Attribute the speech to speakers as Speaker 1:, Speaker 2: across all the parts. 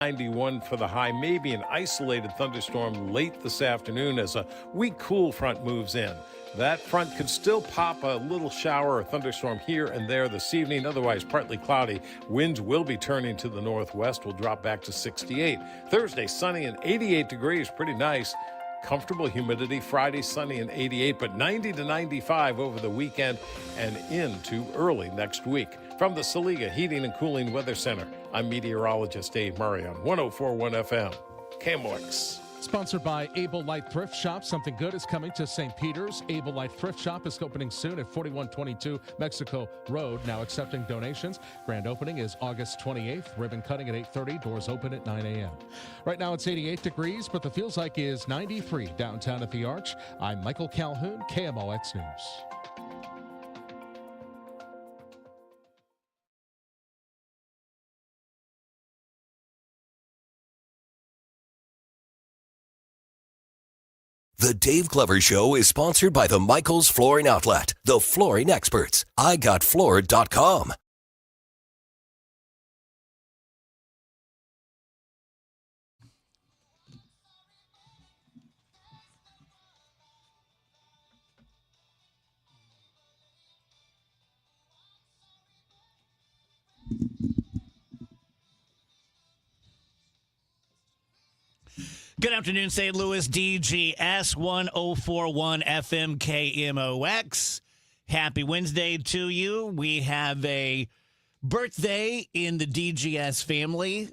Speaker 1: 91 for the high. Maybe an isolated thunderstorm late this afternoon as a weak cool front moves in. That front could still pop a little shower or thunderstorm here and there this evening. Otherwise, partly cloudy. Winds will be turning to the northwest. Will drop back to 68. Thursday, sunny and 88 degrees. Pretty nice. Comfortable humidity. Friday, sunny and 88, but 90 to 95 over the weekend and into early next week. From the Saliga Heating and Cooling Weather Center, I'm meteorologist Dave Murray on 104.1 FM, KMOX.
Speaker 2: Sponsored by Able Light Thrift Shop. Something good is coming to St. Peter's. Able Light Thrift Shop is opening soon at 4122 Mexico Road. Now accepting donations. Grand opening is August 28th. Ribbon cutting at 8:30. Doors open at 9 a.m. Right now it's 88 degrees, but the feels like is 93 downtown at the Arch. I'm Michael Calhoun, KMOX News.
Speaker 3: The Dave Glover Show is sponsored by the Michaels Flooring Outlet, the flooring experts. IGotFloored.com.
Speaker 4: Good afternoon, St. Louis, DGS 1041 FM KMOX. Happy Wednesday to you. We have a birthday in the DGS family.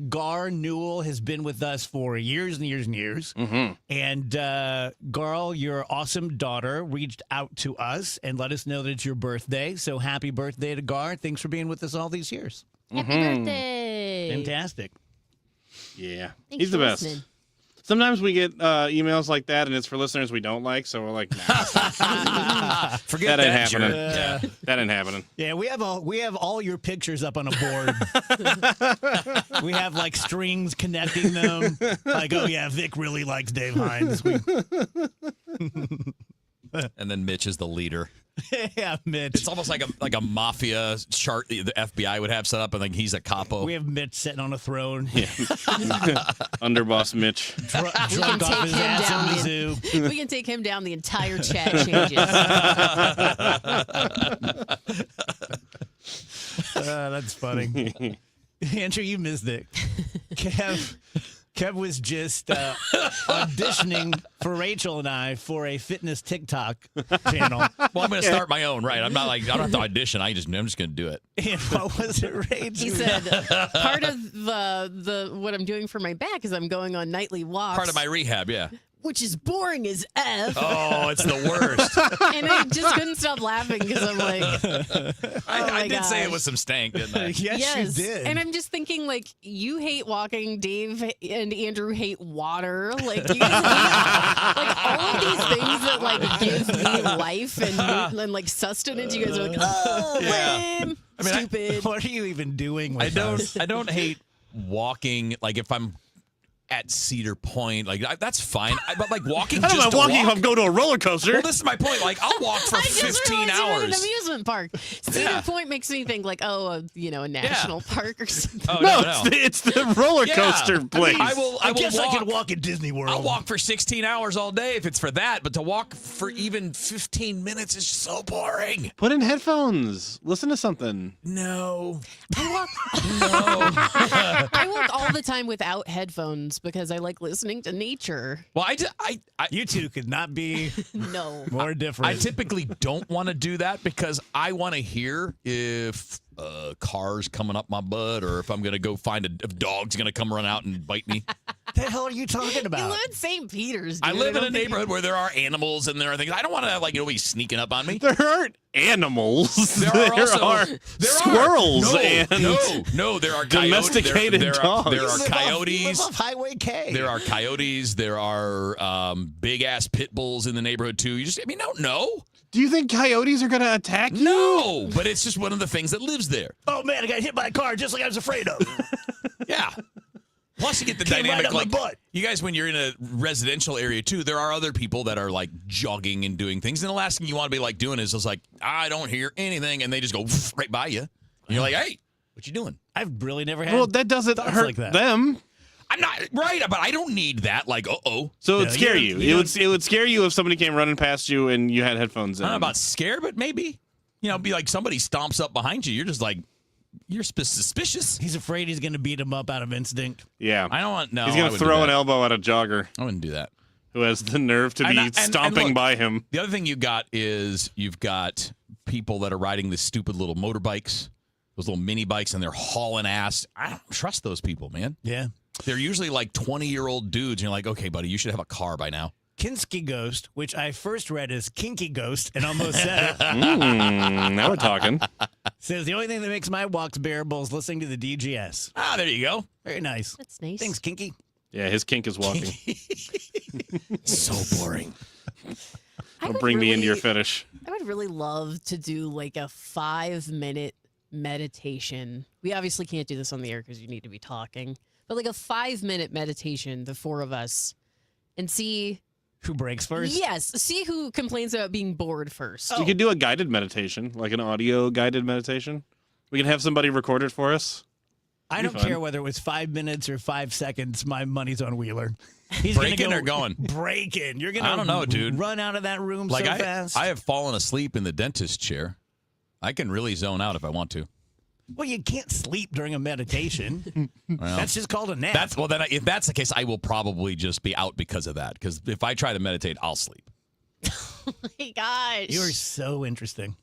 Speaker 4: Gar Newell has been with us for years and years and years.
Speaker 5: Mm-hmm.
Speaker 4: And Garl, your awesome daughter, reached out to us and let us know that it's your birthday. So happy birthday to Gar. Thanks for being with us all these years.
Speaker 6: Happy birthday.
Speaker 4: Fantastic.
Speaker 5: Yeah,
Speaker 6: Thanks
Speaker 5: he's the
Speaker 6: for
Speaker 5: best.
Speaker 6: listening.
Speaker 5: Sometimes we get emails like that, and it's for listeners we don't like, so we're like, nah.
Speaker 4: Forget
Speaker 5: that ain't
Speaker 4: that,
Speaker 5: happening.
Speaker 4: Yeah.
Speaker 5: That ain't happening.
Speaker 4: Yeah, we have all your pictures up on a board. We have like strings connecting them. Like, oh yeah, Vic really likes Dave Hines.
Speaker 7: And then Mitch is the leader.
Speaker 4: Yeah, Mitch.
Speaker 7: It's almost like a mafia chart the FBI would have set up, and like he's a capo.
Speaker 4: We have Mitch sitting on a throne.
Speaker 5: Yeah. Underboss Mitch.
Speaker 4: Drunk off his ass in the zoo.
Speaker 6: We can take him down. The entire chat changes.
Speaker 4: That's funny. Andrew, you missed it. Kev was just auditioning for Rachel and I for a fitness TikTok channel.
Speaker 7: Well, I'm going to start my own, right? I'm not like, I don't have to audition. I'm just going to do it.
Speaker 4: And what was it, Rachel?
Speaker 6: He said part of the what I'm doing for my back is I'm going on nightly walks.
Speaker 7: Part of my rehab, yeah.
Speaker 6: Which is boring as F.
Speaker 7: Oh, it's the worst.
Speaker 6: And I just couldn't stop laughing because I'm like,
Speaker 7: I did say it was some stank, didn't I?
Speaker 4: Yes, you did.
Speaker 6: And I'm just thinking, like, you hate walking, Dave and Andrew hate water. Like, you guys hate, like, all of these things that, like, give me life and like, sustenance. You guys are like, oh, lame, stupid.
Speaker 4: What are you even doing with us?
Speaker 7: I don't hate walking, like, if I'm at Cedar Point, like that's fine. But like walking,
Speaker 5: I don't
Speaker 7: just
Speaker 5: know, walking
Speaker 7: walk.
Speaker 5: if I'm going to a roller coaster.
Speaker 7: Well, this is my point. Like I'll walk for 15
Speaker 6: You're at an
Speaker 7: hours.
Speaker 6: amusement park. Cedar Point makes me think like, a national park or something.
Speaker 7: Oh,
Speaker 5: no. It's the roller coaster place.
Speaker 7: I will
Speaker 4: I guess
Speaker 7: walk.
Speaker 4: I could walk at Disney World.
Speaker 7: I'll walk for 16 hours all day if it's for that. But to walk for even 15 minutes is so boring.
Speaker 5: Put in headphones. Listen to something.
Speaker 7: No.
Speaker 6: I walk all the time without headphones because I like listening to nature.
Speaker 7: Well,
Speaker 4: you two could not be
Speaker 6: No.
Speaker 4: more different.
Speaker 7: I typically don't want to do that because I want to hear if cars coming up my butt or if I'm going to go find if dog's going to come run out and bite me.
Speaker 4: What the hell are you talking
Speaker 6: You
Speaker 4: about?
Speaker 6: live in St. Peter's, dude.
Speaker 7: I live in a neighborhood where there are animals and there are things. I don't want to be sneaking up on me.
Speaker 5: There aren't animals.
Speaker 7: There are
Speaker 5: squirrels.
Speaker 7: No, there are
Speaker 5: domesticated dogs.
Speaker 7: There are
Speaker 4: You live
Speaker 7: coyotes.
Speaker 4: off Highway K.
Speaker 7: There are coyotes. There are big ass pit bulls in the neighborhood too. Don't know.
Speaker 5: Do you think coyotes are going to attack you?
Speaker 7: No, but it's just one of the things that lives there.
Speaker 4: Oh man, I got hit by a car just like I was afraid of.
Speaker 7: Yeah. Plus, you get the
Speaker 4: Came right
Speaker 7: dynamic,
Speaker 4: up my
Speaker 7: like,
Speaker 4: butt.
Speaker 7: you guys, when you're in a residential area, too, there are other people that are, like, jogging and doing things. And the last thing you want to be, like, doing is just like, I don't hear anything. And they just go right by you. And you're like, hey, What you doing?
Speaker 4: I've really never had.
Speaker 5: Well, that doesn't
Speaker 4: thoughts
Speaker 5: hurt
Speaker 4: like that.
Speaker 5: them.
Speaker 7: I'm not right, but I don't need that. Like,
Speaker 5: So it would
Speaker 4: Yeah,
Speaker 5: scare
Speaker 4: you
Speaker 5: you.
Speaker 4: don't-
Speaker 5: It would scare you if somebody came running past you and you had headphones in.
Speaker 7: I don't know about scared, but maybe. Be like somebody stomps up behind you. You're just like, you're suspicious.
Speaker 4: He's afraid he's going to beat him up out of instinct.
Speaker 5: Yeah.
Speaker 7: I don't want. No,
Speaker 5: He's
Speaker 7: I
Speaker 5: going to
Speaker 7: wouldn't do
Speaker 5: throw
Speaker 7: that.
Speaker 5: an elbow at a jogger
Speaker 7: I wouldn't do that.
Speaker 5: who has the nerve to be
Speaker 7: And
Speaker 5: stomping
Speaker 7: look,
Speaker 5: by him.
Speaker 7: The other thing you've got people that are riding the stupid little motorbikes, those little mini bikes, and they're hauling ass. I don't trust those people, man.
Speaker 4: Yeah.
Speaker 7: They're usually like 20-year-old dudes. And you're like, okay, buddy, you should have a car by now.
Speaker 4: Kinski Ghost, which I first read as Kinky Ghost and almost said it,
Speaker 5: Now we're talking.
Speaker 4: says the only thing that makes my walks bearable is listening to the DGS.
Speaker 7: Ah, there you go.
Speaker 4: Very nice.
Speaker 6: That's nice.
Speaker 4: Thanks, Kinky.
Speaker 5: Yeah, his kink is walking.
Speaker 7: So boring.
Speaker 5: Don't bring me into your fetish.
Speaker 6: I would really love to do like a 5-minute meditation. We obviously can't do this on the air because you need to be talking, but like a 5-minute meditation, the four of us, and see.
Speaker 4: Who breaks first?
Speaker 6: Yes, see who complains about being bored first.
Speaker 5: You could do a guided meditation, like an audio guided meditation. We can have somebody record it for us.
Speaker 4: I
Speaker 5: Be
Speaker 4: don't
Speaker 5: fun.
Speaker 4: care whether it was 5 minutes or 5 seconds. My money's on Wheeler. He's
Speaker 7: Breaking
Speaker 4: gonna
Speaker 7: or going?
Speaker 4: Breaking. You're going to
Speaker 7: I don't know, dude.
Speaker 4: Run out of that room
Speaker 7: Like
Speaker 4: so fast.
Speaker 7: I have fallen asleep in the dentist chair. I can really zone out if I want to.
Speaker 4: Well, you can't sleep during a meditation.
Speaker 7: Well,
Speaker 4: That's just called a nap.
Speaker 7: if that's the case, I will probably just be out because of that. Because if I try to meditate, I'll sleep.
Speaker 6: Oh my gosh.
Speaker 4: You are so interesting.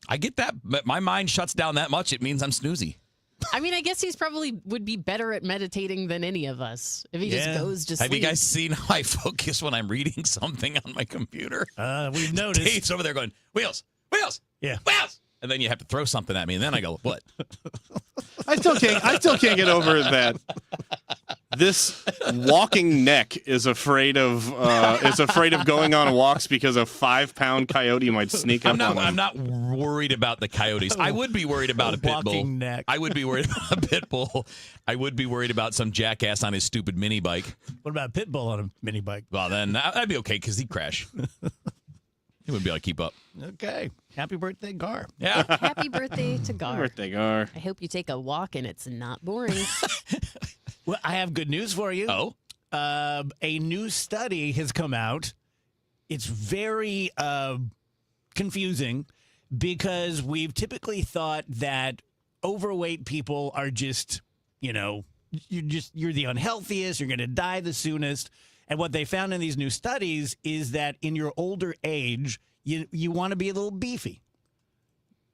Speaker 7: I get that, but my mind shuts down that much. It means I'm snoozy.
Speaker 6: I mean, I guess he's probably would be better at meditating than any of us if he
Speaker 4: Yeah.
Speaker 6: just goes to sleep.
Speaker 7: Have you guys seen how I focus when I'm reading something on my computer?
Speaker 4: We've noticed.
Speaker 7: Dave's over there going, wheels, wheels,
Speaker 4: Yeah.
Speaker 7: wheels. And then you have to throw something at me, and then I go, what?
Speaker 5: I still can't get over that. This walking neck is afraid of going on walks because a 5-pound coyote might sneak up on him.
Speaker 7: I'm not worried about the coyotes. I would be worried about a pit bull.
Speaker 4: Walking neck.
Speaker 7: I would be worried about a pit bull. I would be worried about some jackass on his stupid mini bike.
Speaker 4: What about a Pitbull on a mini bike?
Speaker 7: Well, then I'd be okay because he'd crash. He wouldn't be able to keep up.
Speaker 4: Okay. Happy birthday, Gar.
Speaker 7: Yeah.
Speaker 6: Happy birthday to Gar.
Speaker 5: Birthday Gar.
Speaker 6: I hope you take a walk and it's not boring.
Speaker 4: Well, I have good news for you.
Speaker 7: Oh?
Speaker 4: A new study has come out. It's very confusing because we've typically thought that overweight people are just, you're the unhealthiest, you're going to die the soonest. And what they found in these new studies is that in your older age, you want to be a little beefy.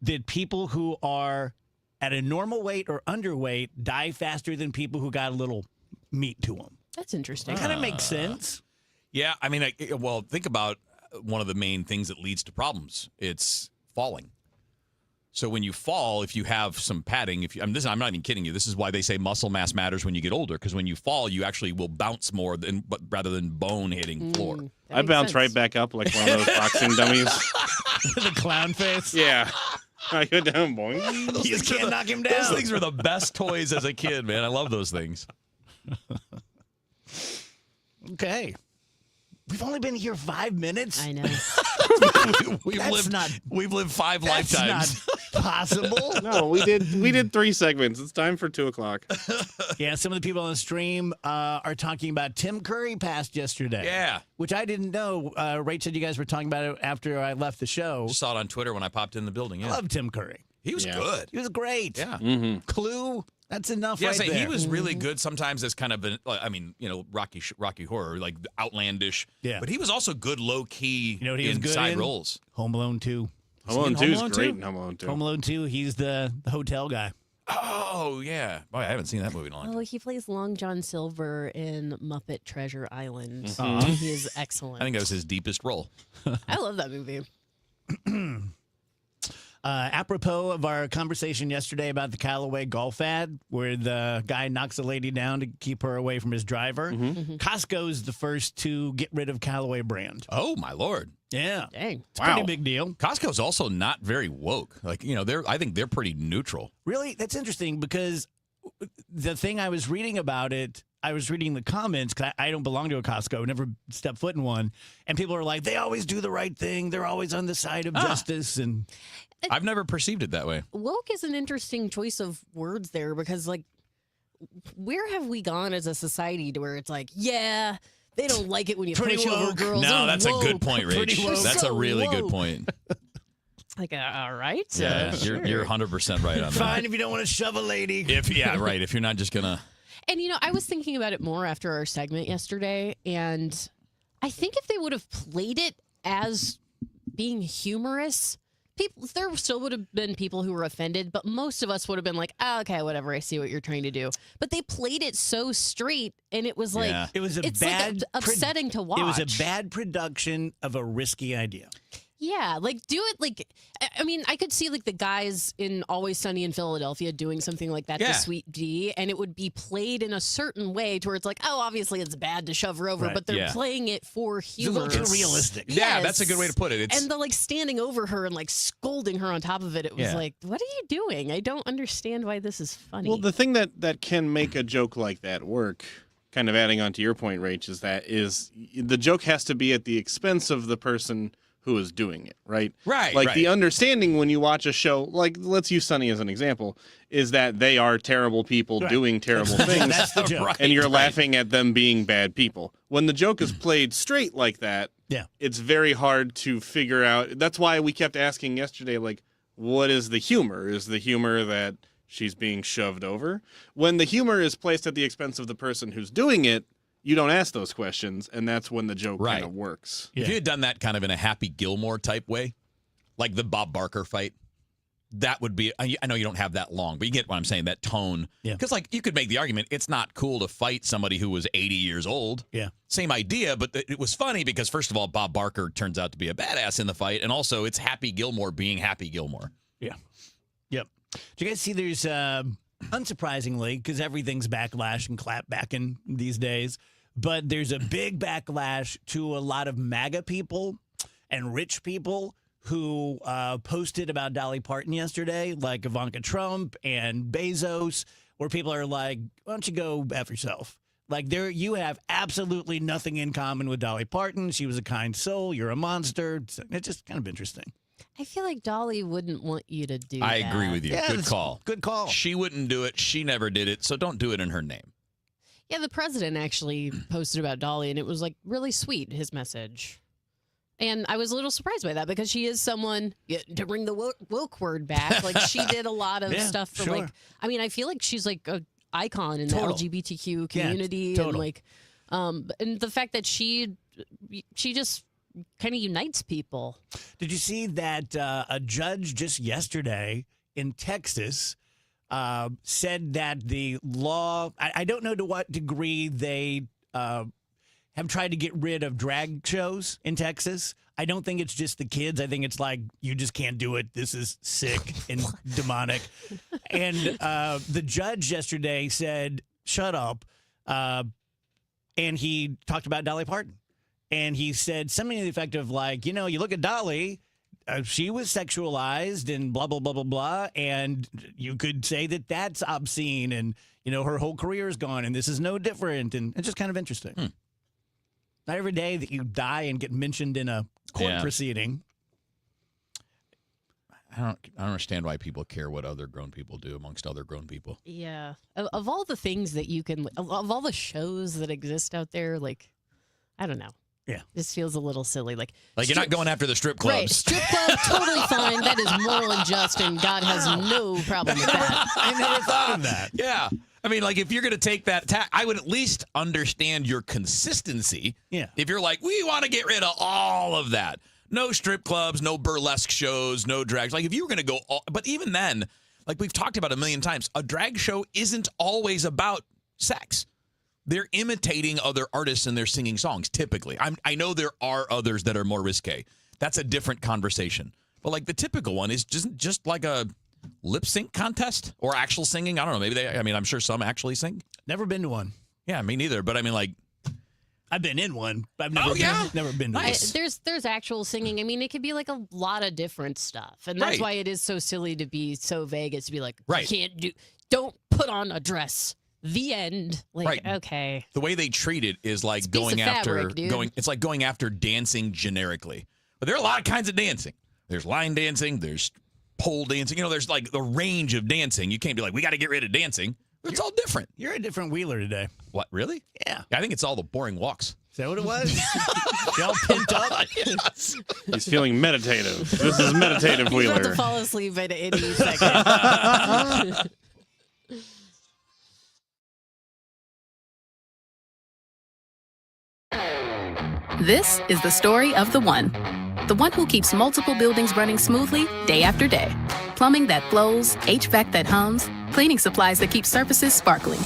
Speaker 4: That people who are at a normal weight or underweight die faster than people who got a little meat to them.
Speaker 6: That's interesting.
Speaker 4: Kind of makes sense.
Speaker 7: Yeah. I mean, think about one of the main things that leads to problems. It's falling. So when you fall, if you have some padding, I'm not even kidding you. This is why they say muscle mass matters when you get older, because when you fall, you actually will bounce more rather than bone hitting floor.
Speaker 6: That
Speaker 5: I
Speaker 6: makes
Speaker 5: bounce
Speaker 6: sense.
Speaker 5: right back up like one of those boxing dummies.
Speaker 4: The clown face.
Speaker 5: Yeah. I go down, boing.
Speaker 4: You just can't knock him down.
Speaker 7: Those things were the best toys as a kid, man. I love those things.
Speaker 4: Okay. We've only been here 5 minutes.
Speaker 6: I know.
Speaker 7: We've lived 5
Speaker 4: That's
Speaker 7: lifetimes.
Speaker 4: not possible.
Speaker 5: No, we did 3 segments. It's time for 2:00.
Speaker 4: Yeah, some of the people on the stream are talking about Tim Curry passed yesterday.
Speaker 7: Yeah.
Speaker 4: Which I didn't know. Rach said you guys were talking about it after I left the show.
Speaker 7: Just saw it on Twitter when I popped in the building.
Speaker 4: I
Speaker 7: Yeah.
Speaker 4: love Tim Curry.
Speaker 7: He was good.
Speaker 4: He was great.
Speaker 7: Yeah.
Speaker 4: Clue. That's enough
Speaker 7: Yeah,
Speaker 4: right
Speaker 7: so
Speaker 4: there.
Speaker 7: he was really good sometimes as kind of Rocky Horror, like outlandish.
Speaker 4: Yeah.
Speaker 7: But he was also good low key
Speaker 4: You know what he was good
Speaker 7: side
Speaker 4: in?
Speaker 7: roles.
Speaker 4: Home Alone 2.
Speaker 5: Home Alone
Speaker 7: Home
Speaker 5: 2 is
Speaker 7: Alone
Speaker 5: great
Speaker 7: 2?
Speaker 5: in Home Alone 2.
Speaker 4: Home Alone 2, he's the hotel guy.
Speaker 7: Oh yeah. Boy, I haven't seen that movie in a long time.
Speaker 6: Oh, he plays Long John Silver in Muppet Treasure Island.
Speaker 7: Mm-hmm.
Speaker 6: He is excellent.
Speaker 7: I think that was his deepest role.
Speaker 6: I love that movie.
Speaker 4: Apropos of our conversation yesterday about the Callaway golf ad, where the guy knocks a lady down to keep her away from his driver, Costco's the first to get rid of Callaway brand.
Speaker 7: Oh my lord.
Speaker 4: Yeah.
Speaker 6: Dang.
Speaker 4: It's a pretty big deal.
Speaker 7: Costco's also not very woke. Like, I think they're pretty neutral.
Speaker 4: Really? That's interesting because the thing I was reading about it, I was reading the comments because I don't belong to a Costco, never stepped foot in one, and people are like, they always do the right thing. They're always on the side of justice, and
Speaker 7: I've never perceived it that way.
Speaker 6: Woke is an interesting choice of words there because, like, where have we gone as a society to where it's like, yeah, they don't like it when you
Speaker 4: Pretty
Speaker 6: push over
Speaker 4: woke.
Speaker 6: girls.
Speaker 7: No,
Speaker 6: Oh,
Speaker 7: that's a good
Speaker 6: woke.
Speaker 7: point,
Speaker 4: Pretty
Speaker 7: Rach.
Speaker 4: woke.
Speaker 7: That's a
Speaker 6: So
Speaker 7: really good
Speaker 6: woke.
Speaker 7: point.
Speaker 6: Like, all right.
Speaker 7: Yeah,
Speaker 6: sure.
Speaker 7: you're 100% right on that.
Speaker 4: fine if you don't want to shove a lady.
Speaker 7: If you're not just gonna.
Speaker 6: And, I was thinking about it more after our segment yesterday, and I think if they would have played it as being humorous, there still would have been people who were offended, but most of us would have been like, oh, okay, whatever, I see what you're trying to do. But they played it so straight, and it was like,
Speaker 7: Yeah.
Speaker 4: It was
Speaker 6: it's like upsetting to watch.
Speaker 4: It was a bad production of a risky idea.
Speaker 6: Yeah, like do it like I mean, I could see like the guys in Always Sunny in Philadelphia doing something like that
Speaker 7: Yeah.
Speaker 6: to Sweet D, and it would be played in a certain way to where it's like, oh, obviously it's bad to shove her over,
Speaker 4: Right,
Speaker 6: but they're
Speaker 7: yeah.
Speaker 6: playing it for
Speaker 4: It's a
Speaker 6: humor.
Speaker 4: little too realistic.
Speaker 7: Yeah, that's a good way to put it. It's
Speaker 6: And the like standing over her and like scolding her on top of it, it was
Speaker 7: Yeah.
Speaker 6: like, what are you doing? I don't understand why this is funny.
Speaker 5: Well, the thing that can make a joke like that work, kind of adding on to your point, Rach, is the joke has to be at the expense of the person who is doing it, right?
Speaker 7: Right,
Speaker 5: Like
Speaker 7: right.
Speaker 5: the understanding when you watch a show, like let's use Sunny as an example, is that they are terrible people
Speaker 4: Right.
Speaker 5: doing terrible things.
Speaker 4: That's the joke.
Speaker 7: Right.
Speaker 5: And you're laughing at them being bad people. When the joke is played straight like that,
Speaker 4: Yeah.
Speaker 5: it's very hard to figure out. That's why we kept asking yesterday, like, what is the humor? Is the humor that she's being shoved over? When the humor is placed at the expense of the person who's doing it, you don't ask those questions, and that's when the joke
Speaker 7: Right.
Speaker 5: kind of works.
Speaker 7: If you had done that kind of in a Happy Gilmore type way, like the Bob Barker fight, that would be. I know you don't have that long, but you get what I'm saying. That tone,
Speaker 4: Yeah.
Speaker 7: Because like you could make the argument, it's not cool to fight somebody who was 80 years old.
Speaker 4: Yeah.
Speaker 7: Same idea, but it was funny because first of all, Bob Barker turns out to be a badass in the fight, and also it's Happy Gilmore being Happy Gilmore.
Speaker 4: Yeah. Yep. Do you guys see there's, unsurprisingly, because everything's backlash and clapbacking these days, but there's a big backlash to a lot of MAGA people and rich people who posted about Dolly Parton yesterday, like Ivanka Trump and Bezos, where people are like, why don't you go F yourself? Like, you have absolutely nothing in common with Dolly Parton. She was a kind soul. You're a monster. It's just kind of interesting.
Speaker 6: I feel like Dolly wouldn't want you to do
Speaker 7: I
Speaker 6: that.
Speaker 7: agree with you.
Speaker 4: Yeah,
Speaker 7: Good
Speaker 4: that's-
Speaker 7: call.
Speaker 4: Good call.
Speaker 7: She wouldn't do it. She never did it, so don't do it in her name.
Speaker 6: Yeah, the president actually posted about Dolly, and it was like really sweet, his message. And I was a little surprised by that because she is someone, to bring the woke word back, like she did a lot of
Speaker 4: Yeah,
Speaker 6: stuff for
Speaker 4: sure.
Speaker 6: like, I mean, I feel like she's like a icon in
Speaker 4: Total.
Speaker 6: the LGBTQ community.
Speaker 4: total.
Speaker 6: And like, and the fact that she just kind of unites people.
Speaker 4: Did you see that a judge just yesterday in Texas said that the law, I don't know to what degree they have tried to get rid of drag shows in Texas. I don't think it's just the kids. I think it's like, you just can't do it. This is sick and demonic. And the judge yesterday said, shut up. And he talked about Dolly Parton. And he said something to the effect of like, you look at Dolly, she was sexualized and blah, blah, blah, blah, blah. And you could say that that's obscene and, her whole career is gone and this is no different. And it's just kind of interesting. Not every day that you die and get mentioned in a court proceeding.
Speaker 7: I don't understand why people care what other grown people do amongst other grown people.
Speaker 6: Yeah. Of all the things that you can, of all the shows that exist out there, like, I don't know.
Speaker 4: Yeah.
Speaker 6: This feels a little silly. Like
Speaker 7: You're not going after the strip clubs.
Speaker 6: Right. Strip club, totally fine. That is moral and just, and God has no problem with that.
Speaker 4: I never thought of that.
Speaker 7: Yeah. I mean, like, if you're going to take that I would at least understand your consistency.
Speaker 4: Yeah.
Speaker 7: If you're like, we want to get rid of all of that. No strip clubs, no burlesque shows, no drags. Like, if you were going to go but even then, like we've talked about a million times, a drag show isn't always about sex. They're imitating other artists and they're singing songs, typically. I know there are others that are more risque. That's a different conversation. But, like, the typical one is just like a lip sync contest or actual singing. I don't know. Maybe I'm sure some actually sing.
Speaker 4: Never been to one.
Speaker 7: Yeah, me neither. But I mean, like,
Speaker 4: I've been in one. But I've never, never been to
Speaker 7: Nice.
Speaker 4: one.
Speaker 6: There's actual singing. I mean, it could be like a lot of different stuff, and that's
Speaker 7: Right.
Speaker 6: why it is so silly to be so vague as to be like,
Speaker 7: Right.
Speaker 6: don't put on a dress. The end. Like,
Speaker 7: Right.
Speaker 6: okay.
Speaker 7: The way they treat it is like
Speaker 6: It's a piece
Speaker 7: going
Speaker 6: of
Speaker 7: after
Speaker 6: fabric, dude.
Speaker 7: It's like going after dancing generically. But there are a lot of kinds of dancing. There's line dancing, there's pole dancing. There's like the range of dancing. You can't be like, we got to get rid of dancing. It's all different.
Speaker 4: You're a different Wheeler today.
Speaker 7: What, really?
Speaker 4: Yeah.
Speaker 7: I think it's all the boring walks.
Speaker 4: Is that what it was? Y'all pinned up?
Speaker 7: Yes.
Speaker 5: He's feeling meditative. This is meditative
Speaker 6: He's about
Speaker 5: Wheeler.
Speaker 6: to fall asleep at any second.
Speaker 8: This is the story of the one. The one who keeps multiple buildings running smoothly day after day. Plumbing that flows, HVAC that hums, cleaning supplies that keep surfaces sparkling.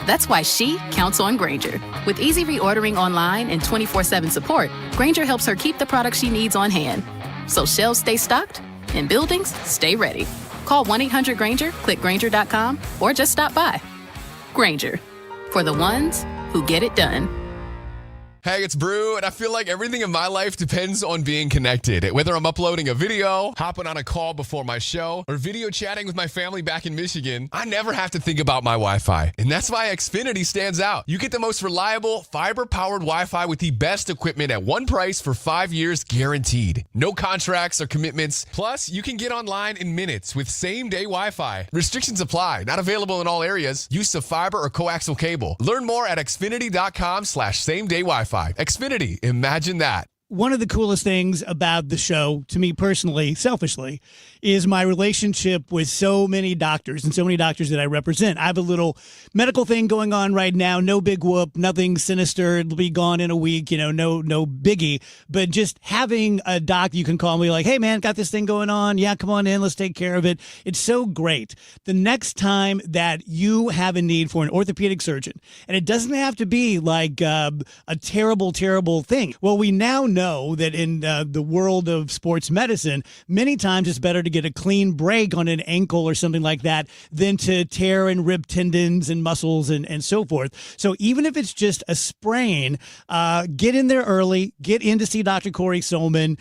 Speaker 8: That's why she counts on Grainger. With easy reordering online and 24/7 support, Grainger helps her keep the products she needs on hand. So shelves stay stocked and buildings stay ready. Call 1-800-GRAINGER, click Grainger.com, or just stop by. Grainger, for the ones who get it done.
Speaker 9: Hey, it's Brew, and I feel like everything in my life depends on being connected. Whether I'm uploading a video, hopping on a call before my show, or video chatting with my family back in Michigan, I never have to think about my Wi-Fi. And that's why Xfinity stands out. You get the most reliable, fiber-powered Wi-Fi with the best equipment at one price for 5 years guaranteed. No contracts or commitments. Plus, you can get online in minutes with same-day Wi-Fi. Restrictions apply. Not available in all areas. Use of fiber or coaxial cable. Learn more at xfinity.com/same-day Wi-Fi. Xfinity, imagine that.
Speaker 10: One of the coolest things about the show, to me personally, selfishly, is my relationship with so many doctors and so many doctors that I represent. I have a little medical thing going on right now. No big whoop, nothing sinister. It'll be gone in a week, no biggie. But just having a doc you can call and be like, hey, man, got this thing going on. Yeah, come on in. Let's take care of it. It's so great. The next time that you have a need for an orthopedic surgeon, and it doesn't have to be like a terrible, terrible thing. Well, we now know that in the world of sports medicine, many times it's better to get a clean break on an ankle or something like that than to tear and rip tendons and muscles and so forth. So even if it's just a sprain, get in there early, get in to see Dr. Corey Solman.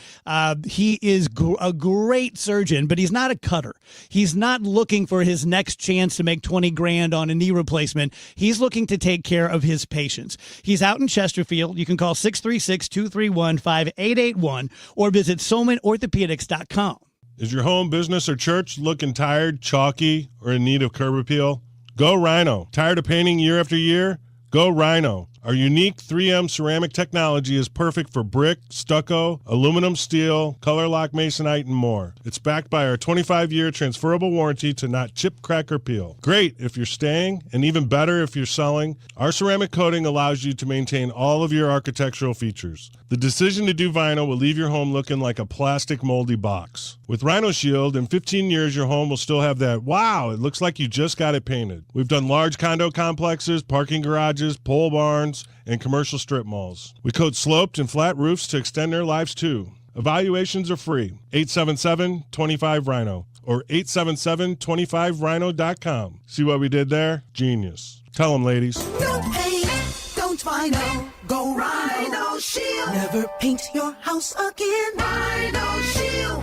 Speaker 10: He is a great surgeon, but he's not a cutter. He's not looking for his next chance to make 20 grand on a knee replacement. He's looking to take care of his patients. He's out in Chesterfield. You can call 636-231-5881 or visit SolmanOrthopedics.com.
Speaker 11: Is your home, business, or church looking tired, chalky, or in need of curb appeal? Go Rhino. Tired of painting year after year? Go Rhino. Our unique 3M ceramic technology is perfect for brick, stucco, aluminum, steel, color lock masonite, and more. It's backed by our 25-year transferable warranty to not chip, crack, or peel. Great if you're staying, and even better if you're selling. Our ceramic coating allows you to maintain all of your architectural features. The decision to do vinyl will leave your home looking like a plastic moldy box. With Rhino Shield, in 15 years, your home will still have that, wow, it looks like you just got it painted. We've done large condo complexes, parking garages, pole barns, and commercial strip malls. We coat sloped and flat roofs to extend their lives too. Evaluations are free. 877-25-RHINO or 877-25rhino.com. See what we did there? Genius. Tell them, ladies.
Speaker 12: No paint, don't Rhino. Go Rhino Shield. Never paint your house again. Rhino Shield.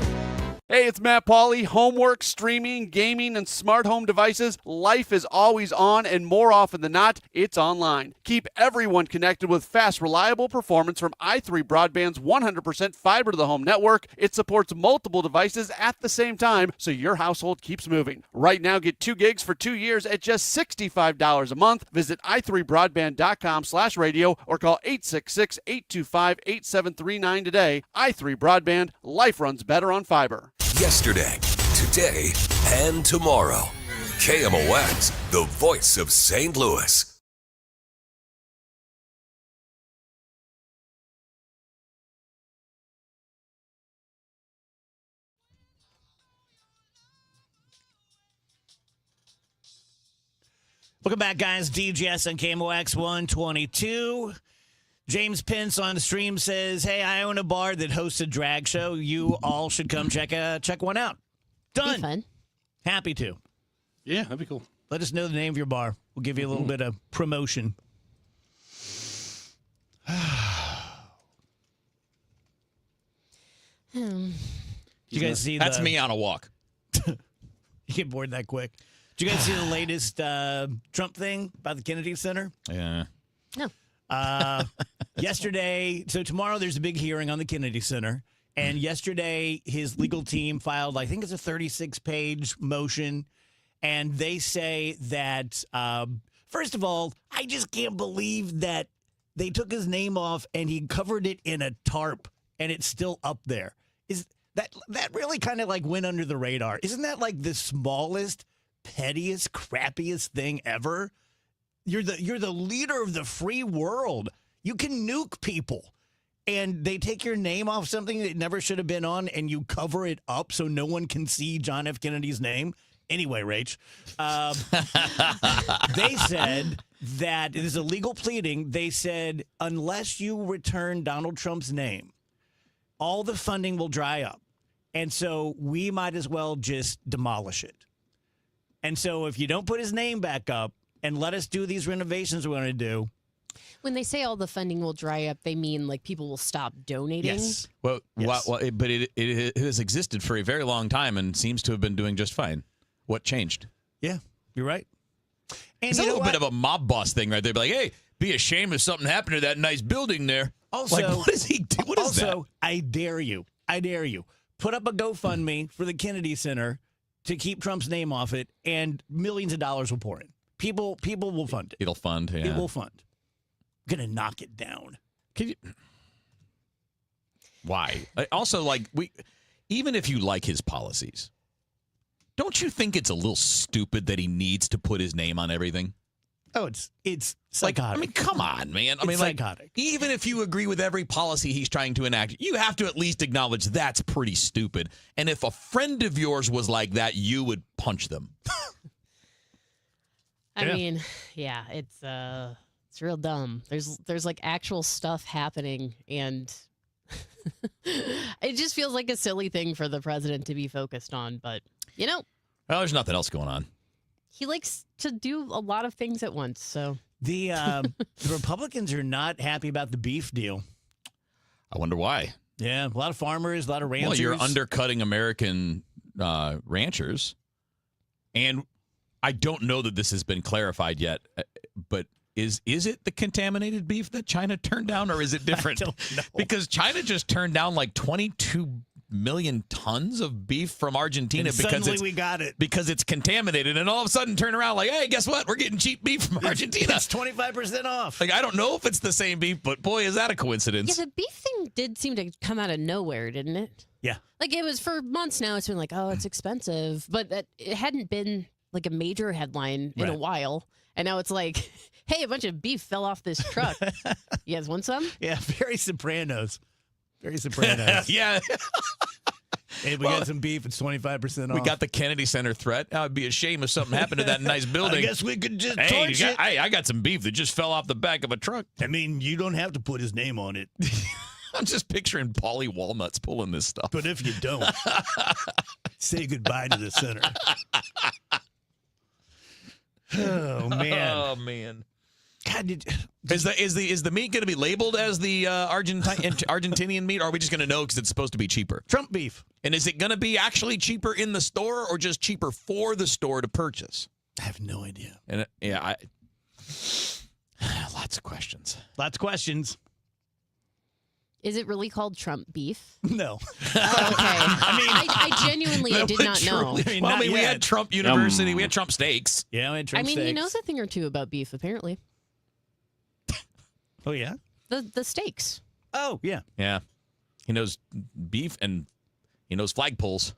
Speaker 13: Hey, it's Matt Pauley. Homework, streaming, gaming, and smart home devices. Life is always on, and more often than not, it's online. Keep everyone connected with fast, reliable performance from i3 Broadband's 100% fiber-to-the-home network. It supports multiple devices at the same time, so your household keeps moving. Right now, get 2 gigs for 2 years at just $65 a month. Visit i3broadband.com/radio or call 866-825-8739 today. i3 Broadband. Life runs better on fiber.
Speaker 3: Yesterday, today, and tomorrow. KMOX, the voice of St. Louis.
Speaker 4: Welcome back, guys. DGS on KMOX 122. James Pence on the stream says, hey, I own a bar that hosts a drag show. You all should come check one out. Done.
Speaker 6: Be fun.
Speaker 4: Happy to.
Speaker 5: Yeah, that'd be cool.
Speaker 4: Let us know the name of your bar. We'll give you a little bit of promotion. You guys see
Speaker 7: That's me on a walk.
Speaker 4: You get bored that quick. Did you guys see the latest Trump thing about the Kennedy Center?
Speaker 7: Yeah.
Speaker 6: No.
Speaker 4: Yesterday, so tomorrow there's a big hearing on the Kennedy Center. And yesterday, his legal team filed, I think it's a 36-page motion. And they say that, first of all, I just can't believe that they took his name off and he covered it in a tarp and it's still up there. Is that really kind of like went under the radar? Isn't that like the smallest, pettiest, crappiest thing ever? You're the leader of the free world. You can nuke people. And they take your name off something that never should have been on and you cover it up so no one can see John F. Kennedy's name. Anyway, Rach, they said that it is a legal pleading. They said unless you return Donald Trump's name, all the funding will dry up. And so we might as well just demolish it. And so if you don't put his name back up and let us do these renovations we're going to do.
Speaker 6: When they say all the funding will dry up, they mean like people will stop donating?
Speaker 4: Yes.
Speaker 7: Well,
Speaker 4: Yes.
Speaker 7: but it has existed for a very long time and seems to have been doing just fine. What changed?
Speaker 4: Yeah, you're right. And
Speaker 7: It's a
Speaker 4: you know
Speaker 7: little bit
Speaker 4: what?
Speaker 7: of a mob boss thing right there. Be like, hey, be a shame if something happened to that nice building there.
Speaker 4: Also,
Speaker 7: like, what is he do? What is that?
Speaker 4: Also, I dare you. Put up a GoFundMe for the Kennedy Center to keep Trump's name off it, and millions of dollars will pour in. People will fund it.
Speaker 7: It'll fund, yeah.
Speaker 4: It will fund. Gonna knock it down.
Speaker 7: Can you... Why? Also, like, even if you like his policies, don't you think it's a little stupid that he needs to put his name on everything?
Speaker 4: Oh, it's
Speaker 7: Like,
Speaker 4: psychotic.
Speaker 7: I mean, come on, man. I
Speaker 4: It's
Speaker 7: mean, like,
Speaker 4: psychotic.
Speaker 7: even if you agree with every policy he's trying to enact, you have to at least acknowledge that's pretty stupid. And if a friend of yours was like that, you would punch them.
Speaker 6: I mean, yeah, it's real dumb. There's like actual stuff happening, and it just feels like a silly thing for the president to be focused on. But
Speaker 7: Well, there's nothing else going on.
Speaker 6: he likes to do a lot of things at once. So
Speaker 4: The Republicans are not happy about the beef deal.
Speaker 7: I wonder why.
Speaker 4: Yeah, a lot of farmers, a lot of ranchers.
Speaker 7: Well, you're undercutting American ranchers. And I don't know that this has been clarified yet, but is it the contaminated beef that China turned down, or is it different?
Speaker 4: I don't know.
Speaker 7: Because China just turned down like 22 million tons of beef from Argentina
Speaker 4: And
Speaker 7: because
Speaker 4: suddenly we got it.
Speaker 7: because it's contaminated, and all of a sudden turn around like, hey, guess what? We're getting cheap beef from Argentina.
Speaker 4: It's 25% off.
Speaker 7: Like, I don't know if it's the same beef, but boy, is that a
Speaker 6: yeah,
Speaker 7: coincidence.
Speaker 6: the beef thing did seem to come out of nowhere, didn't it?
Speaker 4: Yeah.
Speaker 6: Like it was for months now. It's been like, oh, it's expensive, but it hadn't been like a major headline in a
Speaker 4: Right.
Speaker 6: while. And now it's like, hey, a bunch of beef fell off this truck. You guys want some?
Speaker 4: Yeah, very Sopranos. Very Sopranos.
Speaker 7: Yeah.
Speaker 4: Hey, we got some beef. It's 25% off.
Speaker 7: We got the Kennedy Center threat. Now, it'd be a shame if something happened to that nice building.
Speaker 4: I guess we could just
Speaker 7: Hey,
Speaker 4: torch it.
Speaker 7: I got some beef that just fell off the back of a truck.
Speaker 4: I mean, you don't have to put his name on it.
Speaker 7: I'm just picturing Paulie Walnuts pulling this stuff.
Speaker 4: But if you don't, say goodbye to the center. Oh, man.
Speaker 7: Oh man.
Speaker 4: God,
Speaker 7: Is the meat going to be labeled as the Argentinian meat, or are we just going to know because it's supposed to be cheaper?
Speaker 4: Trump beef.
Speaker 7: And is it going to be actually cheaper in the store, or just cheaper for the store to purchase?
Speaker 4: I have no idea.
Speaker 7: And lots of questions.
Speaker 4: Lots of questions.
Speaker 6: Is it really called Trump beef?
Speaker 4: No.
Speaker 6: Oh, okay. I genuinely did not know.
Speaker 7: Well, I mean, we had Trump University, we had Trump steaks.
Speaker 4: Yeah, we had Trump
Speaker 6: He
Speaker 4: steaks.
Speaker 6: knows a thing or two about beef, apparently.
Speaker 4: Oh, yeah?
Speaker 6: The steaks.
Speaker 4: Oh, yeah.
Speaker 7: Yeah, he knows beef and he knows flagpoles.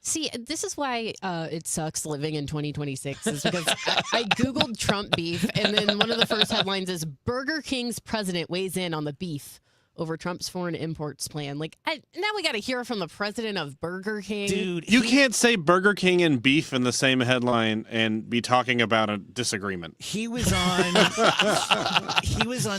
Speaker 6: See, this is why it sucks living in 2026, is because I Googled Trump beef, and then one of the first headlines is Burger King's president weighs in on the beef over Trump's foreign imports plan. Like, now we got to hear from the president of Burger King.
Speaker 4: Dude,
Speaker 5: You can't say Burger King and beef in the same headline and be talking about a disagreement.
Speaker 4: he was on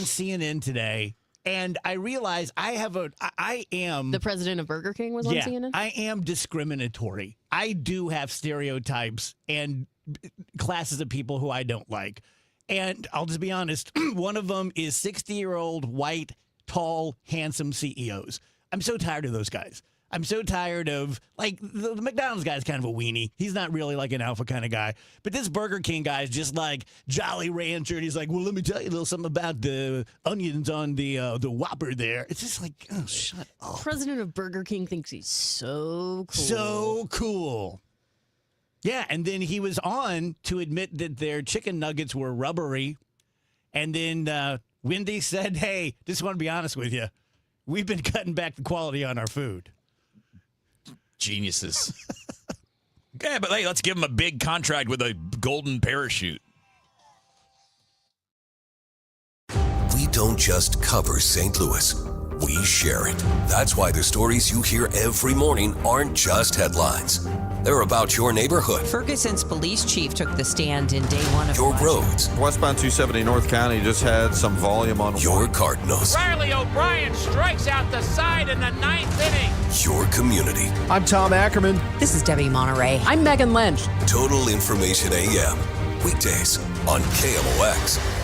Speaker 4: CNN today, and I realized I am
Speaker 6: The president of Burger King was on CNN?
Speaker 4: I am discriminatory. I do have stereotypes and classes of people who I don't like. And I'll just be honest, one of them is 60-year-old white, tall, handsome CEOs. I'm so tired of those guys. I'm so tired of, like, the McDonald's guy's kind of a weenie. He's not really like an alpha kind of guy. But this Burger King guy is just like Jolly Rancher. And he's like, well, let me tell you a little something about the onions on the Whopper there. It's just like, oh, shut up.
Speaker 6: President of Burger King thinks he's so cool.
Speaker 4: So cool. Yeah, and then he was on to admit that their chicken nuggets were rubbery. And then Wendy said, hey, just want to be honest with you. We've been cutting back the quality on our food.
Speaker 7: Geniuses. Okay, but hey, let's give them a big contract with a golden parachute.
Speaker 3: We don't just cover St. Louis. We share it. That's why the stories you hear every morning aren't just headlines. They're about your neighborhood.
Speaker 14: Ferguson's police chief took the stand in day one of
Speaker 3: your
Speaker 14: election.
Speaker 3: roads.
Speaker 15: Westbound 270 North County just had some volume on
Speaker 3: your Cardinals.
Speaker 16: Riley O'Brien strikes out the side in the 9th inning.
Speaker 3: Your community.
Speaker 17: I'm Tom Ackerman.
Speaker 14: This is Debbie Monterey.
Speaker 17: I'm Megan Lynch.
Speaker 3: Total Information AM. Weekdays on KMOX.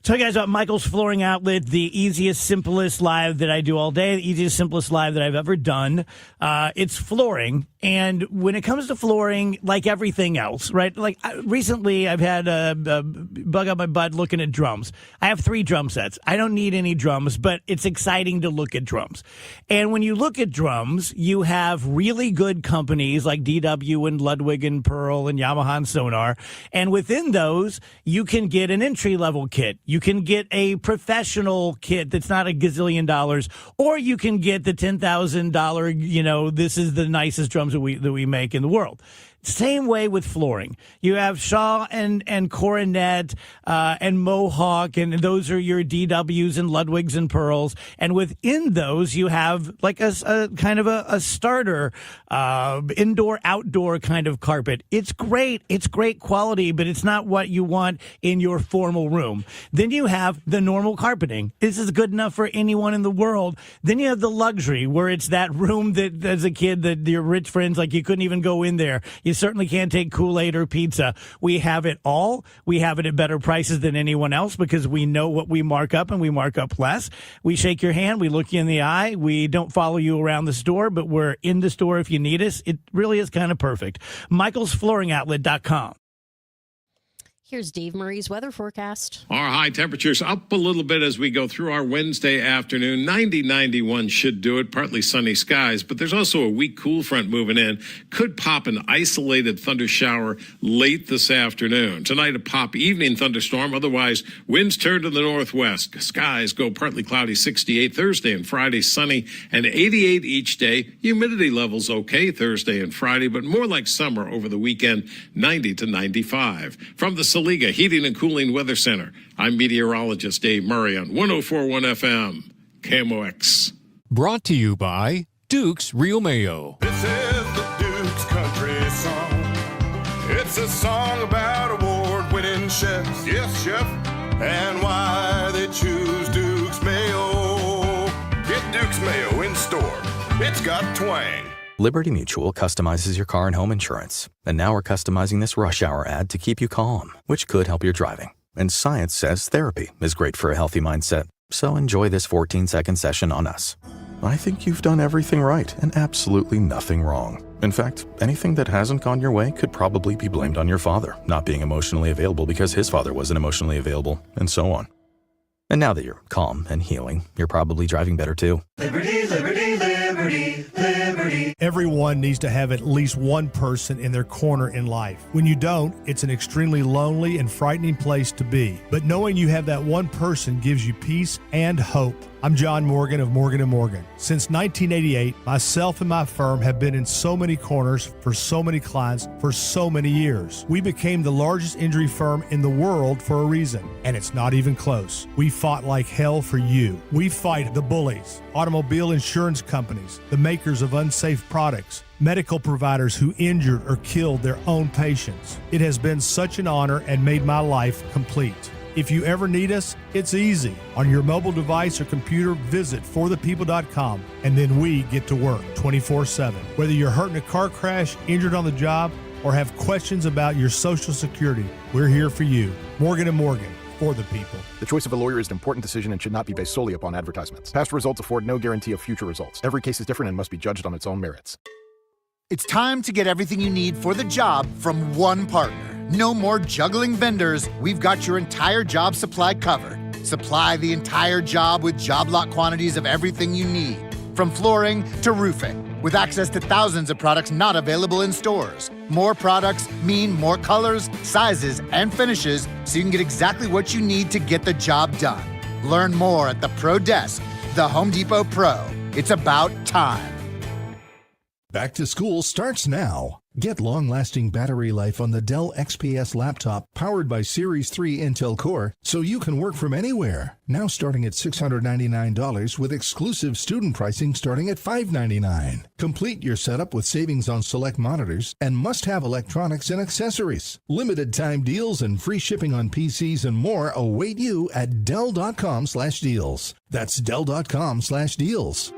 Speaker 18: Tell you guys about Michael's Flooring Outlet, the easiest, simplest live that I do all day, the easiest, simplest live that I've ever done. It's flooring. And when it comes to flooring, like everything else, right? Like recently, I've had a bug up my butt looking at drums. I have 3 drum sets. I don't need any drums, but it's exciting to look at drums. And when you look at drums, you have really good companies like DW and Ludwig and Pearl and Yamaha and Sonar. And within those, you can get an entry-level kit. You can get a professional kit that's not a gazillion dollars, or you can get the $10,000, this is the nicest drums that we make in the world. Same way with flooring. You have Shaw and Coronet and Mohawk, and those are your DWs and Ludwigs and Pearls. And within those, you have like a kind of a starter indoor-outdoor kind of carpet. It's great. It's great quality, but it's not what you want in your formal room. Then you have the normal carpeting. This is good enough for anyone in the world. Then you have the luxury, where it's that room that, as a kid, that your rich friends, like, you couldn't even go in there. You certainly can't take Kool-Aid or pizza. We have it all. We have it at better prices than anyone else because we know what we mark up, and we mark up less. We shake your hand. We look you in the eye. We don't follow you around the store, but we're in the store if you need us. It really is kind of perfect. michaelsflooringoutlet.com.
Speaker 6: Here's Dave Murray's weather forecast.
Speaker 1: Our high temperatures up a little bit as we go through our Wednesday afternoon. 90-91 should do it. Partly sunny skies, but there's also a weak cool front moving in. Could pop an isolated thunder shower late this afternoon. Tonight, a pop evening thunderstorm. Otherwise, winds turn to the northwest. Skies go partly cloudy, 68 Thursday and Friday, sunny and 88 each day. Humidity levels okay Thursday and Friday, but more like summer over the weekend, 90 to 95. From the Liga Heating and Cooling Weather Center, I'm meteorologist Dave Murray on 104.1 FM, KMOX.
Speaker 19: Brought to you by Duke's Real Mayo.
Speaker 20: This is the Duke's Country Song. It's a song about award-winning chefs. Yes, chef. And why they choose Duke's Mayo. Get Duke's Mayo in store. It's got twang.
Speaker 21: Liberty Mutual customizes your car and home insurance. And now we're customizing this rush hour ad to keep you calm, which could help your driving. And science says therapy is great for a healthy mindset. So enjoy this 14-second session on us. I think you've done everything right and absolutely nothing wrong. In fact, anything that hasn't gone your way could probably be blamed on your father not being emotionally available because his father wasn't emotionally available, and so on. And now that you're calm and healing, you're probably driving better too.
Speaker 12: Liberty, liberty, liberty, liberty.
Speaker 22: Everyone needs to have at least one person in their corner in life. When you don't, it's an extremely lonely and frightening place to be. But knowing you have that one person gives you peace and hope. I'm John Morgan of Morgan & Morgan. Since 1988, myself and my firm have been in so many corners for so many clients for so many years. We became the largest injury firm in the world for a reason, and it's not even close. We fought like hell for you. We fight the bullies, automobile insurance companies, the makers of unsafe products, medical providers who injured or killed their own patients. It has been such an honor and made my life complete. If you ever need us, it's easy. On your mobile device or computer, visit forthepeople.com, and then we get to work 24/7. Whether you're hurt in a car crash, injured on the job, or have questions about your Social Security, we're here for you. Morgan & Morgan, for the people.
Speaker 2: The choice of a lawyer is an important decision and should not be based solely upon advertisements. Past results afford no guarantee of future results. Every case is different and must be judged on its own merits.
Speaker 17: It's time to get everything you need for the job from one partner. No more juggling vendors. We've got your entire job supply covered. Supply the entire job with job lot quantities of everything you need, from flooring to roofing, with access to thousands of products not available in stores. More products mean more colors, sizes, and finishes, so you can get exactly what you need to get the job done. Learn more at the Pro Desk, the Home Depot Pro. It's about time.
Speaker 23: Back to school starts now. Get long-lasting battery life on the Dell XPS laptop powered by Series 3 Intel Core so you can work from anywhere. Now starting at $699 with exclusive student pricing starting at $599. Complete your setup with savings on select monitors and must-have electronics and accessories. Limited time deals and free shipping on PCs and more await you at Dell.com/deals. That's Dell.com/deals.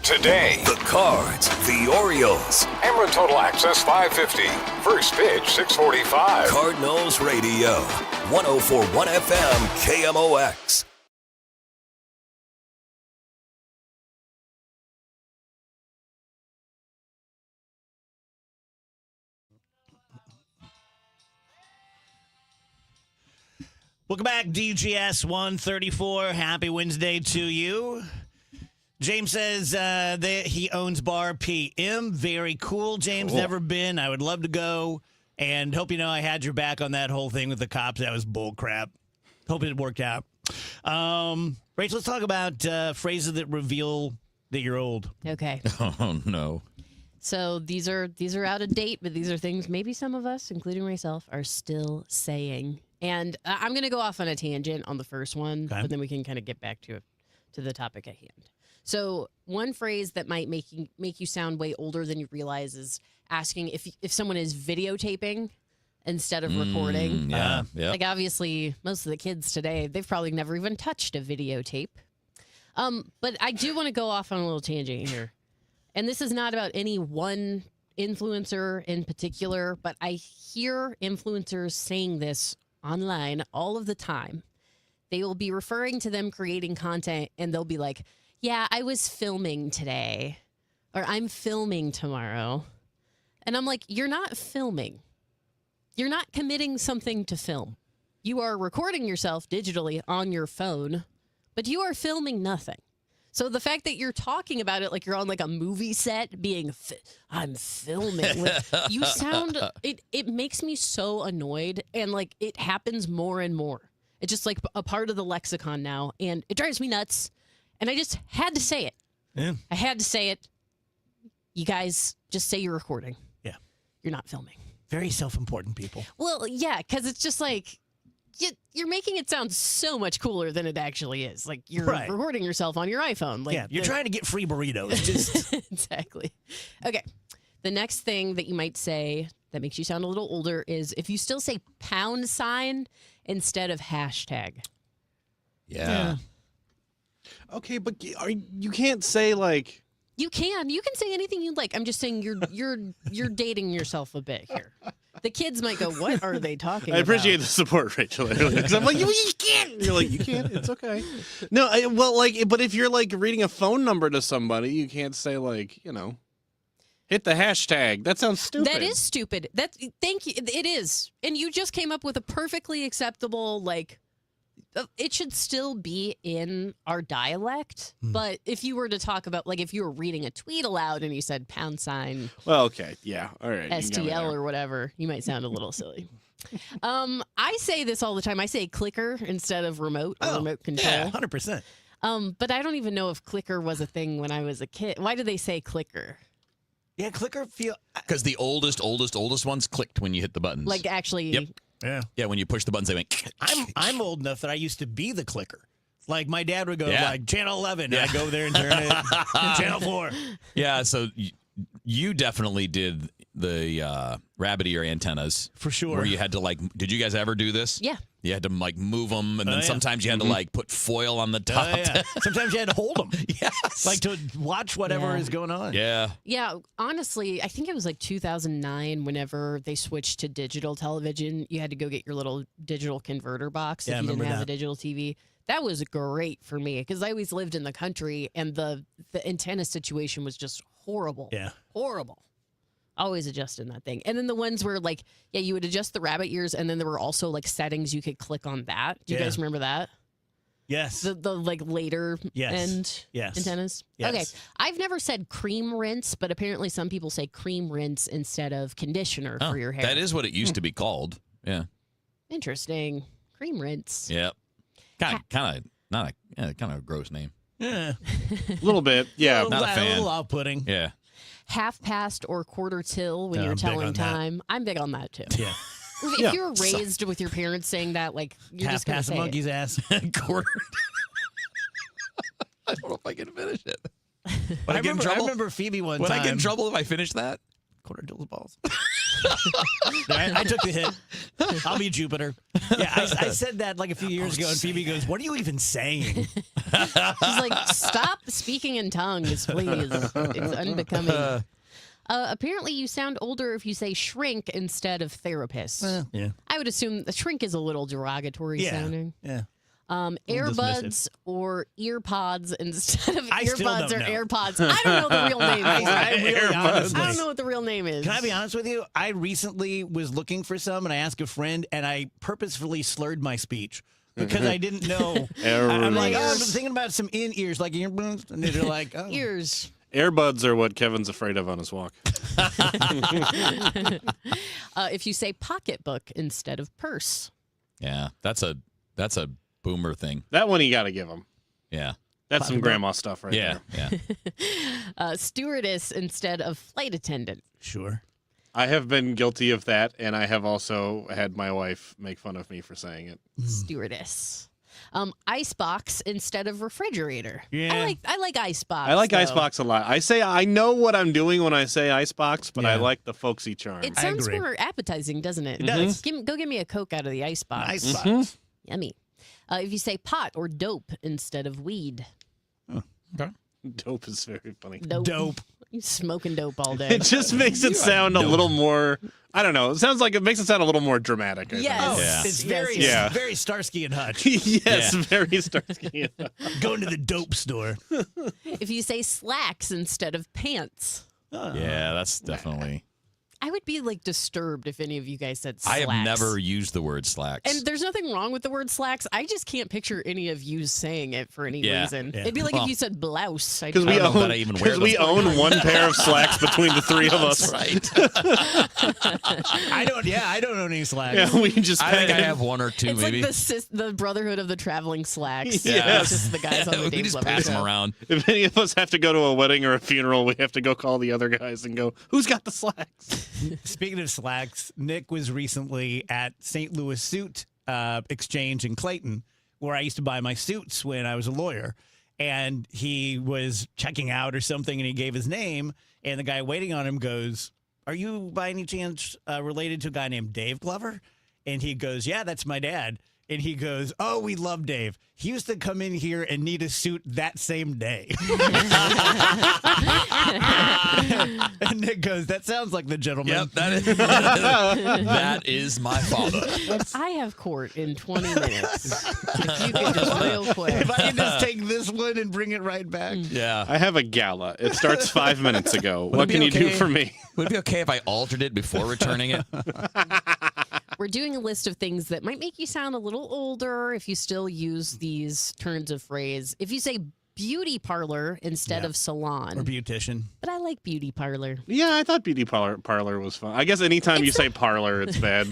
Speaker 3: Today, the Cards, the Orioles.
Speaker 1: Ameren Total Access 550. First pitch 6:45.
Speaker 3: Cardinals Radio. 104.1 FM KMOX.
Speaker 4: Welcome back, DGS 134. Happy Wednesday to you. James says that he owns Bar PM. Very cool. James,
Speaker 5: Cool.
Speaker 4: never been. I would love to go. And hope you know I had your back on that whole thing with the cops. That was bull crap. Hope it worked out. Rachel, let's talk about phrases that reveal that you're old.
Speaker 6: Okay.
Speaker 7: Oh, no.
Speaker 6: So these are out of date, but these are things maybe some of us, including myself, are still saying. And I'm going to go off on a tangent on the first one,
Speaker 4: Okay.
Speaker 6: but then we can kind of get back to the topic at hand. So one phrase that might make you sound way older than you realize is asking if someone is videotaping instead of recording.
Speaker 7: Yeah.
Speaker 6: Like obviously most of the kids today, they've probably never even touched a videotape. But I do want to go off on a little tangent here. And this is not about any one influencer in particular, but I hear influencers saying this online all of the time. They will be referring to them creating content and they'll be like, yeah, I was filming today, or I'm filming tomorrow. And I'm like, you're not filming. You're not committing something to film. You are recording yourself digitally on your phone, but you are filming nothing. So the fact that you're talking about it like you're on like a movie set being, I'm filming. Like, you sound, it makes me so annoyed. And like it happens more and more. It's just like a part of the lexicon now. And it drives me nuts. And I just had to say it.
Speaker 4: Yeah.
Speaker 6: I had to say it. You guys just say you're recording.
Speaker 4: Yeah.
Speaker 6: You're not filming.
Speaker 4: Very self-important people.
Speaker 6: Well, yeah, because it's just like you're making it sound so much cooler than it actually is. Like you're
Speaker 4: Right.
Speaker 6: recording yourself on your iPhone. Like
Speaker 4: Yeah, you're trying to get free burritos. Just
Speaker 6: exactly. Okay. The next thing that you might say that makes you sound a little older is if you still say £sign instead of hashtag.
Speaker 7: Yeah.
Speaker 5: Okay, but you can't say like.
Speaker 6: You can say anything you'd like. I'm just saying you're dating yourself a bit here. The kids might go, "What are they talking about?"
Speaker 5: I appreciate the support, Rachel. Because I'm like, you can't. You're like, you can't. It's okay. No, but if you're like reading a phone number to somebody, you can't say like, hit the hashtag. That sounds stupid.
Speaker 6: That is stupid. Thank you. It is. And you just came up with a perfectly acceptable, like, it should still be in our dialect. But if you were to talk about, like, if you were reading a tweet aloud and you said £,
Speaker 5: Well, okay. Yeah. All right.
Speaker 6: STL or whatever, you might sound a little silly. I say this all the time. I say clicker instead of remote or remote control.
Speaker 4: yeah, 100%.
Speaker 6: But I don't even know if clicker was a thing when I was a kid. Why do they say clicker?
Speaker 4: Yeah, clicker feel
Speaker 7: Because the oldest ones clicked when you hit the buttons.
Speaker 6: Like actually.
Speaker 7: Yep.
Speaker 4: Yeah.
Speaker 7: Yeah, when you push the buttons, they went.
Speaker 4: I'm old enough that I used to be the clicker. Like my dad would go
Speaker 7: Yeah.
Speaker 4: like channel 11, and I'd go there and turn it channel 4.
Speaker 7: Yeah, so you definitely did the rabbit ear antennas
Speaker 4: for sure.
Speaker 7: Where you had to like. Did you guys ever do this?
Speaker 6: Yeah.
Speaker 7: You had to like move them, and then sometimes you had to like put foil on the top.
Speaker 18: Sometimes you had to hold them.
Speaker 7: Yes.
Speaker 18: Like to watch whatever is going on.
Speaker 7: Yeah.
Speaker 6: Yeah, honestly, I think it was like 2009 whenever they switched to digital television. You had to go get your little digital converter box
Speaker 18: Yeah, I
Speaker 6: if you didn't
Speaker 18: remember
Speaker 6: have a
Speaker 18: that.
Speaker 6: digital TV. That was great for me because I always lived in the country and the antenna situation was just horrible.
Speaker 18: Yeah.
Speaker 6: Horrible. Always adjusting that thing. And then the ones where like, yeah, you would adjust the rabbit ears and then there were also like settings you could click on that. Do you guys remember that?
Speaker 18: Yes.
Speaker 6: The like later end antennas?
Speaker 18: Yes.
Speaker 6: Okay. I've never said cream rinse, but apparently some people say cream rinse instead of conditioner for your hair.
Speaker 7: That is what it used to be called. Yeah.
Speaker 6: Interesting. Cream rinse.
Speaker 7: Yep. Kind of a gross name.
Speaker 18: Yeah.
Speaker 5: A little bit. Yeah.
Speaker 7: Not a fan.
Speaker 18: A little off-putting.
Speaker 7: Yeah.
Speaker 6: Half past or quarter till when
Speaker 18: Yeah,
Speaker 6: you're
Speaker 18: I'm big
Speaker 6: telling
Speaker 18: on that.
Speaker 6: time. I'm big on that too.
Speaker 18: Yeah.
Speaker 6: If you were raised with your parents saying that, like you're
Speaker 18: Half
Speaker 6: just gonna
Speaker 18: past a
Speaker 6: say
Speaker 18: monkey's
Speaker 6: it.
Speaker 18: ass.
Speaker 7: Quarter. I don't know if I can finish it.
Speaker 18: I remember Phoebe one
Speaker 7: Would
Speaker 18: time.
Speaker 7: I get in trouble if I finish that?
Speaker 18: Quarter Dill's balls. I took the hit. I'll be Jupiter. Yeah, I said that like a few years ago, and Phoebe goes, "What are you even saying?"
Speaker 6: She's like, stop speaking in tongues, please. It's unbecoming. Apparently, you sound older if you say shrink instead of therapist.
Speaker 18: Yeah.
Speaker 6: I would assume a shrink is a little derogatory sounding.
Speaker 18: Yeah.
Speaker 6: Earbuds or ear pods instead of
Speaker 18: I still
Speaker 6: earbuds
Speaker 18: don't
Speaker 6: or
Speaker 18: know.
Speaker 6: AirPods. I don't know the real name for it.
Speaker 18: I really honestly.
Speaker 6: I don't know what the real name is.
Speaker 18: Can I be honest with you? I recently was looking for some, and I asked a friend, and I purposefully slurred my speech because I didn't know. I'm like, I'm thinking about some in-ears, like earbuds, and they're like, oh.
Speaker 6: Ears.
Speaker 5: Airbuds are what Kevin's afraid of on his walk.
Speaker 6: If you say pocketbook instead of purse.
Speaker 7: Yeah, that's a boomer thing.
Speaker 5: That one you got to give him.
Speaker 7: Yeah.
Speaker 5: That's some grandma stuff right
Speaker 7: Yeah.
Speaker 5: there.
Speaker 6: Stewardess instead of flight attendant.
Speaker 18: Sure.
Speaker 5: I have been guilty of that, and I have also had my wife make fun of me for saying it.
Speaker 6: Stewardess. Icebox instead of refrigerator.
Speaker 18: Yeah.
Speaker 6: I like icebox.
Speaker 5: I like
Speaker 6: though.
Speaker 5: icebox a lot. I know what I'm doing when I say icebox, but I like the folksy charm.
Speaker 6: It sounds more appetizing, doesn't it?
Speaker 18: It does.
Speaker 6: Go give me a Coke out of the icebox.
Speaker 18: Icebox.
Speaker 6: Yummy. If you say pot or dope instead of weed.
Speaker 5: Dope is very funny.
Speaker 6: Dope. You smoking dope all day.
Speaker 5: It just makes it sound a little more, I don't know. It makes it sound a little more dramatic. I
Speaker 6: Yes.
Speaker 5: think.
Speaker 18: It's very,
Speaker 5: Yeah.
Speaker 18: very Starsky and Hutch.
Speaker 5: Yes, very Starsky.
Speaker 18: Going to the dope store.
Speaker 6: If you say slacks instead of pants.
Speaker 7: Yeah, that's definitely.
Speaker 6: I would be like disturbed if any of you guys said
Speaker 7: I
Speaker 6: slacks.
Speaker 7: have never used the word slacks.
Speaker 6: And there's nothing wrong with the word slacks. I just can't picture any of you saying it for any reason.
Speaker 7: Yeah.
Speaker 6: It'd be like
Speaker 7: Well,
Speaker 6: if you said blouse.
Speaker 5: Because we own one pair of slacks between the three of us.
Speaker 7: Right.
Speaker 18: I don't own any slacks.
Speaker 5: Yeah, we just.
Speaker 7: I think I have one or two,
Speaker 6: It's
Speaker 7: maybe.
Speaker 6: like the Brotherhood of the Traveling Slacks.
Speaker 5: Yes.
Speaker 6: It's just the guys on the
Speaker 7: we
Speaker 6: Dave
Speaker 7: just
Speaker 6: Lover
Speaker 7: pass
Speaker 6: show.
Speaker 7: them around.
Speaker 5: If any of us have to go to a wedding or a funeral, we have to go call the other guys and go, "Who's got the slacks?"
Speaker 18: Speaking of slacks, Nick was recently at St. Louis Suit Exchange in Clayton, where I used to buy my suits when I was a lawyer. And he was checking out or something, and he gave his name. And the guy waiting on him goes, "Are you by any chance related to a guy named Dave Glover?" And he goes, "Yeah, that's my dad." And he goes, "Oh, we love Dave. He used to come in here and need a suit that same day." And Nick goes, "That sounds like the gentleman."
Speaker 7: Yep, that is my father.
Speaker 6: I have court in 20 minutes. If you could just real quick.
Speaker 18: If I can just take this one and bring it right back.
Speaker 7: Yeah.
Speaker 5: I have a gala. It starts 5 minutes ago.
Speaker 7: Would it
Speaker 5: What
Speaker 7: be
Speaker 5: can you do
Speaker 7: okay-
Speaker 5: for me?
Speaker 7: Would it be okay if I altered it before returning it?
Speaker 6: We're doing a list of things that might make you sound a little older if you still use these turns of phrase. If you say beauty parlor instead of salon.
Speaker 18: Or beautician.
Speaker 6: But I like beauty parlor.
Speaker 5: Yeah, I thought beauty parlor was fun. I guess anytime you say parlor, it's bad.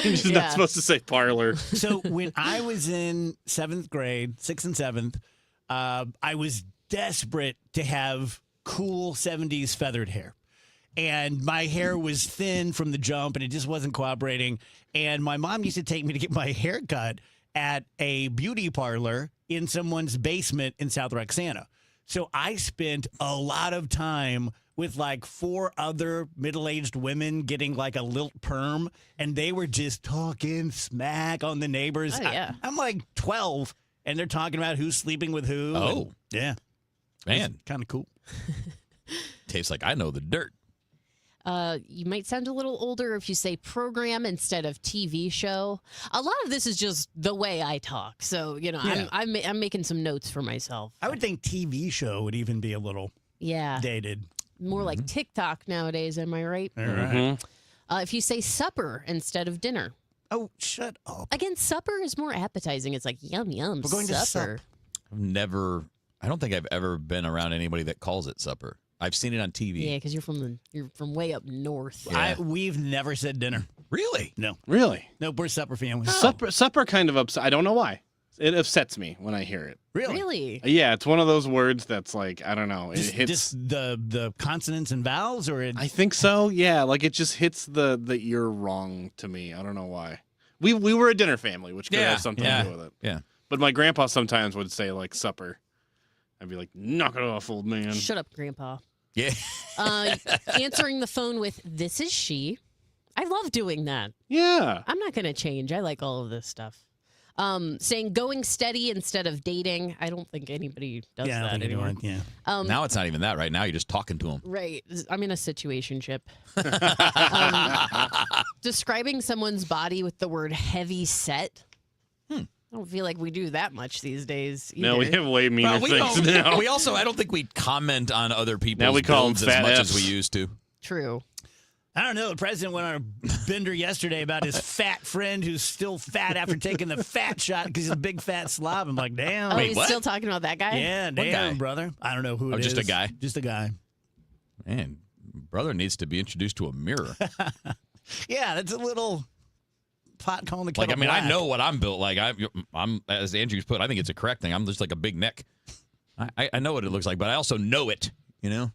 Speaker 5: You're just
Speaker 6: Yeah.
Speaker 5: not supposed to say parlor.
Speaker 18: So when I was in 7th grade, 6th and 7th, I was desperate to have cool 70s feathered hair. And my hair was thin from the jump, and it just wasn't cooperating. And my mom used to take me to get my hair cut at a beauty parlor in someone's basement in South Roxana. So I spent a lot of time with like 4 other middle-aged women getting like a lilt perm, and they were just talking smack on the neighbors.
Speaker 6: Oh, yeah.
Speaker 18: I'm like 12, and they're talking about who's sleeping with who.
Speaker 7: Oh.
Speaker 18: and- yeah.
Speaker 7: Man,
Speaker 18: Kind of cool.
Speaker 7: tastes like I know the dirt.
Speaker 6: You might sound a little older if you say program instead of TV show. A lot of this is just the way I talk. So,
Speaker 18: Yeah.
Speaker 6: I'm making some notes for myself.
Speaker 18: I would think TV show would even be a little
Speaker 6: Yeah.
Speaker 18: dated.
Speaker 6: More like TikTok nowadays, am I right?
Speaker 18: All right.
Speaker 6: If you say supper instead of dinner.
Speaker 18: Oh, shut up.
Speaker 6: Again, supper is more appetizing. It's like, yum, yum,
Speaker 18: We're going to
Speaker 6: supper.
Speaker 7: I don't think I've ever been around anybody that calls it supper. I've seen it on TV.
Speaker 6: Yeah, because you're from way up north.
Speaker 7: Yeah.
Speaker 18: We've never said dinner.
Speaker 7: Really?
Speaker 18: No.
Speaker 5: Really?
Speaker 18: No, we're supper family.
Speaker 5: Supper kind of upset. I don't know why. It upsets me when I hear it.
Speaker 6: Really?
Speaker 5: Yeah, it's one of those words that's like, I don't know. It hits.
Speaker 18: Just the consonants and vowels, or
Speaker 5: I think so. Yeah, like it just hits the ear wrong to me. I don't know why. We were a dinner family, which could have something to do with it.
Speaker 7: Yeah.
Speaker 5: But my grandpa sometimes would say like supper. I'd be like, knock it off, old man.
Speaker 6: Shut up, Grandpa.
Speaker 7: Yeah.
Speaker 6: Answering the phone with, this is she. I love doing that.
Speaker 5: Yeah.
Speaker 6: I'm not going to change. I like all of this stuff. Saying going steady instead of dating. I don't think anybody does
Speaker 18: I don't
Speaker 6: that
Speaker 18: think
Speaker 6: anymore.
Speaker 18: anyone, yeah.
Speaker 7: Now it's not even that, right? Now you're just talking to them.
Speaker 6: Right. I'm in a situationship. Describing someone's body with the word heavy set. I don't feel like we do that much these days. Either.
Speaker 5: No, we have way meaner things now.
Speaker 7: We also, I don't think we comment on other people's
Speaker 5: Now we call them
Speaker 7: builds
Speaker 5: fat
Speaker 7: as much
Speaker 5: Fs.
Speaker 7: as we used to.
Speaker 6: True.
Speaker 18: I don't know. The president went on a bender yesterday about his fat friend who's still fat after taking the fat shot because he's a big fat slob. I'm like, damn.
Speaker 6: Oh, he's still talking about that guy?
Speaker 18: Yeah,
Speaker 7: What
Speaker 18: damn,
Speaker 7: guy?
Speaker 18: brother. I don't know who it is.
Speaker 7: Just a guy?
Speaker 18: Just a guy.
Speaker 7: Man, brother needs to be introduced to a mirror.
Speaker 18: Yeah, that's a little pot calling the kettle
Speaker 7: Like, I mean,
Speaker 18: black.
Speaker 7: I know what I'm built like. I'm as Andrew's put, I think it's a correct thing. I'm just like a big neck. I know what it looks like, but I also know it, you know?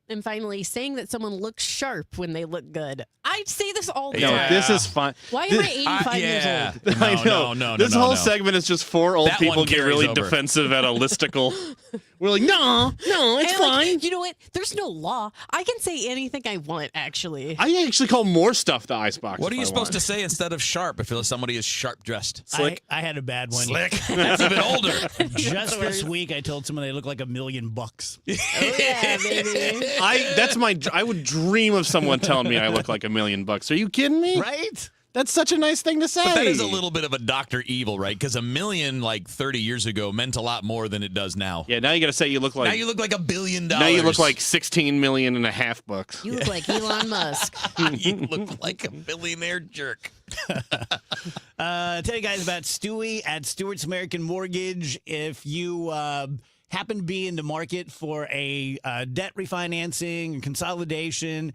Speaker 6: And finally, saying that someone looks sharp when they look good. I say this all the
Speaker 5: No,
Speaker 6: time.
Speaker 5: this is fun.
Speaker 6: Why am I 85 years old?
Speaker 5: I know. This whole segment is just 4 old
Speaker 7: That
Speaker 5: people
Speaker 7: one
Speaker 5: get
Speaker 7: carries
Speaker 5: really
Speaker 7: over.
Speaker 5: defensive at a listicle. We're like, no, it's
Speaker 6: And,
Speaker 5: fine.
Speaker 6: like, you know what? There's no law. I can say anything I want, actually.
Speaker 5: I actually call more stuff the icebox.
Speaker 7: What are
Speaker 5: if
Speaker 7: you
Speaker 5: I
Speaker 7: supposed
Speaker 5: want.
Speaker 7: to say instead of sharp if somebody is sharp dressed?
Speaker 5: Slick.
Speaker 18: I had a bad one.
Speaker 7: Slick. That's even older.
Speaker 18: Just this week, I told someone they look like $1 million.
Speaker 6: Oh, yeah, baby.
Speaker 5: I would dream of someone telling me I look like $1 million. Are you kidding me?
Speaker 18: Right?
Speaker 5: That's such a nice thing to say.
Speaker 7: But that is a little bit of a Dr. Evil, right? Because $1 million, like 30 years ago, meant a lot more than it does now.
Speaker 5: Yeah, now you got to say you look like.
Speaker 7: Now you look like $1 billion.
Speaker 5: Now you look like 16 million and a half bucks.
Speaker 6: You look like Elon Musk.
Speaker 7: You look like a billionaire jerk.
Speaker 18: Tell you guys about Stewie at Stewart's American Mortgage. If you happen to be in the market for a debt refinancing, consolidation,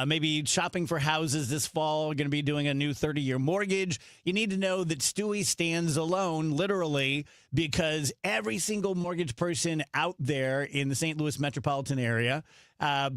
Speaker 18: maybe shopping for houses this fall, going to be doing a new 30-year mortgage, you need to know that Stewie stands alone, literally, because every single mortgage person out there in the St. Louis metropolitan area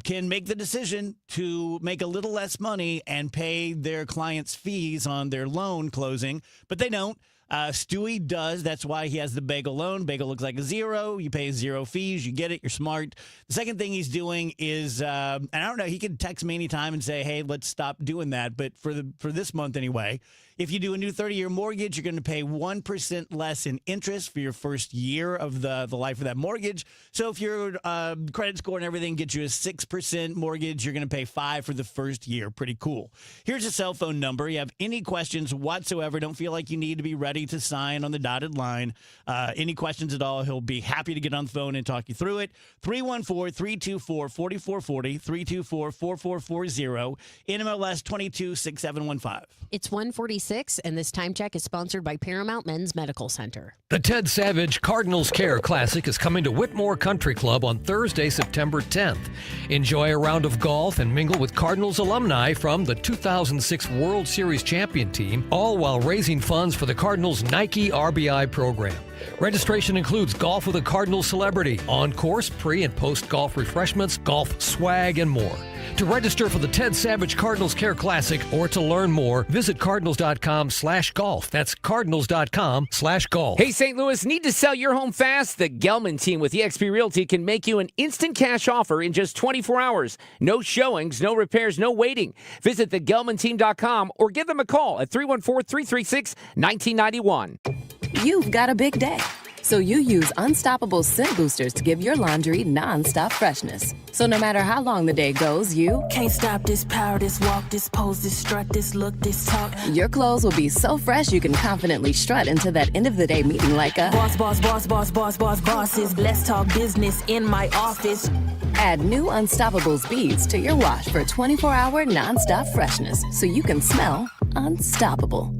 Speaker 18: can make the decision to make a little less money and pay their clients' fees on their loan closing, but they don't. Stewie does. That's why he has the bagel loan. Bagel looks like a 0. You pay 0 fees. You get it. You're smart. The second thing he's doing is, and I don't know, he could text me anytime and say, hey, let's stop doing that. But for this month anyway, if you do a new 30-year mortgage, you're going to pay 1% less in interest for your first year of the life of that mortgage. So if your credit score and everything gets you a 6% mortgage, you're going to pay 5% for the first year. Pretty cool. Here's a cell phone number. You have any questions whatsoever, don't feel like you need to be ready to sign on the dotted line. Any questions at all, he'll be happy to get on the phone and talk you through it. 314-324-4440, 324-4440, NMLS 226715.
Speaker 6: It's 1:46, and this time check is sponsored by Paramount Men's Medical Center.
Speaker 8: The Ted Savage Cardinals Care Classic is coming to Whitmore Country Club on Thursday, September 10th. Enjoy a round of golf and mingle with Cardinals alumni from the 2006 World Series champion team, all while raising funds for the Cardinals Nike RBI program. Registration includes golf with a Cardinals celebrity, on-course, pre- and post-golf refreshments, golf swag, and more. To register for the Ted Savage Cardinals Care Classic or to learn more, visit cardinals.com/golf. That's cardinals.com/golf.
Speaker 9: Hey, St. Louis, need to sell your home fast? The Gelman team with eXp Realty can make you an instant cash offer in just 24 hours. No showings, no repairs, no waiting. Visit thegelmanteam.com or give them a call at 314-336-1991.
Speaker 10: You've got a big day, so you use Unstoppable Scent Boosters to give your laundry non-stop freshness. So no matter how long the day goes, you
Speaker 12: can't stop this power, this walk, this pose, this strut, this look, this talk.
Speaker 10: Your clothes will be so fresh you can confidently strut into that end of the day meeting like a
Speaker 12: bosses. Let's talk business in my office.
Speaker 10: Add new Unstoppables beads to your wash for 24-hour non-stop freshness so you can smell unstoppable.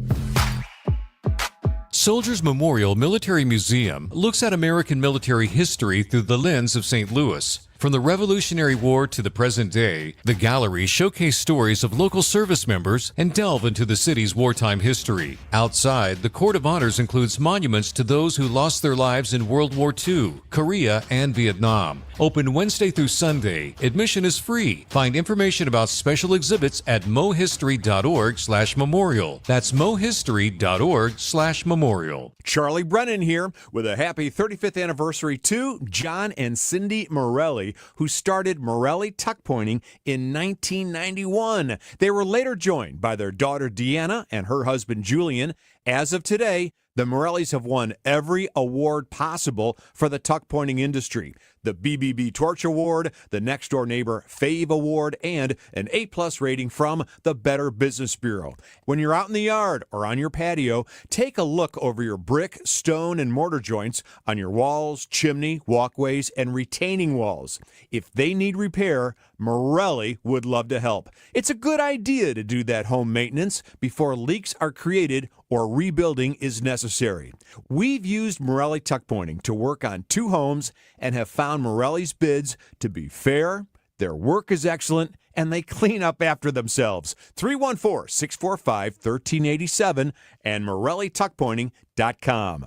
Speaker 19: Soldiers Memorial Military Museum looks at American military history through the lens of St. Louis. From the Revolutionary War to the present day, the galleries showcase stories of local service members and delve into the city's wartime history. Outside, the Court of Honors includes monuments to those who lost their lives in World War II, Korea, and Vietnam. Open Wednesday through Sunday. Admission is free. Find information about special exhibits at mohistory.org/memorial. That's mohistory.org/memorial.
Speaker 11: Charlie Brennan here with a happy 35th anniversary to John and Cindy Morelli, who started Morelli Tuck Pointing in 1991. They were later joined by their daughter Deanna and her husband Julian. As of today, the Morellis have won every award possible for the tuck pointing industry. The BBB Torch Award, the Next Door Neighbor Fave Award, and an A+ rating from the Better Business Bureau. When you're out in the yard or on your patio, take a look over your brick, stone, and mortar joints on your walls, chimney, walkways, and retaining walls. If they need repair, Morelli would love to help. It's a good idea to do that home maintenance before leaks are created or rebuilding is necessary. We've used Morelli Tuck Pointing to work on 2 homes and have found Morelli's bids to be fair, their work is excellent, and they clean up after themselves. 314-645-1387 and MorelliTuckPointing.com.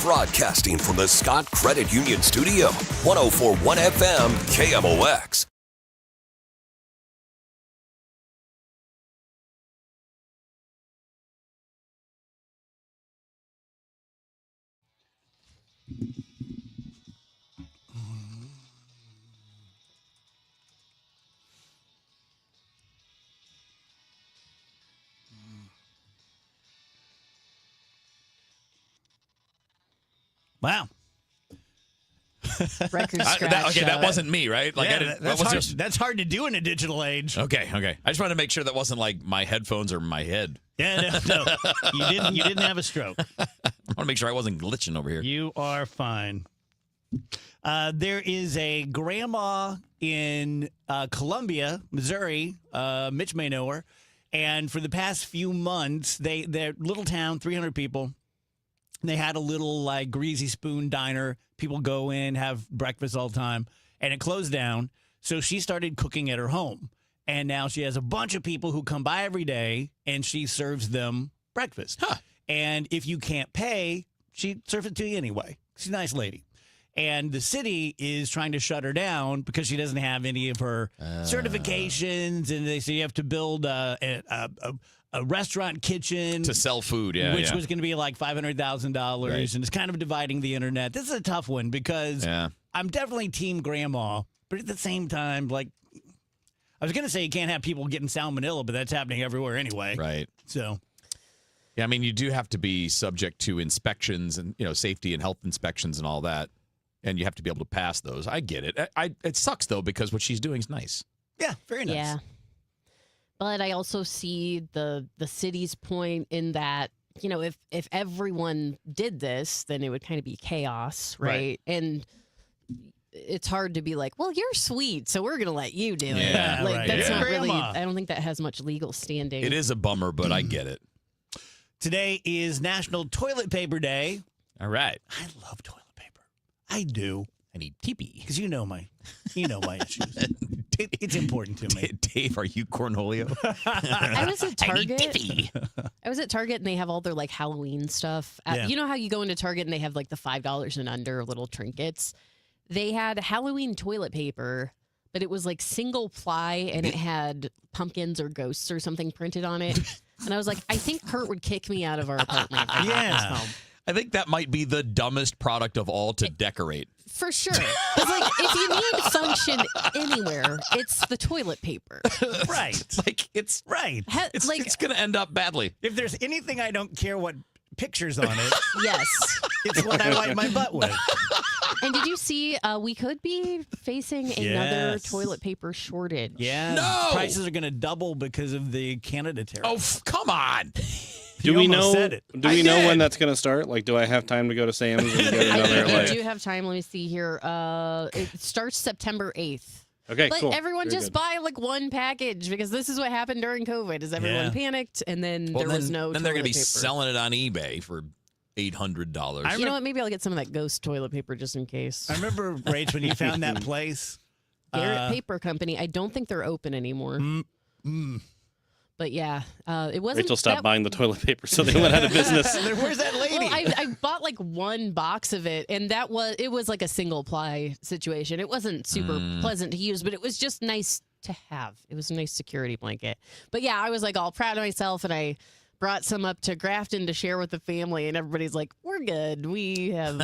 Speaker 3: Broadcasting from the Scott Credit Union Studio, 104.1 FM KMOX.
Speaker 4: Wow.
Speaker 6: Record scratch.
Speaker 7: That wasn't me, right? Like,
Speaker 4: yeah, that's hard to do in a digital age.
Speaker 7: Okay. I just wanted to make sure that wasn't like my headphones or my head.
Speaker 4: Yeah, no. You didn't have a stroke.
Speaker 7: I want to make sure I wasn't glitching over here.
Speaker 4: You are fine. There is a grandma in Columbia, Missouri. Mitch may know her. And for the past few months, their little town, 300 people. They had a little like greasy spoon diner. People go in, have breakfast all the time, and it closed down. So she started cooking at her home. And now she has a bunch of people who come by every day, and she serves them breakfast.
Speaker 7: Huh.
Speaker 4: And if you can't pay, she serves it to you anyway. She's a nice lady. And the city is trying to shut her down because she doesn't have any of her certifications. And they say you have to build a restaurant kitchen
Speaker 7: to sell food,
Speaker 4: which was going to be like $500,000,
Speaker 7: Right.
Speaker 4: and it's kind of dividing the internet. This is a tough one because I'm definitely team grandma, but at the same time, like I was going to say, you can't have people getting salmonella, but that's happening everywhere anyway.
Speaker 7: Right.
Speaker 4: So,
Speaker 7: yeah, I mean, you do have to be subject to inspections and safety and health inspections and all that, and you have to be able to pass those. I get it. It sucks though because what she's doing is nice.
Speaker 4: Yeah, very nice.
Speaker 6: Yeah. But I also see the city's point in that, if everyone did this, then it would kind of be chaos, right? And it's hard to be like, well, you're sweet, so we're going to let you do it.
Speaker 7: Yeah,
Speaker 6: like,
Speaker 7: right.
Speaker 6: that's
Speaker 7: Yeah.
Speaker 6: not really,
Speaker 4: Grandma.
Speaker 6: I don't think that has much legal standing.
Speaker 7: It is a bummer, but I get it.
Speaker 4: Today is National Toilet Paper Day.
Speaker 7: All right.
Speaker 4: I love toilet paper. I do.
Speaker 7: I need teepee.
Speaker 18: Because you know my issues. It's important to me.
Speaker 7: Dave, are you Cornholio?
Speaker 6: I was at
Speaker 7: I need
Speaker 6: Target.
Speaker 7: teepee.
Speaker 6: I was at Target and they have all their like Halloween stuff.
Speaker 18: Yeah.
Speaker 6: You know how you go into Target and they have like the $5 and under little trinkets? They had Halloween toilet paper, but it was like single ply and it had pumpkins or ghosts or something printed on it. And I was like, I think Kurt would kick me out of our apartment. if I got this home.
Speaker 7: I think that might be the dumbest product of all to decorate.
Speaker 6: For sure. It's like, if you need function anywhere, it's the toilet paper.
Speaker 18: Right.
Speaker 7: Like, it's
Speaker 18: right.
Speaker 7: It's going to end up badly.
Speaker 18: If there's anything I don't care what pictures on it,
Speaker 6: Yes.
Speaker 18: it's what I wipe my butt with.
Speaker 6: And did you see we could be facing another
Speaker 18: Yes.
Speaker 6: toilet paper shortage?
Speaker 18: Yeah.
Speaker 7: No!
Speaker 18: Prices are going to double because of the Canada tariff.
Speaker 7: Oh, come on.
Speaker 5: Do
Speaker 18: You
Speaker 5: we
Speaker 18: almost
Speaker 5: know?
Speaker 18: said it.
Speaker 5: Do we know when that's going to start? Like, do I have time to go to Sam's and get another?
Speaker 6: I
Speaker 5: Like,
Speaker 6: do have time. Let me see here. It starts September 8th.
Speaker 5: okay,
Speaker 6: But
Speaker 5: cool.
Speaker 6: everyone
Speaker 5: Very
Speaker 6: just
Speaker 5: good.
Speaker 6: buy like one package because this is what happened during COVID. Is everyone
Speaker 18: Yeah.
Speaker 6: panicked and then
Speaker 7: Well,
Speaker 6: there was no.
Speaker 7: Then they're
Speaker 6: going to
Speaker 7: be selling it on eBay for $800.
Speaker 6: You know what? Maybe I'll get some of that ghost toilet paper just in case.
Speaker 18: I remember, Rach, when you found that place.
Speaker 6: Garrett Paper Company. I don't think they're open anymore. But yeah, it wasn't.
Speaker 5: Rachel stopped
Speaker 6: that-
Speaker 5: buying the toilet paper, so they went out of business.
Speaker 18: Where's that lady?
Speaker 6: Well, I bought like one box of it, and it was like a single ply situation. It wasn't super pleasant to use, but it was just nice to have. It was a nice security blanket. But yeah, I was like all proud of myself, and I brought some up to Grafton to share with the family, and everybody's like, "We're good. We have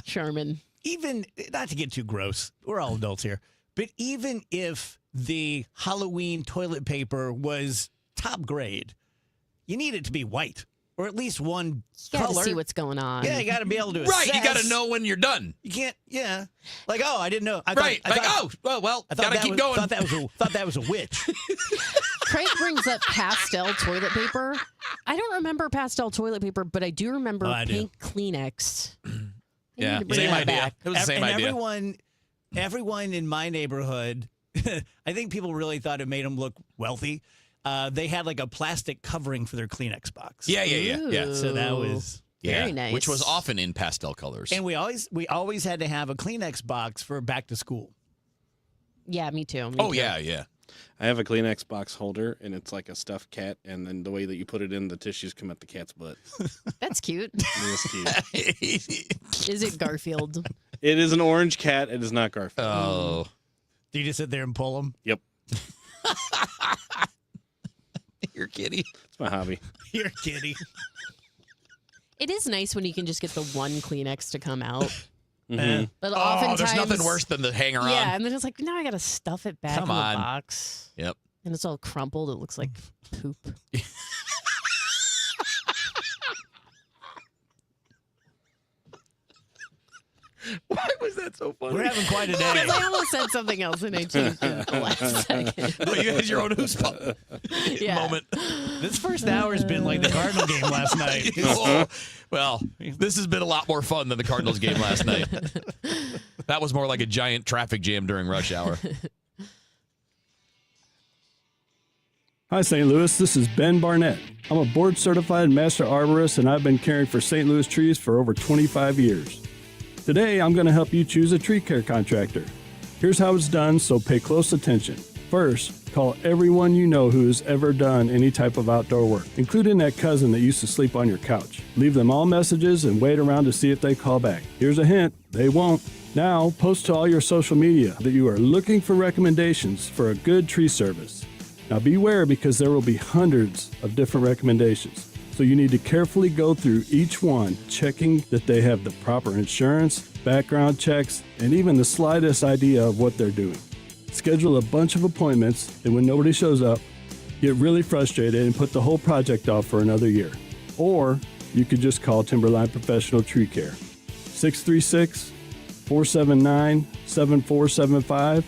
Speaker 6: Charmin."
Speaker 18: Even, not to get too gross, we're all adults here, but even if the Halloween toilet paper was top grade, you need it to be white or at least one
Speaker 6: You got to
Speaker 18: color.
Speaker 6: see what's going on.
Speaker 18: Yeah, you got to be able to
Speaker 7: Right, you got to
Speaker 18: assess.
Speaker 7: know when you're done.
Speaker 18: You can't, yeah. Like, oh, I didn't know. I
Speaker 7: Right,
Speaker 18: thought,
Speaker 7: well,
Speaker 18: I thought
Speaker 7: gotta
Speaker 18: that
Speaker 7: keep
Speaker 18: was,
Speaker 7: going.
Speaker 18: Thought that was a witch.
Speaker 6: Craig brings up pastel toilet paper. I don't remember pastel toilet paper, but I do remember
Speaker 18: Oh, I do.
Speaker 6: pink Kleenex. They
Speaker 7: Yeah,
Speaker 6: need to bring
Speaker 7: same
Speaker 6: that
Speaker 7: idea.
Speaker 6: back.
Speaker 7: It was the same
Speaker 18: and
Speaker 7: idea.
Speaker 18: everyone in my neighborhood, I think people really thought it made them look wealthy. They had like a plastic covering for their Kleenex box.
Speaker 7: Yeah.
Speaker 18: So that was
Speaker 6: Very nice.
Speaker 7: Which was often in pastel colors.
Speaker 18: And we always had to have a Kleenex box for back to school.
Speaker 6: Yeah, me too. Me
Speaker 7: Oh,
Speaker 6: too.
Speaker 7: yeah.
Speaker 5: I have a Kleenex box holder, and it's like a stuffed cat, and then the way that you put it in, the tissues come at the cat's butt.
Speaker 6: That's cute.
Speaker 5: It is cute.
Speaker 6: Is it Garfield?
Speaker 5: It is an orange cat. It is not Garfield.
Speaker 7: Oh.
Speaker 18: Do you just sit there and pull them?
Speaker 5: Yep.
Speaker 7: Your kitty.
Speaker 5: It's my hobby.
Speaker 18: Your kitty.
Speaker 6: It is nice when you can just get the one Kleenex to come out.
Speaker 5: Mhm.
Speaker 6: But
Speaker 7: Oh,
Speaker 6: oftentimes,
Speaker 7: there's nothing worse than the hanger on.
Speaker 6: Yeah, and then it's like, now I got to stuff it back
Speaker 7: Come
Speaker 6: in
Speaker 7: on.
Speaker 6: the box.
Speaker 7: Yep.
Speaker 6: And it's all crumpled. It looks like poop.
Speaker 7: Why was that so funny?
Speaker 18: We're having quite a day.
Speaker 6: Because I almost said something else and I changed it at the last second.
Speaker 7: Oh, you had your own hooseball
Speaker 6: Yeah.
Speaker 7: moment.
Speaker 18: This first hour has been like the Cardinal game last night.
Speaker 7: Oh, well, this has been a lot more fun than the Cardinals game last night. That was more like a giant traffic jam during rush hour.
Speaker 13: Hi, St. Louis. This is Ben Barnett. I'm a board-certified master arborist, and I've been caring for St. Louis trees for over 25 years. Today, I'm going to help you choose a tree care contractor. Here's how it's done, so pay close attention. First, call everyone you know who has ever done any type of outdoor work, including that cousin that used to sleep on your couch. Leave them all messages and wait around to see if they call back. Here's a hint, they won't. Now, post to all your social media that you are looking for recommendations for a good tree service. Now beware because there will be hundreds of different recommendations. So you need to carefully go through each one, checking that they have the proper insurance, background checks, and even the slightest idea of what they're doing. Schedule a bunch of appointments, and when nobody shows up, get really frustrated and put the whole project off for another year. Or you could just call Timberline Professional Tree Care. 636-479-7475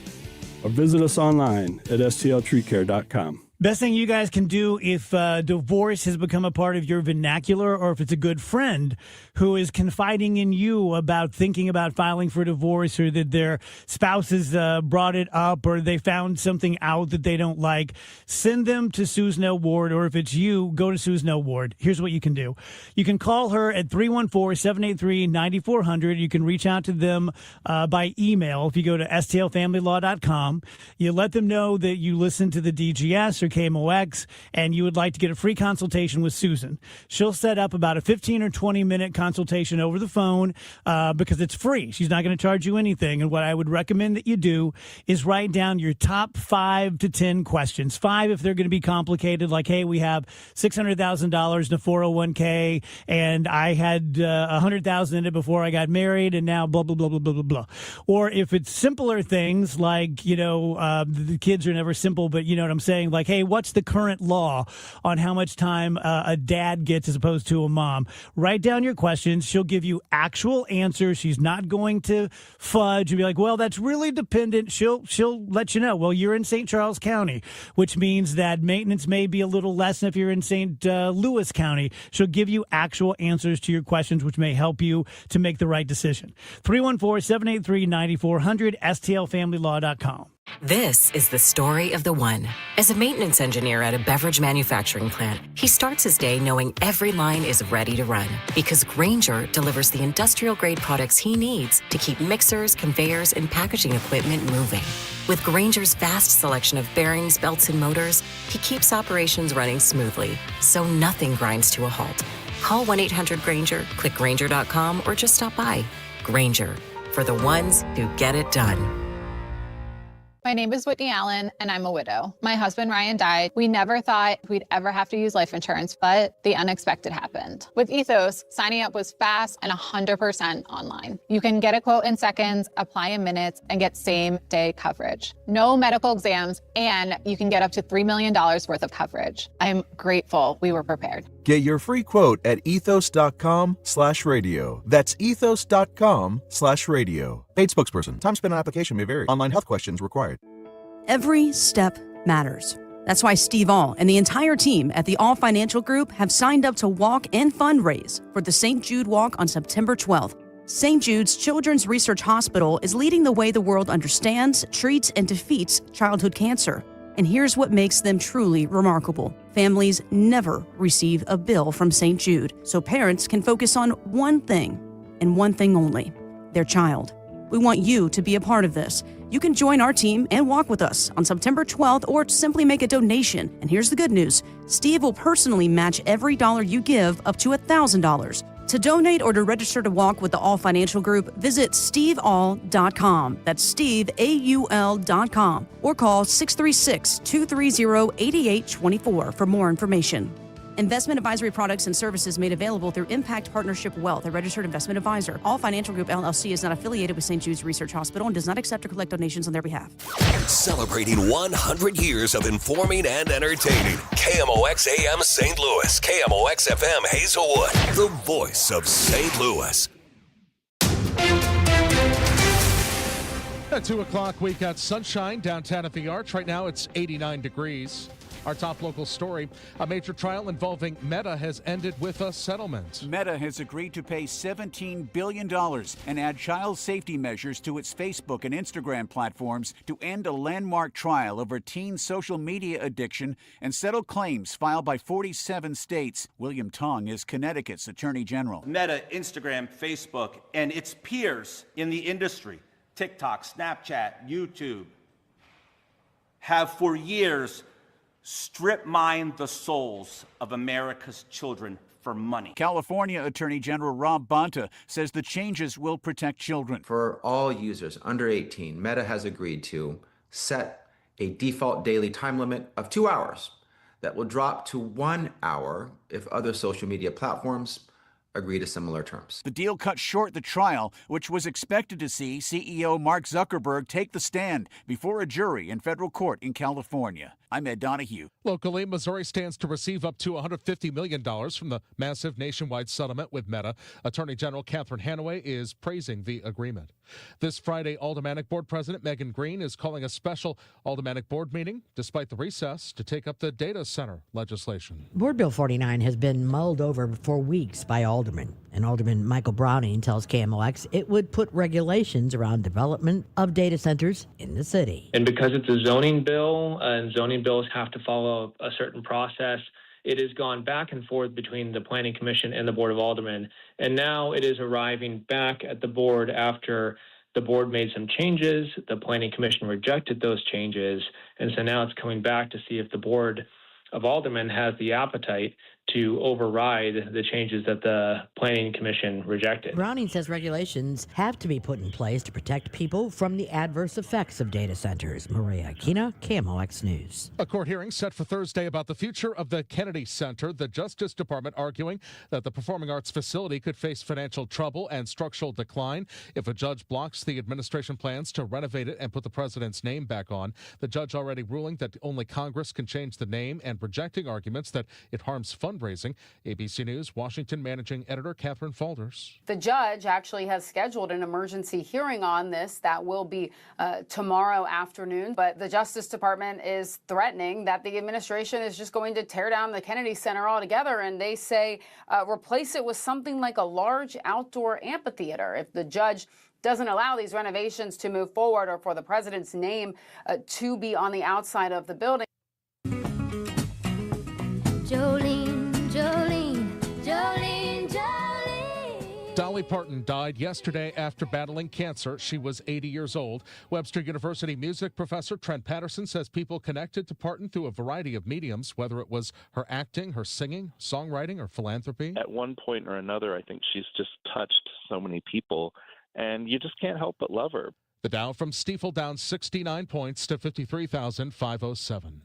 Speaker 13: or visit us online at stltreecare.com.
Speaker 18: Best thing you guys can do if divorce has become a part of your vernacular, or if it's a good friend who is confiding in you about thinking about filing for divorce, or that their spouse has brought it up, or they found something out that they don't like, send them to Susan L. Ward, or if it's you, go to Susan L. Ward. Here's what you can do. You can call her at 314-783-9400. You can reach out to them by email. If you go to stlfamilylaw.com, you let them know that you listen to the DGS or KMOX and you would like to get a free consultation with Susan. She'll set up about a 15 or 20 minute consultation over the phone because it's free. She's not going to charge you anything. And what I would recommend that you do is write down your top 5 to 10 questions. 5 if they're going to be complicated, like, hey, we have $600,000 in a 401k and I had $100,000 in it before I got married and now blah, blah, blah, blah, blah, blah, blah. Or if it's simpler things like, the kids are never simple, but you know what I'm saying? Like, hey, what's the current law on how much time a dad gets as opposed to a mom? Write down your questions. She'll give you actual answers. She's not going to fudge and be like, well, that's really dependent. She'll let you know, well, you're in St. Charles County, which means that maintenance may be a little less than if you're in St. Louis County. She'll give you actual answers to your questions, which may help you to make the right decision. 314-783-9400, stlfamilylaw.com.
Speaker 14: This is the story of the one. As a maintenance engineer at a beverage manufacturing plant, he starts his day knowing every line is ready to run because Grainger delivers the industrial-grade products he needs to keep mixers, conveyors, and packaging equipment moving. With Grainger's vast selection of bearings, belts, and motors, he keeps operations running smoothly, so nothing grinds to a halt. Call 1-800-GRAINGER, click Grainger.com, or just stop by. Grainger, for the ones who get it done.
Speaker 15: My name is Whitney Allen, and I'm a widow. My husband, Ryan, died. We never thought we'd ever have to use life insurance, but the unexpected happened. With Ethos, signing up was fast and 100% online. You can get a quote in seconds, apply in minutes, and get same-day coverage. No medical exams, and you can get up to $3 million worth of coverage. I'm grateful we were prepared.
Speaker 16: Get your free quote at ethos.com/radio. That's ethos.com/radio. Paid spokesperson. Time spent on application may vary. Online health questions required.
Speaker 24: Every step matters. That's why Steve All and the entire team at the All Financial Group have signed up to walk and fundraise for the St. Jude Walk on September 12th. St. Jude's Children's Research Hospital is leading the way the world understands, treats, and defeats childhood cancer. And here's what makes them truly remarkable. Families never receive a bill from St. Jude, so parents can focus on one thing, and one thing only, their child. We want you to be a part of this. You can join our team and walk with us on September 12th or simply make a donation. And here's the good news. Steve will personally match every dollar you give up to $1,000. To donate or to register to walk with the All Financial Group, visit steveall.com. That's steveaul.com. Or call 636-230-8824 for more information. Investment advisory products and services made available through Impact Partnership Wealth, a registered investment advisor. All Financial Group LLC is not affiliated with St. Jude's Research Hospital and does not accept or collect donations on their behalf.
Speaker 3: Celebrating 100 years of informing and entertaining. KMOX AM St. Louis, KMOX FM Hazelwood, the voice of St. Louis.
Speaker 25: At 2 o'clock, we've got sunshine downtown at the Arch. Right now, it's 89 degrees. Our top local story, a major trial involving Meta has ended with a settlement.
Speaker 26: Meta has agreed to pay $17 billion and add child safety measures to its Facebook and Instagram platforms to end a landmark trial over teen social media addiction and settle claims filed by 47 states. William Tong is Connecticut's Attorney General.
Speaker 27: Meta, Instagram, Facebook, and its peers in the industry, TikTok, Snapchat, YouTube, have for years strip mined the souls of America's children for money.
Speaker 26: California Attorney General Rob Bonta says the changes will protect children.
Speaker 28: For all users under 18, Meta has agreed to set a default daily time limit of 2 hours that will drop to 1 hour if other social media platforms agree to similar terms.
Speaker 26: The deal cut short the trial, which was expected to see CEO Mark Zuckerberg take the stand before a jury in federal court in California. I'm Ed Donahue.
Speaker 25: Locally, Missouri stands to receive up to $150 million from the massive nationwide settlement with Meta. Attorney General Catherine Hanaway is praising the agreement. This Friday, Aldermanic Board President Megan Green is calling a special Aldermanic Board meeting, despite the recess, to take up the data center legislation.
Speaker 1: Board Bill 49 has been mulled over for weeks by aldermen, and Alderman Michael Browning tells KMOX it would put regulations around development of data centers in the city.
Speaker 2: And because it's a zoning bill, and zoning bills have to follow a certain process, it has gone back and forth between the Planning Commission and the Board of Aldermen, and now it is arriving back at the board after the board made some changes. The Planning Commission rejected those changes, and so now it's coming back to see if the Board of Aldermen has the appetite to override the changes that the Planning Commission rejected.
Speaker 1: Browning says regulations have to be put in place to protect people from the adverse effects of data centers. Maria Aquina, KMOX News.
Speaker 25: A court hearing set for Thursday about the future of the Kennedy Center. The Justice Department arguing that the performing arts facility could face financial trouble and structural decline if a judge blocks the administration plans to renovate it and put the president's name back on. The judge already ruling that only Congress can change the name and rejecting arguments that it harms fundraising. ABC News Washington managing editor Catherine Falders.
Speaker 8: The judge actually has scheduled an emergency hearing on this that will be tomorrow afternoon. But the Justice Department is threatening that the administration is just going to tear down the Kennedy Center altogether. And they say replace it with something like a large outdoor amphitheater. If the judge doesn't allow these renovations to move forward or for the president's name to be on the outside of the building.
Speaker 17: Jolene, Jolene, Jolene, Jolene.
Speaker 25: Dolly Parton died yesterday after battling cancer. She was 80 years old. Webster University music professor Trent Patterson says people connected to Parton through a variety of mediums, whether it was her acting, her singing, songwriting, or philanthropy.
Speaker 20: At one point or another, I think she's just touched so many people, and you just can't help but love her.
Speaker 25: The Dow from Stifel down 69 points to 53,507.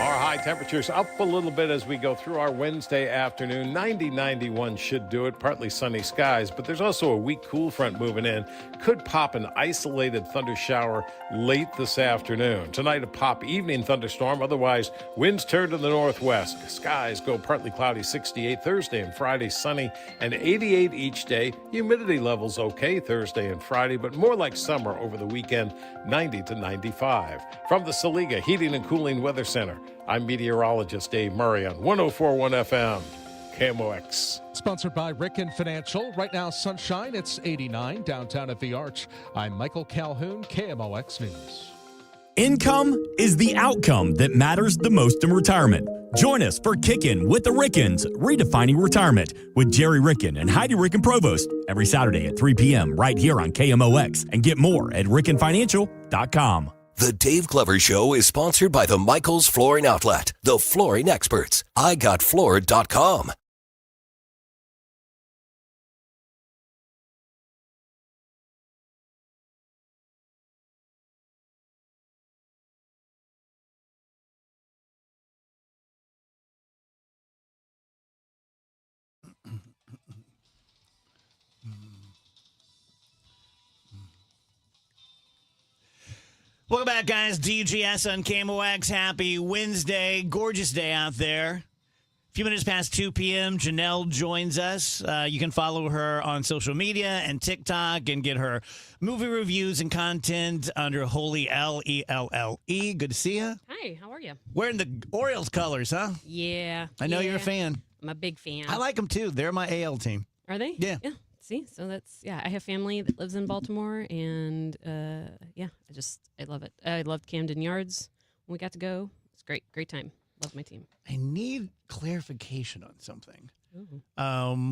Speaker 21: Our high temperatures up a little bit as we go through our Wednesday afternoon. 90-91 should do it. Partly sunny skies, but there's also a weak cool front moving in. Could pop an isolated thunder shower late this afternoon. Tonight, a pop evening thunderstorm. Otherwise, winds turn to the northwest. Skies go partly cloudy, 68 Thursday and Friday, sunny and 88 each day. Humidity levels okay Thursday and Friday, but more like summer over the weekend, 90 to 95. From the Saliga Heating and Cooling Weather Center, I'm meteorologist Dave Murray on 104.1 FM, KMOX.
Speaker 25: Sponsored by Ricken Financial. Right now, sunshine. It's 89 downtown at the Arch. I'm Michael Calhoun, KMOX News.
Speaker 22: Income is the outcome that matters the most in retirement. Join us for Kickin' with the Rickens, Redefining Retirement with Jerry Ricken and Heidi Ricken Provost every Saturday at 3 p.m. right here on KMOX, and get more at rickenfinancial.com.
Speaker 3: The Dave Glover Show is sponsored by the Michaels Flooring Outlet, the flooring experts. IGotFloored.com.
Speaker 4: Welcome back, guys. DGS on KMOX. Happy Wednesday. Gorgeous day out there. A few minutes past 2 p.m., Janelle joins us. You can follow her on social media and TikTok and get her movie reviews and content under Holy L-E-L-L-E. Good to see you.
Speaker 6: Hi, how are you?
Speaker 4: Wearing the Orioles colors, huh?
Speaker 6: Yeah.
Speaker 4: I know you're a fan.
Speaker 6: I'm a big fan.
Speaker 4: I like them, too. They're my AL team.
Speaker 6: Are they?
Speaker 4: Yeah.
Speaker 6: Yeah. See, so that's, I have family that lives in Baltimore, and I love it. I loved Camden Yards when we got to go. It's great, great time. Love my team.
Speaker 4: I need clarification on something.
Speaker 6: Ooh.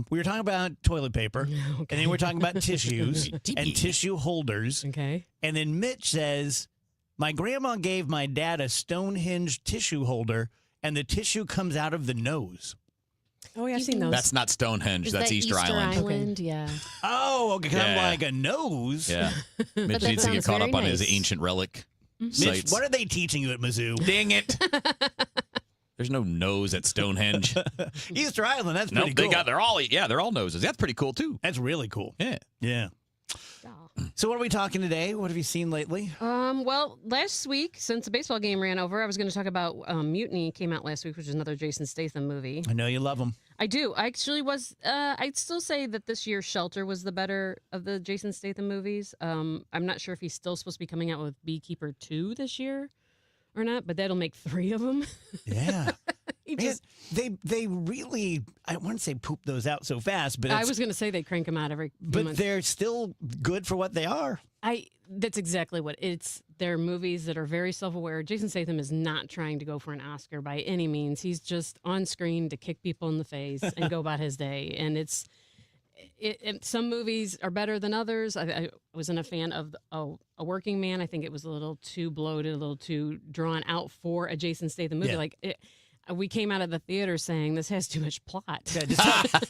Speaker 4: We were talking about toilet paper, and then we were talking about tissues and tissue holders.
Speaker 6: Okay.
Speaker 4: And then Mitch says, my grandma gave my dad a Stonehenge tissue holder, and the tissue comes out of the nose.
Speaker 6: Oh, yeah, I've seen those.
Speaker 7: That's not Stonehenge.
Speaker 6: Is
Speaker 7: That's
Speaker 6: that
Speaker 7: Easter Island.
Speaker 6: Okay. Yeah.
Speaker 4: Oh, okay, kind of
Speaker 7: Yeah.
Speaker 4: like a nose.
Speaker 7: Yeah. Mitch
Speaker 6: that
Speaker 7: needs to get
Speaker 6: sounds
Speaker 7: caught up
Speaker 6: very
Speaker 7: on his
Speaker 6: nice.
Speaker 7: ancient relic
Speaker 4: Mitch,
Speaker 7: sites.
Speaker 4: what are they teaching you at Mizzou?
Speaker 7: Dang it. There's no nose at Stonehenge.
Speaker 4: Easter Island, that's pretty
Speaker 7: Nope,
Speaker 4: cool.
Speaker 7: they're all noses. That's pretty cool too.
Speaker 4: That's really cool.
Speaker 7: Yeah.
Speaker 4: Yeah. So what are we talking today? What have you seen lately?
Speaker 5: Well, last week, since the baseball game ran over, I was going to talk about Mutiny came out last week, which is another Jason Statham movie.
Speaker 4: I know you love them.
Speaker 5: I do. I actually was. I'd still say that this year's Shelter was the better of the Jason Statham movies. I'm not sure if he's still supposed to be coming out with Beekeeper 2 this year or not, but that'll make 3 of them.
Speaker 4: Yeah.
Speaker 5: He
Speaker 4: Man,
Speaker 5: just,
Speaker 4: they really, I wouldn't say poop those out so fast, but
Speaker 5: I was going to say they crank them out every few months.
Speaker 4: they're still good for what they are.
Speaker 5: That's exactly what it's. They're movies that are very self-aware. Jason Statham is not trying to go for an Oscar by any means. He's just on screen to kick people in the face and go about his day. And some movies are better than others. I wasn't a fan of A Working Man. I think it was a little too bloated, a little too drawn out for a Jason Statham movie.
Speaker 4: Yeah.
Speaker 5: We came out of the theater saying this has too much plot.
Speaker 4: Yeah,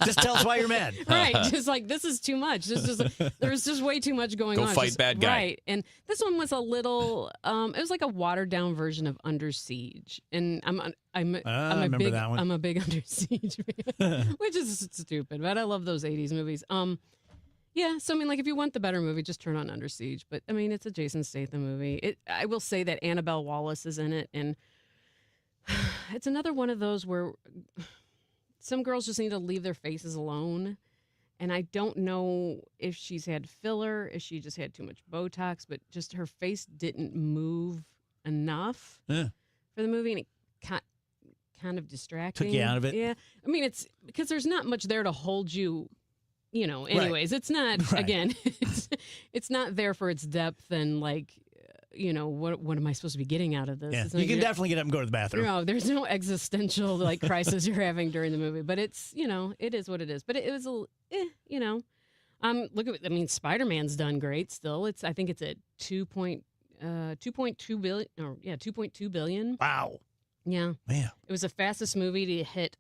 Speaker 4: just tell us why you're mad.
Speaker 5: Right. Just like, this is too much. There's just way too much going on.
Speaker 7: Go fight bad guy.
Speaker 5: Right. And this one was a little, it was like a watered down version of Under Siege. And I'm a big Under Siege fan, which is stupid, but I love those 80s movies. Yeah, so I mean, like, if you want the better movie, just turn on Under Siege. But I mean, it's a Jason Statham movie. I will say that Annabelle Wallis is in it, and it's another one of those where some girls just need to leave their faces alone. And I don't know if she's had filler, if she just had too much Botox, but just her face didn't move enough for the movie, and it kind of distracting.
Speaker 4: Took you out of it?
Speaker 5: Yeah. I mean, it's because there's not much there to hold you, anyways. Right. It's not, again, it's not there for its depth and, like, what am I supposed to be getting out of this?
Speaker 4: Yeah. You can definitely get up and go to the bathroom.
Speaker 5: No, there's no existential like crisis you're having during the movie, but it's it is what it is. But it was look at, I mean, Spider-Man's done great still. I think it's at 2.2 billion. Or 2.2 billion.
Speaker 4: Wow.
Speaker 5: Yeah.
Speaker 4: Man.
Speaker 5: It was the fastest movie to hit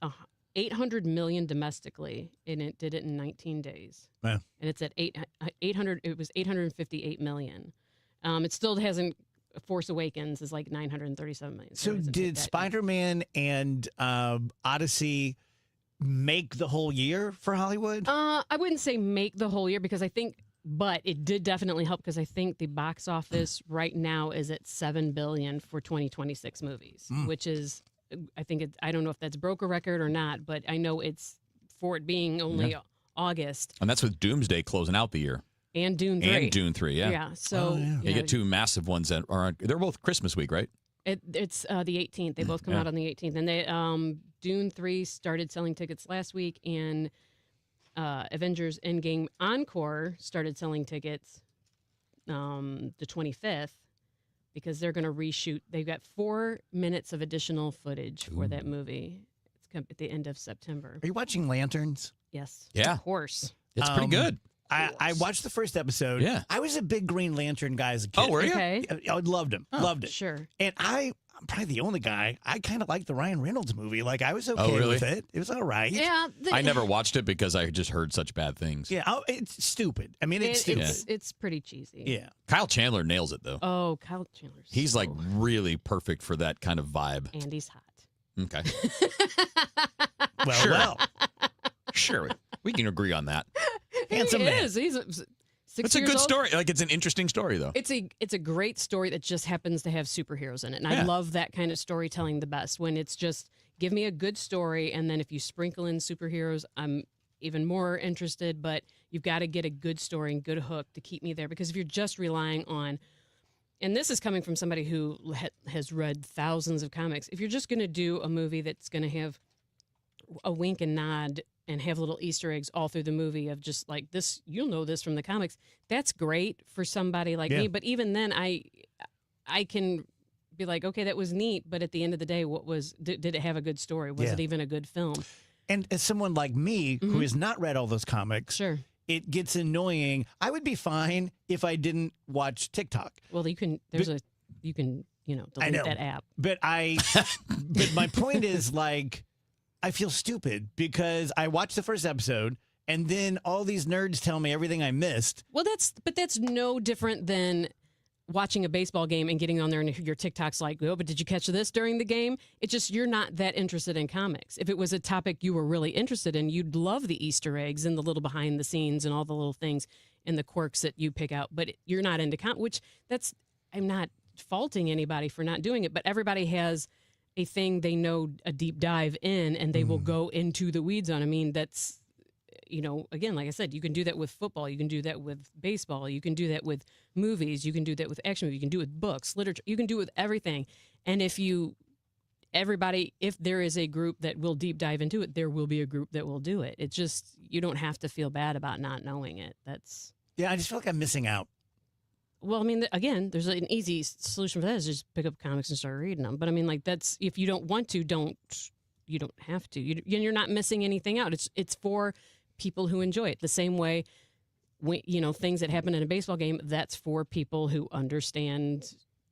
Speaker 5: 800 million domestically, and it did it in 19 days.
Speaker 4: Man.
Speaker 5: And it's at 800. It was 858 million. It still hasn't. Force Awakens is like 937 million.
Speaker 4: So did Spider-Man and Odyssey make the whole year for Hollywood?
Speaker 5: I wouldn't say make the whole year but it did definitely help because I think the box office right now is at $7 billion for 2026 movies, which is, I don't know if that's broke a record or not, but I know it's for it being only August.
Speaker 7: And that's with Doomsday closing out the year.
Speaker 5: And Dune 3.
Speaker 7: And Dune 3, yeah.
Speaker 5: Yeah, so...
Speaker 7: You get two massive ones that are... They're both Christmas week, right?
Speaker 5: It's the 18th. They both come out on the 18th. And they Dune 3 started selling tickets last week, and Avengers Endgame Encore started selling tickets the 25th because they're going to reshoot. They've got 4 minutes of additional footage for that movie. It's come at the end of September.
Speaker 4: Are you watching Lanterns?
Speaker 5: Yes.
Speaker 7: Yeah.
Speaker 5: Of course.
Speaker 7: It's pretty good.
Speaker 4: I watched the first episode.
Speaker 7: Yeah.
Speaker 4: I was a big Green Lantern guy as a kid.
Speaker 7: Oh, were you?
Speaker 5: Okay.
Speaker 4: I loved him. Loved it.
Speaker 5: Sure.
Speaker 4: And I'm probably the only guy. I kind of liked the Ryan Reynolds movie. Like, I was okay
Speaker 7: really?
Speaker 4: with it. It was all right.
Speaker 5: Yeah.
Speaker 7: I never watched it because I just heard such bad things.
Speaker 4: Yeah. It's stupid. I mean, it's stupid.
Speaker 5: It's pretty cheesy.
Speaker 4: Yeah.
Speaker 7: Kyle Chandler nails it, though.
Speaker 5: Oh, Kyle Chandler.
Speaker 7: He's like really perfect for that kind of vibe.
Speaker 5: And he's hot.
Speaker 7: Okay.
Speaker 4: Well.
Speaker 7: Sure. We can agree on that.
Speaker 4: Handsome man.
Speaker 5: He's 6
Speaker 7: It's a
Speaker 5: years
Speaker 7: good
Speaker 5: old.
Speaker 7: story. Like, it's an interesting story, though.
Speaker 5: It's a great story that just happens to have superheroes in it. And I
Speaker 7: Yeah.
Speaker 5: love that kind of storytelling the best, when it's just give me a good story, and then if you sprinkle in superheroes, I'm even more interested. But you've got to get a good story and good hook to keep me there, because if you're just relying on, and this is coming from somebody who has read thousands of comics, if you're just going to do a movie that's going to have a wink and nod and have little Easter eggs all through the movie of just like this, you'll know this from the comics, that's great for somebody like me. But even then, I can be like, okay, that was neat, but at the end of the day, did it have a good story? Was it even a good film?
Speaker 4: And as someone like me who has not read all those comics,
Speaker 5: sure,
Speaker 4: it gets annoying. I would be fine if I didn't watch TikTok.
Speaker 5: Well, you can delete that app.
Speaker 4: But but my point is, like, I feel stupid because I watched the first episode and then all these nerds tell me everything I missed.
Speaker 5: Well, that's no different than watching a baseball game and getting on there and your TikTok's like, oh, but did you catch this during the game? It's just you're not that interested in comics. If it was a topic you were really interested in, you'd love the Easter eggs and the little behind the scenes and all the little things and the quirks that you pick out. But you're not into which I'm not faulting anybody for not doing it, but everybody has a thing they know a deep dive in and they will go into the weeds on. I mean, that's, again, like I said, you can do that with football. You can do that with baseball. You can do that with movies. You can do that with action movies. You can do it with books, literature. You can do it with everything. And if there is a group that will deep dive into it, there will be a group that will do it. It's just, you don't have to feel bad about not knowing it.
Speaker 4: Yeah, I just feel like I'm missing out.
Speaker 5: Well, I mean, again, there's an easy solution for that is just pick up comics and start reading them. But I mean, like if you don't want to, you don't have to. You're not missing anything out. It's for people who enjoy it the same way things that happen in a baseball game, that's for people who understand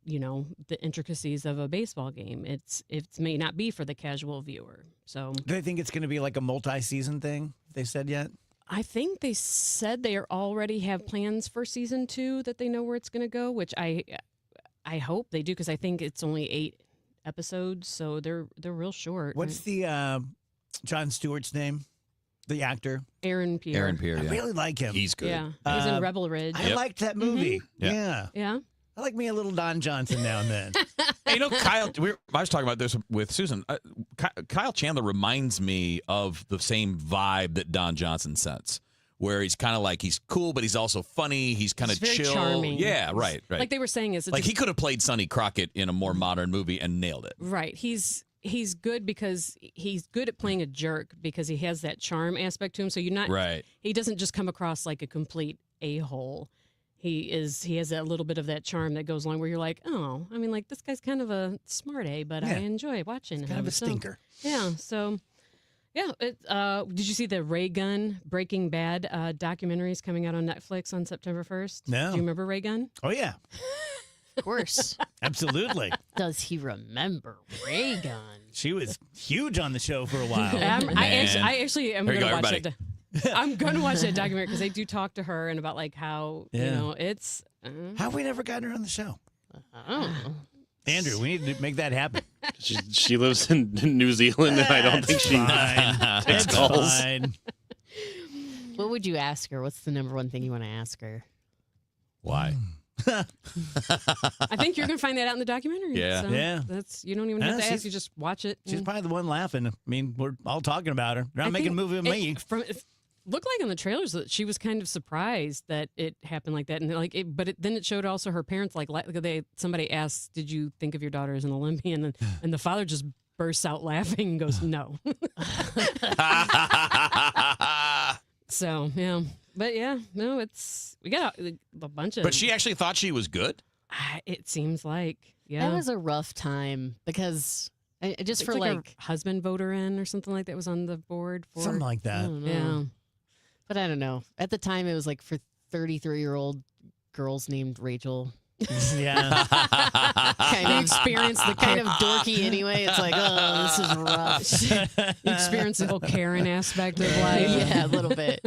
Speaker 5: the intricacies of a baseball game. It may not be for the casual viewer. So
Speaker 4: do they think it's going to be like a multi-season thing? They said yet?
Speaker 5: I think they said they already have plans for season 2 that they know where it's going to go, which I hope they do, because I think it's only 8 episodes, so they're real short.
Speaker 4: What's the Jon Stewart's name? The actor?
Speaker 5: Aaron Pierre.
Speaker 7: Yeah.
Speaker 4: I really like him.
Speaker 7: He's good.
Speaker 5: Yeah. He's in Rebel Ridge.
Speaker 4: I liked that movie.
Speaker 7: Mm-hmm.
Speaker 5: Yeah.
Speaker 4: I like me a little Don Johnson now and then.
Speaker 7: Hey, Kyle, I was talking about this with Susan. Kyle Chandler reminds me of the same vibe that Don Johnson sets, where he's kind of like, he's cool, but he's also funny. He's kind of chill.
Speaker 5: Charming.
Speaker 7: Yeah, right.
Speaker 5: Like they were saying,
Speaker 7: he could have played Sonny Crockett in a more modern movie and nailed it.
Speaker 5: Right. He's good because he's good at playing a jerk because he has that charm aspect to him. So he doesn't just come across like a complete a-hole. He has that little bit of that charm that goes along where you're like, oh, I mean, like this guy's kind of a smart A, but I enjoy watching him.
Speaker 4: Kind of a stinker.
Speaker 5: Yeah. So, yeah. Did you see the Ray Gunn Breaking Bad documentaries coming out on Netflix on September 1st?
Speaker 4: No.
Speaker 5: Do you remember Ray Gunn?
Speaker 4: Oh, yeah.
Speaker 6: Of course.
Speaker 4: Absolutely.
Speaker 6: Does he remember Ray Gunn?
Speaker 4: She was huge on the show for a while.
Speaker 5: I actually am going to watch
Speaker 7: it.
Speaker 5: I'm going to watch that documentary because they do talk to her and about like how, it's...
Speaker 4: How have we never gotten her on the show?
Speaker 5: Oh.
Speaker 4: Andrew, we need to make that happen.
Speaker 9: She lives in New Zealand, and I don't think she takes calls.
Speaker 4: Fine.
Speaker 6: What would you ask her? What's the number one thing you want to ask her?
Speaker 7: Why?
Speaker 5: I think you're going to find that out in the documentary.
Speaker 7: Yeah.
Speaker 5: So
Speaker 4: Yeah.
Speaker 5: you don't even have to ask. You just watch it.
Speaker 4: She's probably the one laughing. I mean, we're all talking about her. They're not making a movie with me.
Speaker 5: It looked like on the trailers that she was kind of surprised that it happened like that, and then it showed also her parents somebody asked, "Did you think of your daughter as an Olympian?" And the father just bursts out laughing and goes, "No." So yeah, but yeah, no, we got a bunch of.
Speaker 7: But she actually thought she was good.
Speaker 5: It seems like
Speaker 6: that was a rough time because. Just for
Speaker 5: like a husband voter in or something like that was on the board for
Speaker 4: something like that.
Speaker 5: Yeah.
Speaker 6: But I don't know. At the time, it was like for 33-year-old girls named Rachel.
Speaker 4: Yeah.
Speaker 6: Kind of experience the kind of dorky anyway. It's like, oh, this is rough.
Speaker 5: You experience the whole Karen aspect of life.
Speaker 6: Yeah, a little bit.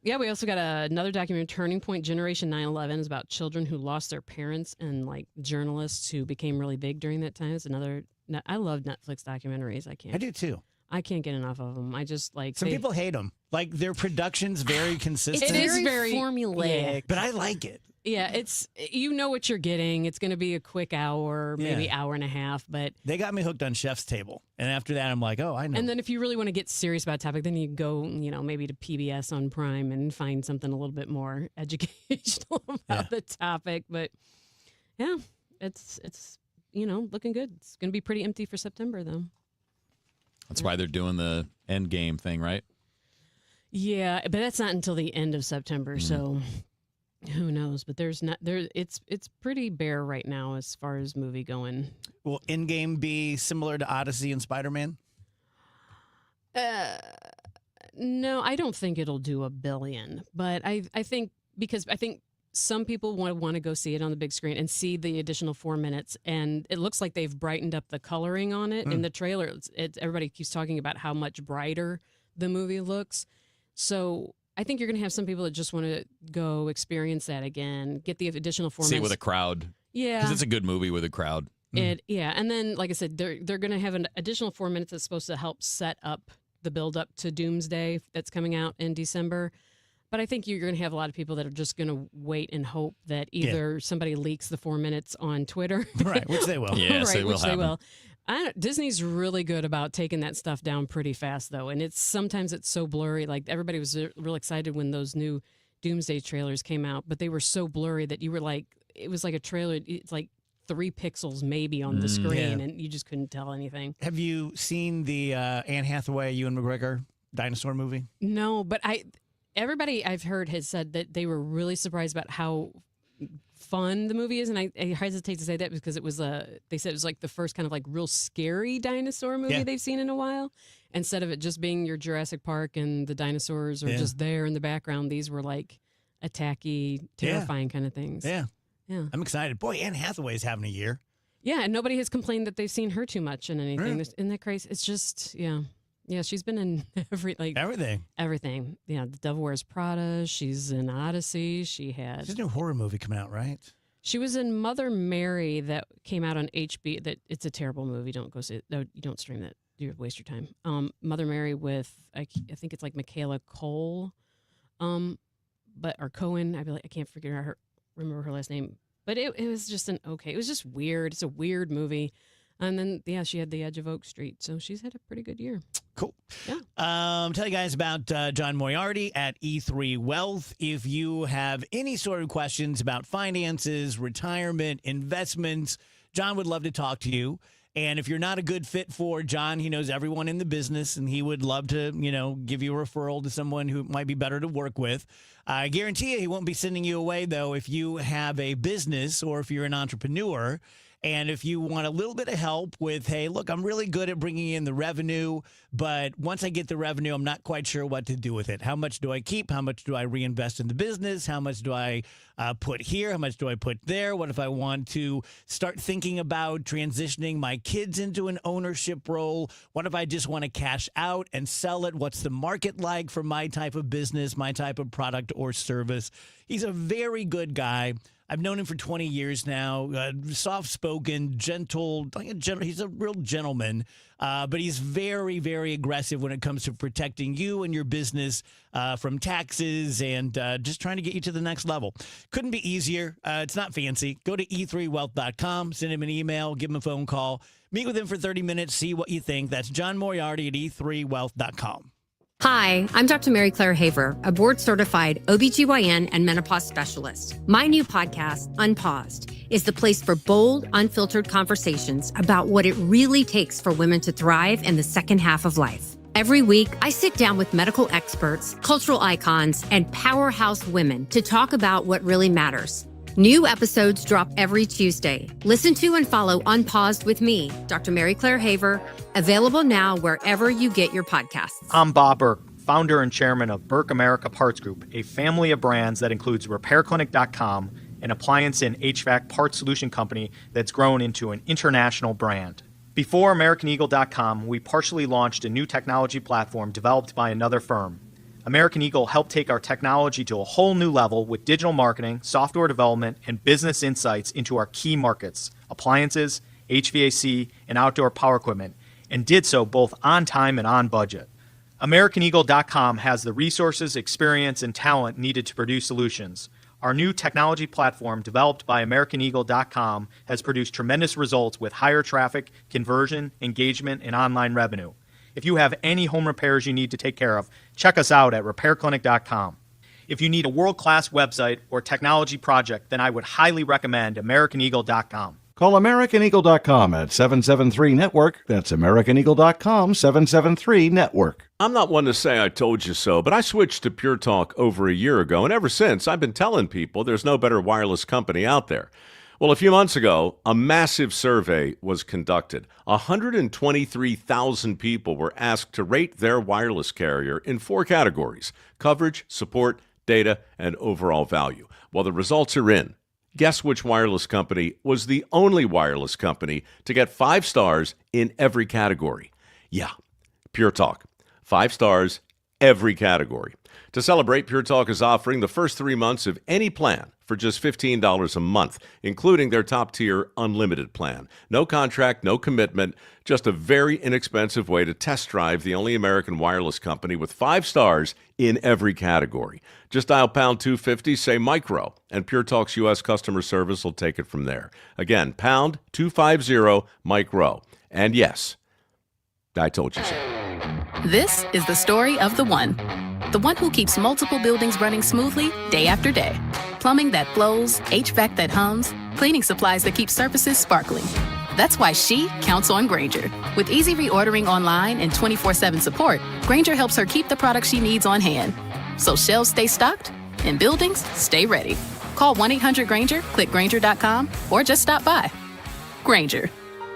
Speaker 5: Yeah, we also got another documentary, Turning Point Generation 9/11, is about children who lost their parents and like journalists who became really big during that time. It's another. I love Netflix documentaries.
Speaker 4: I do too.
Speaker 5: I can't get enough of them. I just like
Speaker 4: some people hate them. Like their production's very consistent.
Speaker 5: It is very
Speaker 6: formulaic,
Speaker 5: yeah.
Speaker 4: But I like it.
Speaker 5: Yeah, it's what you're getting. It's going to be a quick hour, maybe hour and a half, but
Speaker 4: they got me hooked on Chef's Table, and after that, I'm like, oh, I know.
Speaker 5: And then if you really want to get serious about a topic, then you go, maybe to PBS on Prime and find something a little bit more educational about the topic. But yeah, it's looking good. It's going to be pretty empty for September, though.
Speaker 7: That's why they're doing the end game thing, right?
Speaker 5: Yeah, but that's not until the end of September, so who knows? But it's pretty bare right now as far as movie going.
Speaker 4: Will Endgame be similar to Odyssey and Spider-Man?
Speaker 5: No, I don't think it'll do $1 billion, but I think some people want to go see it on the big screen and see the additional 4 minutes, and it looks like they've brightened up the coloring on it in the trailer. Everybody keeps talking about how much brighter the movie looks. So I think you're going to have some people that just want to go experience that again, get the additional 4 minutes.
Speaker 7: See it with a crowd.
Speaker 5: Yeah.
Speaker 7: Because it's a good movie with a crowd.
Speaker 5: And then, like I said, they're going to have an additional 4 minutes that's supposed to help set up the build up to Doomsday that's coming out in December. But I think you're going to have a lot of people that are just going to wait and hope that either somebody leaks the 4 minutes on Twitter.
Speaker 4: Right, which they will.
Speaker 7: Yes,
Speaker 5: right,
Speaker 7: they will
Speaker 5: which they
Speaker 7: happen.
Speaker 5: will. Disney's really good about taking that stuff down pretty fast, though. And sometimes it's so blurry. Like, everybody was real excited when those new Doomsday trailers came out, but they were so blurry that you were like, it was like a trailer. It's like 3 pixels maybe on the screen, and you just couldn't tell anything.
Speaker 4: Have you seen the Anne Hathaway, Ewan McGregor dinosaur movie?
Speaker 5: No, but everybody I've heard has said that they were really surprised about how fun the movie is, and I hesitate to say that because they said it was like the first kind of like real scary dinosaur movie they've seen in a while. Instead of it just being your Jurassic Park and the dinosaurs are just there in the background, these were like attacky, terrifying kind of things.
Speaker 4: Yeah.
Speaker 5: I'm
Speaker 4: excited. Boy, Anne Hathaway's having a year.
Speaker 5: Yeah, and nobody has complained that they've seen her too much in anything. Isn't that crazy? It's just, yeah, she's been in everything. Yeah, The Devil Wears Prada. She's in Odyssey. She's
Speaker 4: a new horror movie coming out, right?
Speaker 5: She was in Mother Mary that came out on HBO. That it's a terrible movie. Don't go see it. No, you don't stream that. You waste your time. Mother Mary with I think it's like Michaela Cole, or Cohen. I can't remember her last name. But it was just it was just weird. It's a weird movie. And then, she had The Edge of Oak Street. So she's had a pretty good year.
Speaker 4: Cool.
Speaker 5: Yeah.
Speaker 4: Tell you guys about John Moriarty at E3 Wealth. If you have any sort of questions about finances, retirement, investments, John would love to talk to you. And if you're not a good fit for John, he knows everyone in the business, and he would love to, give you a referral to someone who might be better to work with. I guarantee you he won't be sending you away, though, if you have a business or if you're an entrepreneur. And if you want a little bit of help with, hey, look, I'm really good at bringing in the revenue, but once I get the revenue, I'm not quite sure what to do with it. How much do I keep? How much do I reinvest in the business? How much do I put here? How much do I put there? What if I want to start thinking about transitioning my kids into an ownership role? What if I just want to cash out and sell it? What's the market like for my type of business, my type of product or service? He's a very good guy. I've known him for 20 years now. Soft-spoken, gentle. He's a real gentleman, but he's very, very aggressive when it comes to protecting you and your business from taxes and just trying to get you to the next level. Couldn't be easier. It's not fancy. Go to e3wealth.com, send him an email, give him a phone call, meet with him for 30 minutes, see what you think. That's John Moriarty at e3wealth.com.
Speaker 10: Hi, I'm Dr. Mary Claire Haver, a board-certified OBGYN and menopause specialist. My new podcast, Unpaused, is the place for bold, unfiltered conversations about what it really takes for women to thrive in the second half of life. Every week, I sit down with medical experts, cultural icons, and powerhouse women to talk about what really matters. New episodes drop every Tuesday. Listen to and follow Unpaused with me, Dr. Mary Claire Haver, available now wherever you get your podcasts.
Speaker 11: I'm Bob Burke, founder and chairman of Burke America Parts Group, a family of brands that includes RepairClinic.com, an appliance and HVAC parts solution company that's grown into an international brand. Before AmericanEagle.com, we partially launched a new technology platform developed by another firm. American Eagle helped take our technology to a whole new level with digital marketing, software development, and business insights into our key markets, appliances, HVAC, and outdoor power equipment, and did so both on time and on budget. AmericanEagle.com has the resources, experience, and talent needed to produce solutions. Our new technology platform, developed by AmericanEagle.com, has produced tremendous results with higher traffic, conversion, engagement, and online revenue. If you have any home repairs you need to take care of, check us out at RepairClinic.com. If you need a world-class website or technology project, then I would highly recommend AmericanEagle.com.
Speaker 12: Call AmericanEagle.com at 773-NETWORK. That's AmericanEagle.com, 773-NETWORK.
Speaker 21: I'm not one to say I told you so, but I switched to Pure Talk over a year ago, and ever since, I've been telling people there's no better wireless company out there. Well, a few months ago, a massive survey was conducted. 123,000 people were asked to rate their wireless carrier in 4 categories: coverage, support, data, and overall value. Well, the results are in. Guess which wireless company was the only wireless company to get 5 stars in every category? Yeah, Pure Talk. 5 stars, every category.
Speaker 12: To celebrate, Pure Talk is offering the first 3 months of any plan for just $15 a month, including their top-tier unlimited plan. No contract, no commitment, just a very inexpensive way to test drive the only American wireless company with 5 stars in every category. Just dial pound 250, say micro, and Pure Talk's U.S. customer service will take it from there. Again, pound 250 micro. And yes, I told you so.
Speaker 13: This is the story of the one. The one who keeps multiple buildings running smoothly day after day. Plumbing that flows, HVAC that hums, cleaning supplies that keep surfaces sparkling. That's why she counts on Grainger. With easy reordering online and 24/7 support, Grainger helps her keep the products she needs on hand. So shelves stay stocked and buildings stay ready. Call 1-800-GRAINGER, click Grainger.com, or just stop by. Grainger,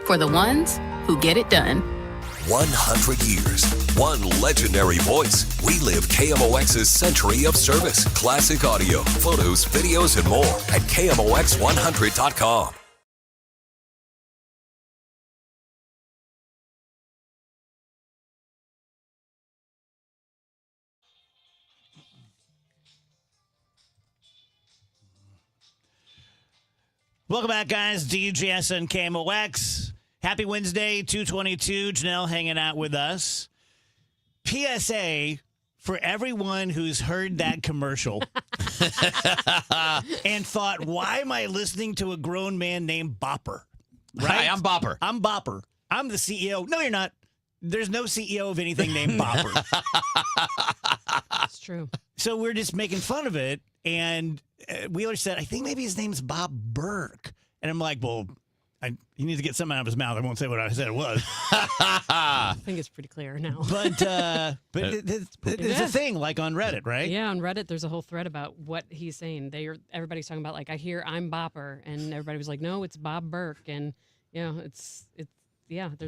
Speaker 13: for the ones who get it done.
Speaker 3: 100 years, one legendary voice. We live KMOX's century of service, classic audio, photos, videos, and more at KMOX100.com.
Speaker 4: Welcome back, guys. DGS and KMOX. Happy Wednesday, 222. Janelle hanging out with us. PSA for everyone who's heard that commercial and thought, why am I listening to a grown man named Bopper?
Speaker 7: Right? Hi, I'm Bopper.
Speaker 4: I'm Bopper. I'm the CEO. No, you're not. There's no CEO of anything named Bopper.
Speaker 5: That's true.
Speaker 4: So we're just making fun of it. And Wheeler said, I think maybe his name's Bob Burke. And I'm like, well, he needs to get something out of his mouth. I won't say what I said it was.
Speaker 5: I think it's pretty clear now.
Speaker 4: But it's a thing, like on Reddit, right?
Speaker 5: Yeah, on Reddit, there's a whole thread about what he's saying. Everybody's talking about, like, I hear I'm Bopper, and everybody was like, no, it's Bob Burke, and there's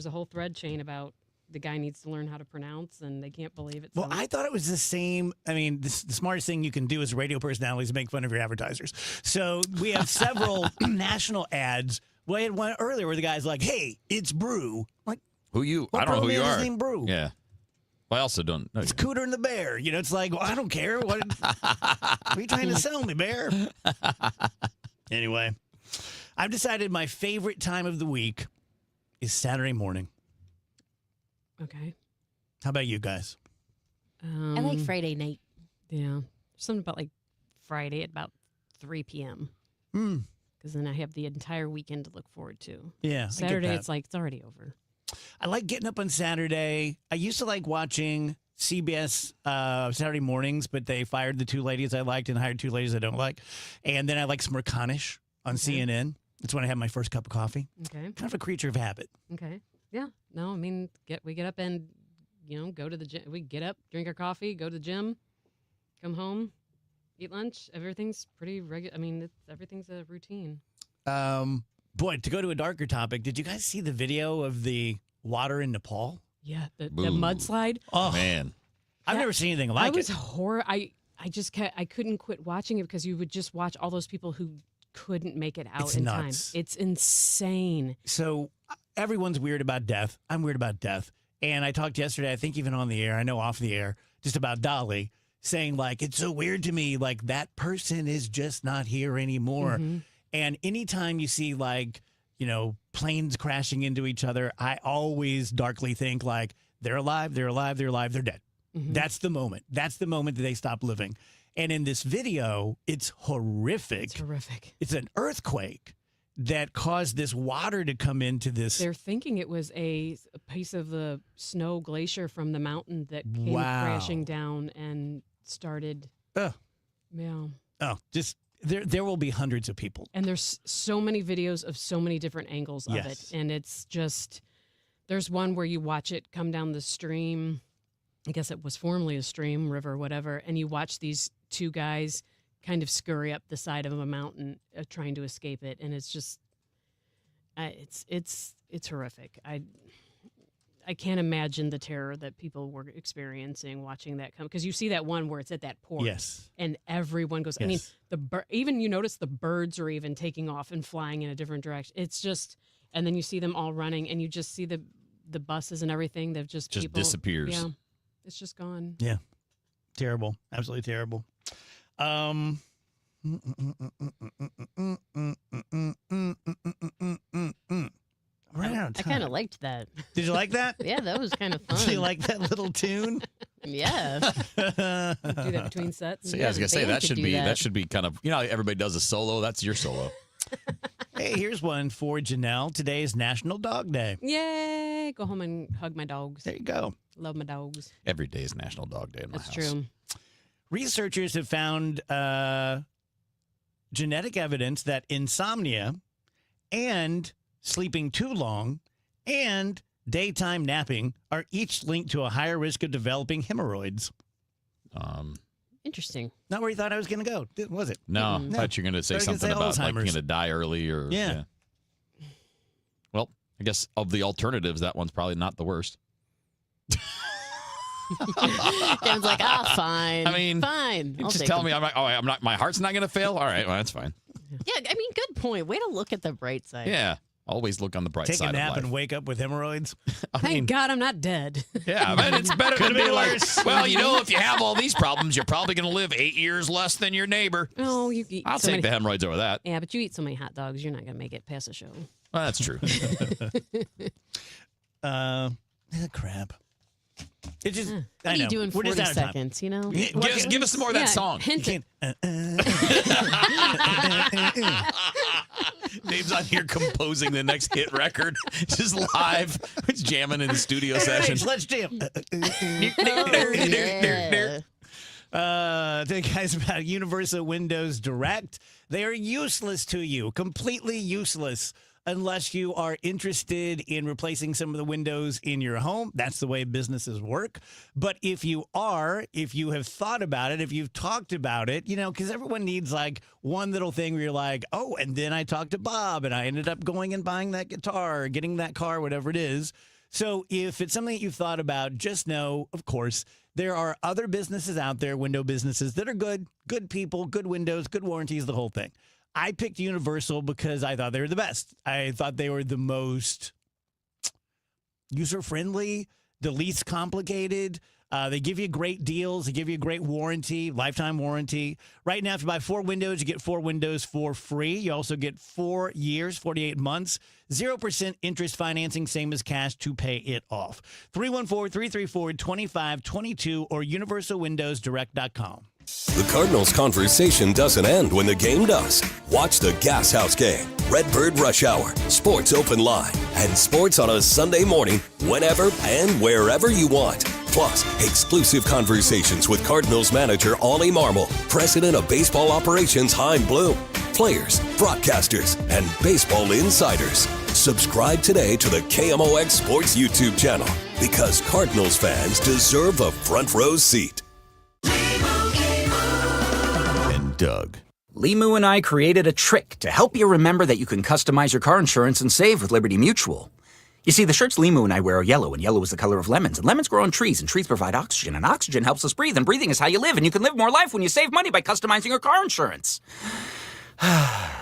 Speaker 5: a whole thread chain about the guy needs to learn how to pronounce, and they can't believe it.
Speaker 4: Well, I thought it was the same. I mean, the smartest thing you can do as a radio personality is make fun of your advertisers. So we have several national ads. Well, I had one earlier where the guy's like, hey, it's Brew. Like,
Speaker 7: who you?
Speaker 4: I
Speaker 7: don't know who you are.
Speaker 4: Named Brew.
Speaker 7: Yeah. Well, I also don't know.
Speaker 4: It's Cooter and the Bear. You know, it's like, well, I don't care. What are you trying to sell me, Bear? Anyway, I've decided my favorite time of the week is Saturday morning.
Speaker 5: Okay.
Speaker 4: How about you guys?
Speaker 6: I like Friday night.
Speaker 5: Yeah. There's something about like Friday at about 3 p.m. Because then I have the entire weekend to look forward to.
Speaker 4: Yeah.
Speaker 5: Saturday, it's like, it's already over.
Speaker 4: I like getting up on Saturday. I used to like watching CBS Saturday mornings, but they fired the 2 ladies I liked and hired 2 ladies I don't like. And then I like Smirkanish on CNN. That's when I have my first cup of coffee.
Speaker 5: Okay.
Speaker 4: Kind of a creature of habit.
Speaker 5: Okay. Yeah. No, I mean, we get up and, go to the gym. We get up, drink our coffee, go to the gym, come home, eat lunch. Everything's pretty regular. I mean, everything's a routine.
Speaker 4: Boy, to go to a darker topic, did you guys see the video of the water in Nepal?
Speaker 5: Yeah, the mudslide.
Speaker 4: Oh, man. I've never seen anything like it.
Speaker 5: I was horror. I couldn't quit watching it because you would just watch all those people who couldn't make it out in time. It's insane.
Speaker 4: So everyone's weird about death. I'm weird about death. And I talked yesterday, I think even on the air, I know off the air, just about Dolly, saying like, it's so weird to me, like that person is just not here anymore. Mm-hmm. And anytime you see like, planes crashing into each other, I always darkly think like, they're alive, they're alive, they're alive, they're dead. Mm-hmm. That's the moment. That's the moment that they stop living. And in this video, it's horrific.
Speaker 5: It's horrific.
Speaker 4: It's an earthquake that caused this water to come into this.
Speaker 5: They're thinking it was a piece of the snow glacier from the mountain that came crashing down and started. Yeah.
Speaker 4: Oh, just there will be hundreds of people.
Speaker 5: And there's so many videos of so many different angles of it. And it's just, there's one where you watch it come down the stream. I guess it was formerly a stream, river, whatever. And you watch these 2 guys kind of scurry up the side of a mountain trying to escape it. And it's just, it's horrific. I can't imagine the terror that people were experiencing watching that come. Because you see that one where it's at that port.
Speaker 4: Yes.
Speaker 5: And everyone goes, I mean, even you notice the birds are even taking off and flying in a different direction. It's just, and then you see them all running and you just see the buses and everything. They've just people,
Speaker 7: disappears.
Speaker 5: Yeah. It's just gone.
Speaker 4: Yeah. Terrible. Absolutely terrible. I
Speaker 6: kind of liked that.
Speaker 4: Did you like that?
Speaker 6: Yeah, that was kind of fun.
Speaker 4: Do you like that little tune?
Speaker 6: Yeah. Do that between sets.
Speaker 7: So, yeah, I was gonna say that should be kind of, you know, how everybody does a solo. That's your solo.
Speaker 4: Hey, here's one for Janelle. Today is National Dog Day.
Speaker 6: Yay! Go home and hug my dogs.
Speaker 4: There you go.
Speaker 6: Love my dogs.
Speaker 7: Every day is National Dog Day in my house.
Speaker 6: That's true.
Speaker 4: Researchers have found genetic evidence that insomnia and sleeping too long and daytime napping are each linked to a higher risk of developing hemorrhoids.
Speaker 6: Interesting.
Speaker 4: Not where you thought I was going to go, was it?
Speaker 7: No, I thought you were going to say something about like you're going to die early or
Speaker 4: yeah.
Speaker 7: Well, I guess of the alternatives, that one's probably not the worst.
Speaker 6: Dan's like, fine.
Speaker 7: I mean,
Speaker 6: fine.
Speaker 7: You just tell me I'm not. My heart's not going to fail. All right, well, that's fine.
Speaker 6: Yeah, I mean, good point. Way to look at the bright side.
Speaker 7: Yeah, always look on the bright
Speaker 4: Take
Speaker 7: side
Speaker 4: a nap
Speaker 7: of life.
Speaker 4: and wake up with hemorrhoids.
Speaker 6: Thank God I'm not dead.
Speaker 7: Yeah, but it's better
Speaker 4: Could
Speaker 7: than
Speaker 4: be
Speaker 7: be like,
Speaker 4: worse.
Speaker 7: well, you know, if you have all these problems, you're probably going to live 8 years less than your neighbor.
Speaker 6: Oh, you eat
Speaker 7: I'll take the hemorrhoids over that.
Speaker 6: Yeah, but you eat so many hot dogs, you're not going to make it past the show.
Speaker 7: Well, that's true.
Speaker 4: Crap. It just.
Speaker 6: What
Speaker 4: I
Speaker 6: are you
Speaker 4: know.
Speaker 6: doing
Speaker 4: We're
Speaker 6: 40
Speaker 4: just out of time.
Speaker 6: seconds, you know?
Speaker 7: Give us some more of that song.
Speaker 6: Hint it.
Speaker 7: Dave's on here composing the next hit record, just live. It's jamming in the studio session.
Speaker 4: Let's jam. Tell you guys about Universal Windows Direct. They are useless to you, completely useless, unless you are interested in replacing some of the windows in your home. That's the way businesses work. But if you have thought about it, if you've talked about it, you know, because everyone needs like one little thing where you're like, oh, and then I talked to Bob and I ended up going and buying that guitar or getting that car, whatever it is. So if it's something that you've thought about, just know, of course, there are other businesses out there, window businesses, that are good people, good windows, good warranties, the whole thing. I picked Universal because I thought they were the best. I thought they were the most user-friendly, the least complicated. They give you great deals. They give you a great warranty, lifetime warranty. Right now, if you buy 4 windows, you get 4 windows for free. You also get 4 years, 48 months, 0% interest financing, same as cash to pay it off. 314-334-2522 or universalwindowsdirect.com.
Speaker 3: The Cardinals' conversation doesn't end when the game does. Watch the Gas House Game, Redbird Rush Hour, Sports Open Line, and sports on a Sunday morning whenever and wherever you want. Plus, exclusive conversations with Cardinals manager Ollie Marmol, president of baseball operations Chaim Bloom, players, broadcasters, and baseball insiders. Subscribe today to the KMOX Sports YouTube channel because Cardinals fans deserve a front row seat.
Speaker 7: Doug.
Speaker 14: Limu and I created a trick to help you remember that you can customize your car insurance and save with Liberty Mutual. You see, the shirts Limu and I wear are yellow, and yellow is the color of lemons, and lemons grow on trees, and trees provide oxygen, and oxygen helps us breathe, and breathing is how you live, and you can live more life when you save money by customizing your car insurance. I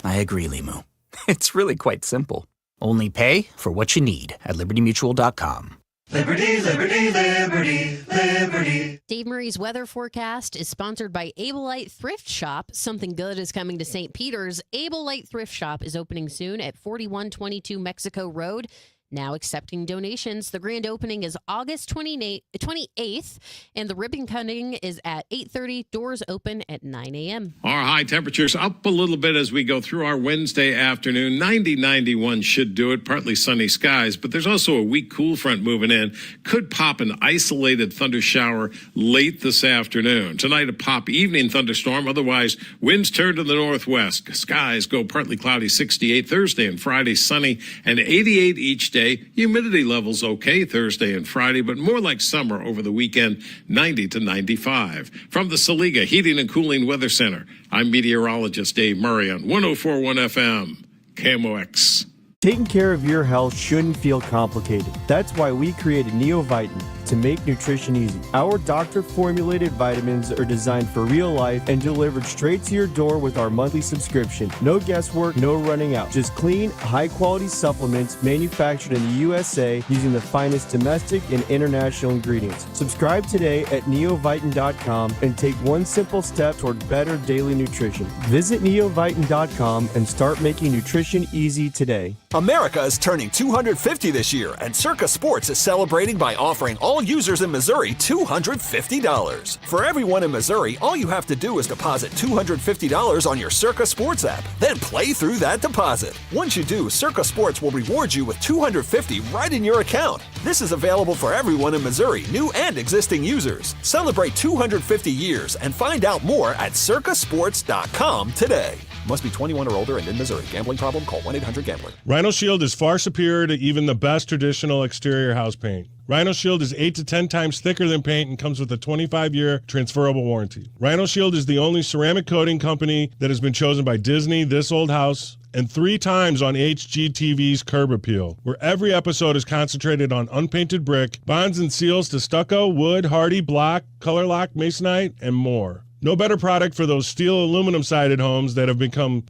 Speaker 14: agree, Limu. It's really quite simple. Only pay for what you need at libertymutual.com.
Speaker 15: Liberty, liberty, liberty, liberty.
Speaker 6: Dave Murray's weather forecast is sponsored by Abelite Thrift Shop. Something good is coming to St. Peter's. Abelite Thrift Shop is opening soon at 4122 Mexico Road. Now accepting donations. The grand opening is August 28th, and the ribbon cutting is at 8:30. Doors open at 9 a.m.
Speaker 21: Our high temperatures up a little bit as we go through our Wednesday afternoon. 91 should do it. Partly sunny skies, but there's also a weak cool front moving in. Could pop an isolated thunder shower late this afternoon. Tonight, a pop evening thunderstorm. Otherwise, winds turn to the northwest. Skies go partly cloudy, 68 Thursday and Friday, sunny and 88 each day. Humidity levels okay Thursday and Friday, but more like summer over the weekend, 90 to 95. From the Saliga Heating and Cooling Weather Center, I'm meteorologist Dave Murray on 104.1 FM, KMOX.
Speaker 16: Taking care of your health shouldn't feel complicated. That's why we created Neovitin. It's to make nutrition easy. Our doctor-formulated vitamins are designed for real life and delivered straight to your door with our monthly subscription. No guesswork, no running out. Just clean, high-quality supplements manufactured in the USA using the finest domestic and international ingredients. Subscribe today at neovitin.com and take one simple step toward better daily nutrition. Visit neovitin.com and start making nutrition easy today.
Speaker 18: America is turning 250 this year, and Circa Sports is celebrating by offering all users in Missouri $250. For everyone in Missouri, all you have to do is deposit $250 on your Circa Sports app, then play through that deposit. Once you do, Circa Sports will reward you with $250 right in your account. This is available for everyone in Missouri, new and existing users. Celebrate 250 years and find out more at circasports.com today. Must be 21 or older and in Missouri. Gambling problem? Call 1-800-GAMBLER.
Speaker 19: Rhino Shield is far superior to even the best traditional exterior house paint. Rhino Shield is 8 to 10 times thicker than paint and comes with a 25-year transferable warranty. Rhino Shield is the only ceramic coating company that has been chosen by Disney, This Old House, and 3 times on HGTV's Curb Appeal, where every episode is concentrated on unpainted brick, bonds and seals to stucco, wood, hardy, block, color lock, masonite, and more. No better product for those steel aluminum-sided homes that have become,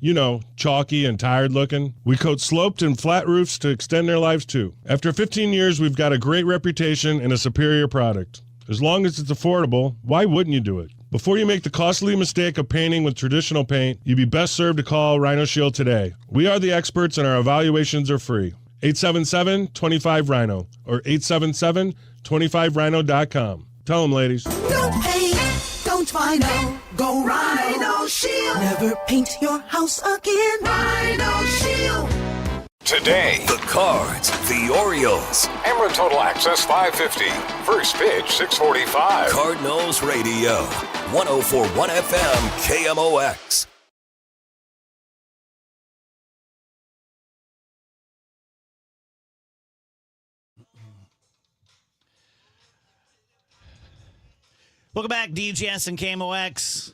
Speaker 19: chalky and tired looking. We coat sloped and flat roofs to extend their lives too. After 15 years, we've got a great reputation and a superior product. As long as it's affordable, why wouldn't you do it? Before you make the costly mistake of painting with traditional paint, you'd be best served to call Rhino Shield today. We are the experts and our evaluations are free. 877-25-RHINO or 877-25rhino.com. Tell them, ladies.
Speaker 15: Don't paint, don't Rhino, go Rhino Shield. Never paint your house again. Rhino Shield.
Speaker 3: Today, the Cards, the Orioles.
Speaker 23: Ameren Total Access 550. First pitch 6:45.
Speaker 3: Cardinals Radio, 104.1 FM, KMOX.
Speaker 4: Welcome back, DGS and KMOX.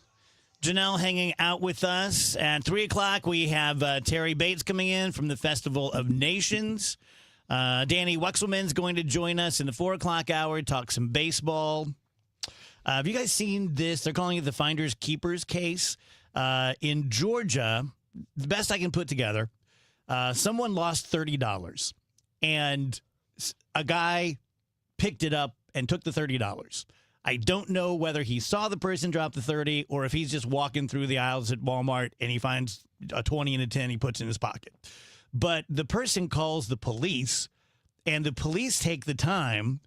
Speaker 4: Janelle hanging out with us. At 3 o'clock, we have Terry Bates coming in from the Festival of Nations. Danny Wexelman's going to join us in the 4 o'clock hour, talk some baseball. Have you guys seen this? They're calling it the Finders Keepers case. In Georgia, the best I can put together, someone lost $30, and a guy picked it up and took the $30. I don't know whether he saw the person drop the 30 or if he's just walking through the aisles at Walmart and he finds a 20 and a 10 he puts in his pocket. But the person calls the police, and the police take the time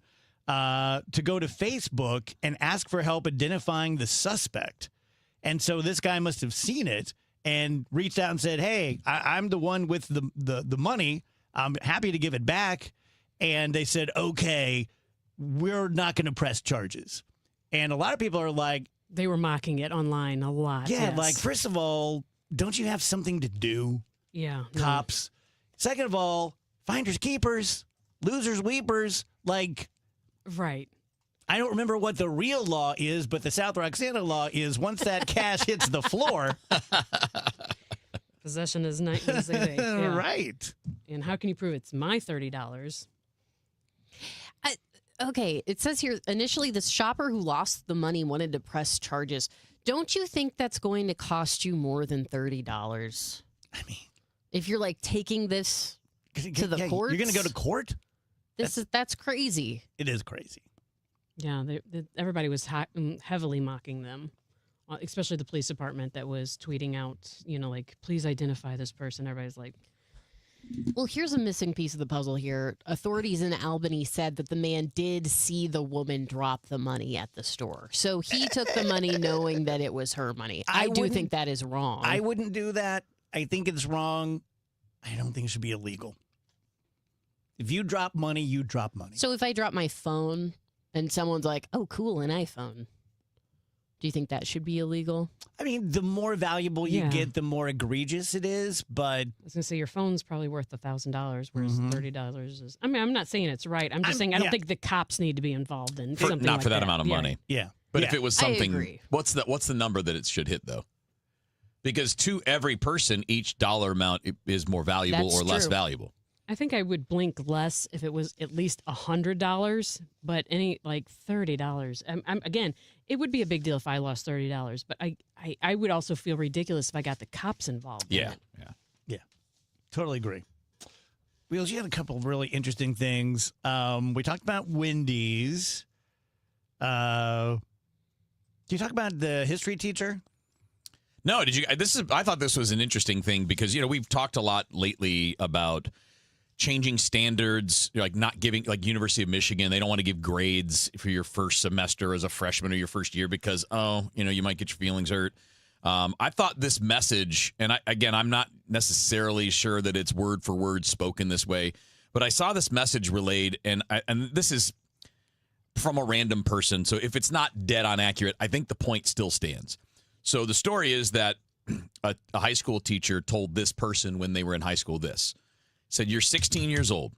Speaker 4: to go to Facebook and ask for help identifying the suspect. And so this guy must have seen it and reached out and said, hey, I'm the one with the money. I'm happy to give it back. And they said, okay, we're not going to press charges. And a lot of people are like...
Speaker 5: They were mocking it online a lot.
Speaker 4: Yeah,
Speaker 5: yes.
Speaker 4: like, first of all, don't you have something to do?
Speaker 5: Yeah.
Speaker 4: Cops. No. Second of all, finders keepers, losers weepers. Like...
Speaker 5: Right.
Speaker 4: I don't remember what the real law is, but the South Roxana law is once that cash hits the floor...
Speaker 5: Possession is not easy. Yeah.
Speaker 4: Right.
Speaker 5: And how can you prove it's my $30?
Speaker 6: Okay, it says here, initially, the shopper who lost the money wanted to press charges. Don't you think that's going to cost you more than $30?
Speaker 4: I mean...
Speaker 6: If you're, like, taking this to the courts?
Speaker 4: You're going to go to court?
Speaker 6: That's crazy.
Speaker 4: It is crazy.
Speaker 5: Yeah, everybody was heavily mocking them, especially the police department that was tweeting out, like, please identify this person. Everybody's like...
Speaker 6: Well, here's a missing piece of the puzzle here. Authorities in Albany said that the man did see the woman drop the money at the store. So he took the money knowing that it was her money. I do think that is wrong.
Speaker 4: I wouldn't do that. I think it's wrong. I don't think it should be illegal. If you drop money, you drop money.
Speaker 6: So if I drop my phone and someone's like, oh, cool, an iPhone. Do you think that should be illegal?
Speaker 4: I mean, the more valuable you get, the more egregious it is, but...
Speaker 5: I was going to say, your phone's probably worth $1,000, whereas $30 is... I mean, I'm not saying it's right. I'm just saying I don't think the cops need to be involved in something
Speaker 7: not
Speaker 5: like
Speaker 7: for that amount of money.
Speaker 4: Yeah.
Speaker 7: But if it was something... What's the number that it should hit, though? Because to every person, each dollar amount is more valuable or less valuable.
Speaker 5: I think I would blink less if it was at least $100, but any like $30. Again, it would be a big deal if I lost $30, but I would also feel ridiculous if I got the cops involved.
Speaker 7: Yeah,
Speaker 4: yeah, totally agree. Wheels, you had a couple of really interesting things. We talked about Wendy's. Do you talk about the history teacher?
Speaker 7: No, did you? I thought this was an interesting thing because we've talked a lot lately about changing standards, like not giving, like University of Michigan, they don't want to give grades for your first semester as a freshman or your first year because you might get your feelings hurt. I thought this message, and I'm not necessarily sure that it's word for word spoken this way, but I saw this message relayed, and this is from a random person. So if it's not dead on accurate, I think the point still stands. So the story is that a high school teacher told this person when they were in high school this. Said, you're 16 years old.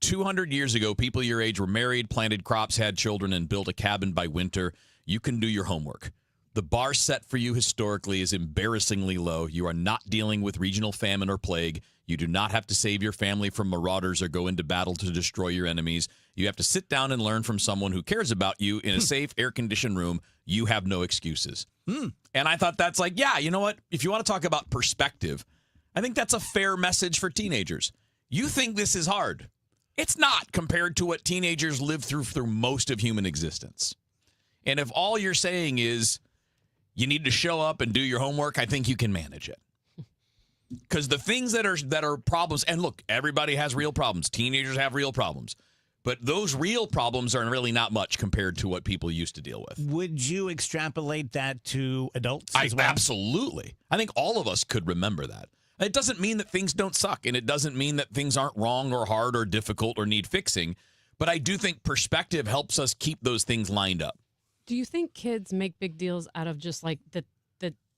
Speaker 7: 200 years ago, people your age were married, planted crops, had children, and built a cabin by winter. You can do your homework. The bar set for you historically is embarrassingly low. You are not dealing with regional famine or plague. You do not have to save your family from marauders or go into battle to destroy your enemies. You have to sit down and learn from someone who cares about you in a safe, air-conditioned room. You have no excuses. And I thought that's like, yeah, you know what? If you want to talk about perspective, I think that's a fair message for teenagers. You think this is hard. It's not compared to what teenagers live through most of human existence. And if all you're saying is you need to show up and do your homework, I think you can manage it. Because the things that are problems, and look, everybody has real problems. Teenagers have real problems. But those real problems are really not much compared to what people used to deal with.
Speaker 4: Would you extrapolate that to adults as well?
Speaker 7: Absolutely. I think all of us could remember that. It doesn't mean that things don't suck, and it doesn't mean that things aren't wrong or hard or difficult or need fixing. But I do think perspective helps us keep those things lined up.
Speaker 5: Do you think kids make big deals out of just like that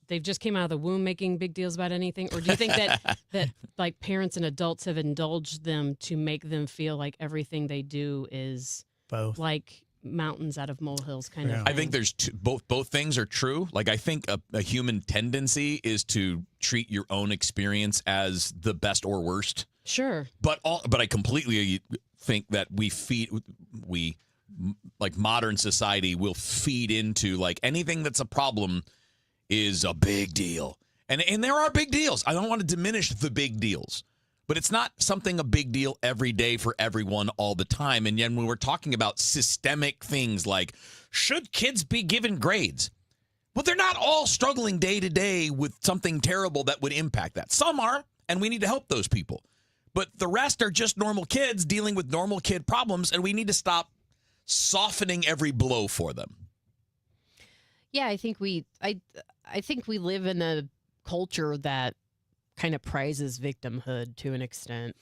Speaker 5: they've just came out of the womb making big deals about anything? Or do you think that like parents and adults have indulged them to make them feel like everything they do is
Speaker 4: both
Speaker 5: like mountains out of molehills kind of thing?
Speaker 7: I think there's both things are true. Like I think a human tendency is to treat your own experience as the best or worst.
Speaker 5: Sure.
Speaker 7: But I completely think that we like modern society will feed into like anything that's a problem is a big deal. And there are big deals. I don't want to diminish the big deals. But it's not something a big deal every day for everyone all the time. And yet when we're talking about systemic things like, should kids be given grades? Well, they're not all struggling day to day with something terrible that would impact that. Some are, and we need to help those people. But the rest are just normal kids dealing with normal kid problems, and we need to stop softening every blow for them.
Speaker 6: Yeah, I think we live in a culture that kind of prizes victimhood to an extent.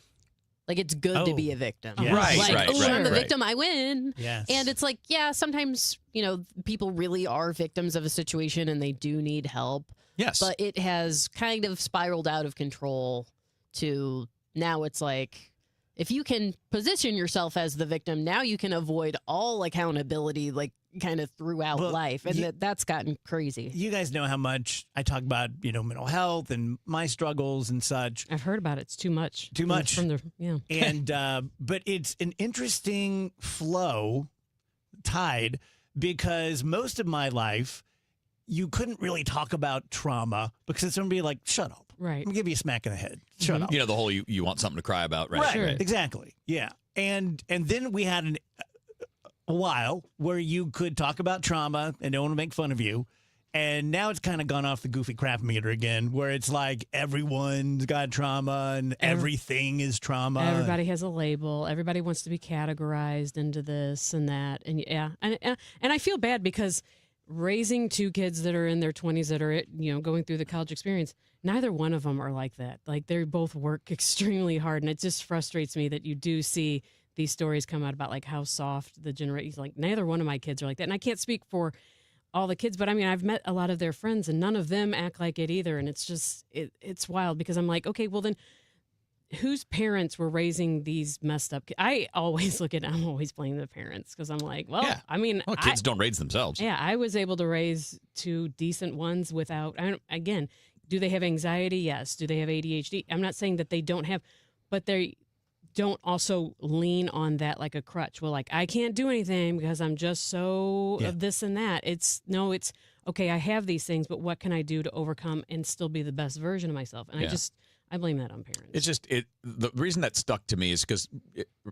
Speaker 6: Like it's good to be a victim.
Speaker 7: Yes. Right,
Speaker 6: like,
Speaker 7: right,
Speaker 6: I'm the
Speaker 7: right.
Speaker 6: victim, I win.
Speaker 4: Yes.
Speaker 6: And it's like, yeah, sometimes, people really are victims of a situation and they do need help.
Speaker 7: Yes.
Speaker 6: But it has kind of spiraled out of control to now it's like, if you can position yourself as the victim, now you can avoid all accountability, like kind of throughout life. And that's gotten crazy.
Speaker 4: You guys know how much I talk about, mental health and my struggles and such.
Speaker 5: I've heard about it. It's too much.
Speaker 4: Too much.
Speaker 5: From the, yeah.
Speaker 4: And, but it's an interesting tide, because most of my life, you couldn't really talk about trauma because it's going to be like, shut up.
Speaker 5: Right.
Speaker 4: I'm going to give you a smack in the head. Shut up.
Speaker 7: The whole you want something to cry about, right?
Speaker 4: Right.
Speaker 5: Sure.
Speaker 4: Exactly. Yeah. And then we had a while where you could talk about trauma and no one would make fun of you. And now it's kind of gone off the goofy crap meter again, where it's like everyone's got trauma and everything is trauma.
Speaker 5: Everybody has a label. Everybody wants to be categorized into this and that. And yeah. And I feel bad because raising two kids that are in their 20s that are, going through the college experience, neither one of them are like that. Like they both work extremely hard. And it just frustrates me that you do see these stories come out about like how soft the generation, like neither one of my kids are like that. And I can't speak for all the kids, but I mean, I've met a lot of their friends and none of them act like it either. And it's just, it's wild because I'm like, okay, well then whose parents were raising these messed up kids? I'm always blaming the parents because I'm like, well,
Speaker 7: Yeah.
Speaker 5: I mean,
Speaker 7: Kids don't raise themselves.
Speaker 5: Yeah, I was able to raise two decent ones without, again, do they have anxiety? Yes. Do they have ADHD? I'm not saying that they don't have, but they don't also lean on that like a crutch. Well, like, I can't do anything because I'm just so of this and that. It's okay, I have these things, but what can I do to overcome and still be the best version of myself? And I blame that on parents.
Speaker 7: It's just the reason that stuck to me is because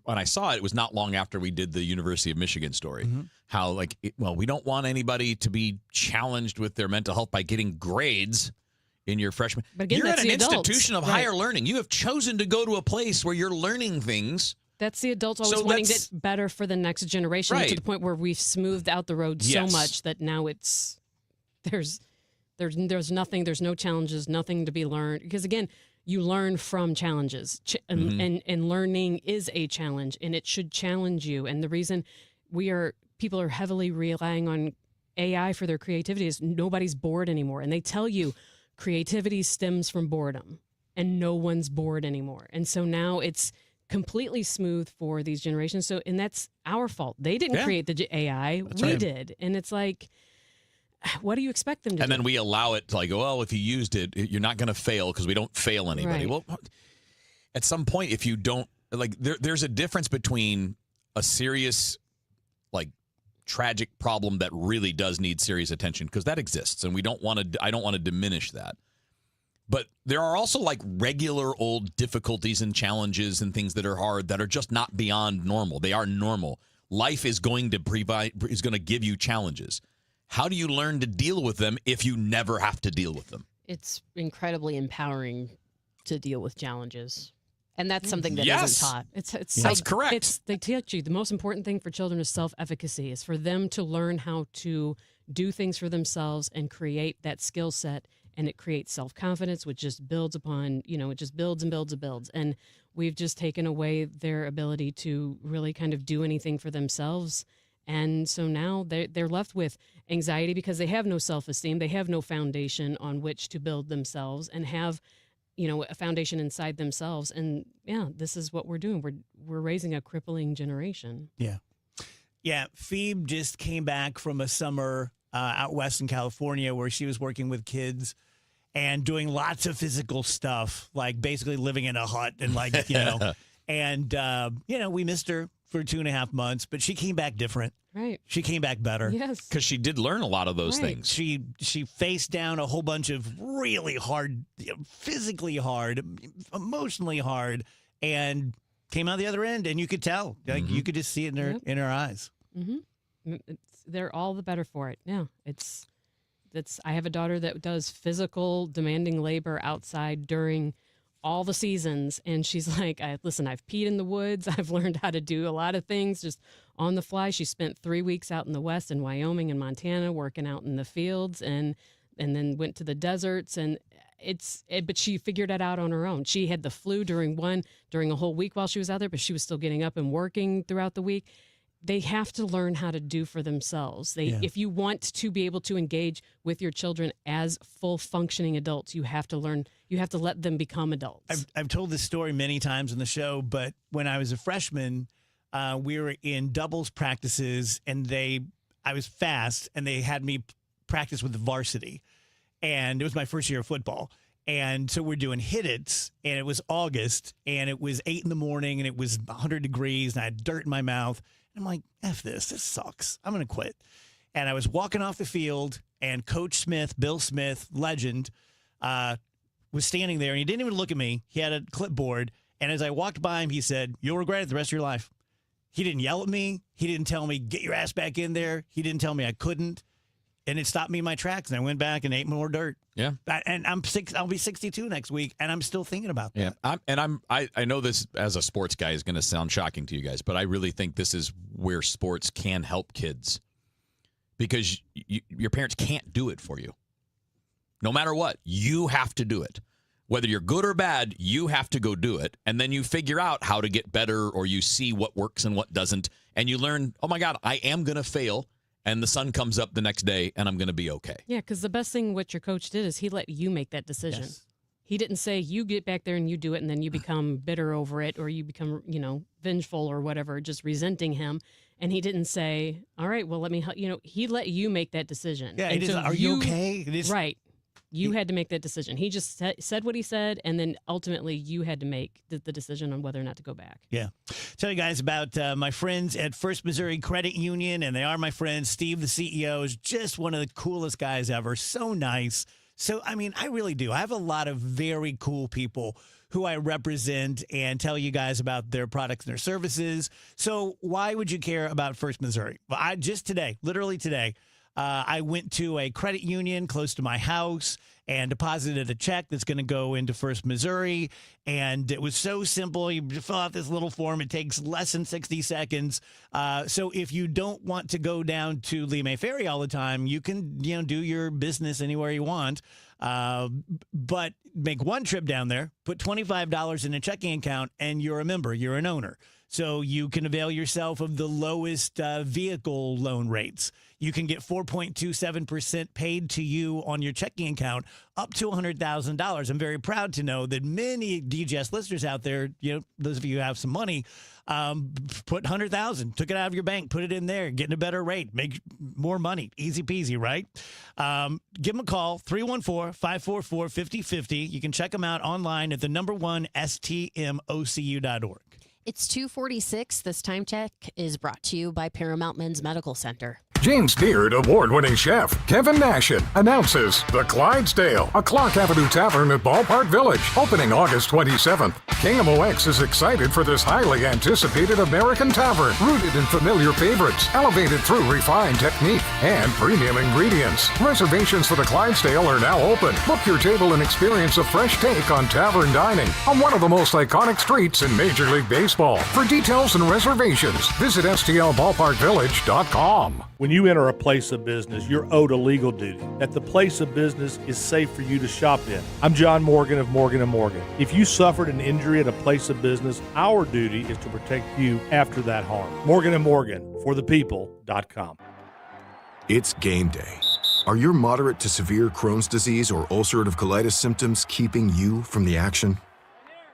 Speaker 7: when I saw it, it was not long after we did the University of Michigan story. How we don't want anybody to be challenged with their mental health by getting grades in your freshman.
Speaker 5: But again,
Speaker 7: you're
Speaker 5: that's
Speaker 7: at an
Speaker 5: the adults.
Speaker 7: institution of higher learning. You have chosen to go to a place where you're learning things.
Speaker 5: That's the adults always wanting it better for the next generation, to the point where we've smoothed out the road so much that now there's nothing, there's no challenges, nothing to be learned. Because again, you learn from challenges, and learning is a challenge, and it should challenge you. And the reason people are heavily relying on AI for their creativity is nobody's bored anymore. And they tell you creativity stems from boredom, and no one's bored anymore. And so now it's completely smooth for these generations. So, and that's our fault. They didn't create the AI. We did. And it's like, what do you expect them to do?
Speaker 7: And then we allow it to if you used it, you're not going to fail because we don't fail anybody.
Speaker 5: Right.
Speaker 7: Well, at some point, if you don't, there's a difference between a serious, tragic problem that really does need serious attention, because that exists, and I don't want to diminish that. But there are also regular old difficulties and challenges and things that are hard that are just not beyond normal. They are normal. Life is going to give you challenges. How do you learn to deal with them if you never have to deal with them?
Speaker 6: It's incredibly empowering to deal with challenges. And that's something that isn't taught.
Speaker 7: That's correct.
Speaker 5: They teach you the most important thing for children is self-efficacy, is for them to learn how to do things for themselves and create that skill set. And it creates self-confidence, which just builds upon, it just builds and builds and builds. And we've just taken away their ability to really kind of do anything for themselves. And so now they're left with anxiety because they have no self-esteem. They have no foundation on which to build themselves and have, a foundation inside themselves. And this is what we're doing. We're raising a crippling generation.
Speaker 4: Yeah. Yeah. Phoebe just came back from a summer out west in California where she was working with kids and doing lots of physical stuff, like basically living in a hut and we missed her for 2.5 months, but she came back different.
Speaker 5: Right.
Speaker 4: She came back better.
Speaker 5: Yes.
Speaker 7: Because she did learn a lot of those things.
Speaker 4: She faced down a whole bunch of really hard, physically hard, emotionally hard, and came out the other end, and you could tell. You could just see it in her eyes.
Speaker 5: Mm-hmm. They're all the better for it. Yeah. I have a daughter that does physical, demanding labor outside during all the seasons, and she's like, listen, I've peed in the woods. I've learned how to do a lot of things just on the fly. She spent 3 weeks out in the West in Wyoming and Montana working out in the fields, and then went to the deserts, and but she figured it out on her own. She had the flu during a whole week while she was out there, but she was still getting up and working throughout the week. They have to learn how to do for themselves. If you want to be able to engage with your children as full functioning adults, you have to learn. You have to let them become adults.
Speaker 4: I've told this story many times in the show, but when I was a freshman, we were in doubles practices, and I was fast, and they had me practice with the varsity, and it was my first year of football. And so we're doing hit-its, and it was August, and it was 8 a.m, and it was 100 degrees, and I had dirt in my mouth. I'm like, F this sucks. I'm going to quit. And I was walking off the field, and Coach Smith, Bill Smith, legend, was standing there, and he didn't even look at me. He had a clipboard, and as I walked by him, he said, "You'll regret it the rest of your life." He didn't yell at me. He didn't tell me, "Get your ass back in there." He didn't tell me I couldn't. And it stopped me in my tracks, and I went back and ate more dirt.
Speaker 7: Yeah.
Speaker 4: And I'll be 62 next week, and I'm still thinking about that.
Speaker 7: Yeah. I know this as a sports guy is going to sound shocking to you guys, but I really think this is where sports can help kids, because your parents can't do it for you. No matter what, you have to do it. Whether you're good or bad, you have to go do it. And then you figure out how to get better, or you see what works and what doesn't. And you learn, oh my God, I am going to fail. And the sun comes up the next day, and I'm going to be okay.
Speaker 5: Yeah, because the best thing what your coach did is he let you make that decision.
Speaker 4: Yes.
Speaker 5: He didn't say, you get back there and you do it, and then you become bitter over it, or you become, vengeful or whatever, just resenting him. And he didnn't say, all right, well, let me help. He let you make that decision.
Speaker 4: Yeah,
Speaker 5: and
Speaker 4: are you okay?
Speaker 5: Right. You had to make that decision. He just said what he said, and then ultimately you had to make the decision on whether or not to go back.
Speaker 4: Yeah. Tell you guys about my friends at First Missouri Credit Union, and they are my friends. Steve, the CEO, is just one of the coolest guys ever. So nice. So, I mean, I really do. I have a lot of very cool people who I represent and tell you guys about their products and their services. So why would you care about First Missouri? Well, literally today, I went to a credit union close to my house and deposited a check that's going to go into First Missouri. And it was so simple. You fill out this little form. It takes less than 60 seconds. So if you don't want to go down to Lee May Ferry all the time, you can, do your business anywhere you want. But make one trip down there, put $25 in a checking account, and you're a member. You're an owner. So you can avail yourself of the lowest vehicle loan rates. You can get 4.27% paid to you on your checking account up to $100,000. I'm very proud to know that many DGS listeners out there, those of you who have some money, put $100,000, took it out of your bank, put it in there, getting a better rate, make more money. Easy peasy, right? Give them a call, 314-544-5050. You can check them out online at the #1 stmocu.org.
Speaker 6: It's 2:46. This time check is brought to you by Paramount Men's Medical Center.
Speaker 23: James Beard award-winning chef Kevin Nashin announces The Clydesdale, a Clark Avenue Tavern at Ballpark Village, opening August 27th. KMOX is excited for this highly anticipated American tavern, rooted in familiar favorites, elevated through refined technique and premium ingredients. Reservations for The Clydesdale are now open. Book your table and experience a fresh take on tavern dining on one of the most iconic streets in Major League Baseball. For details and reservations, visit stlballparkvillage.com.
Speaker 1: When you enter a place of business, you're owed a legal duty that the place of business is safe for you to shop in. I'm John Morgan of Morgan & Morgan. If you suffered an injury at a place of business, our duty is to protect you after that harm. Morgan & Morgan, forthepeople.com.
Speaker 2: It's game day. Are your moderate to severe Crohn's disease or ulcerative colitis symptoms keeping you from the action?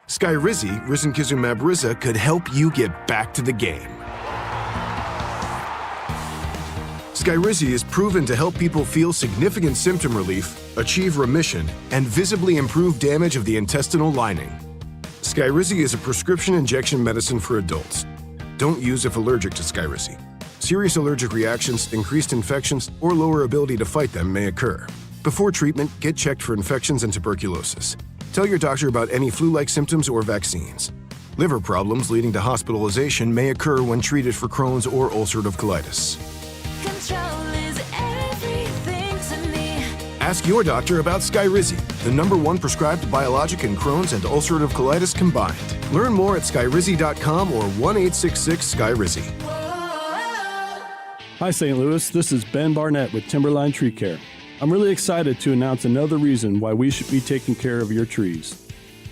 Speaker 2: Skyrizi, risankizumab Riza, could help you get back to the game. Skyrizi is proven to help people feel significant symptom relief, achieve remission, and visibly improve damage of the intestinal lining. Skyrizi is a prescription injection medicine for adults. Don't use if allergic to Skyrizi. Serious allergic reactions, increased infections, or lower ability to fight them may occur. Before treatment, get checked for infections and tuberculosis. Tell your doctor about any flu-like symptoms or vaccines. Liver problems leading to hospitalization may occur when treated for Crohn's or ulcerative colitis. Ask your doctor about Skyrizi, the #1 prescribed biologic in Crohn's and ulcerative colitis combined. Learn more at skyrizi.com or 1-866-SKYRIZI.
Speaker 16: Hi, St. Louis. This is Ben Barnett with Timberline Tree Care. I'm really excited to announce another reason why we should be taking care of your trees.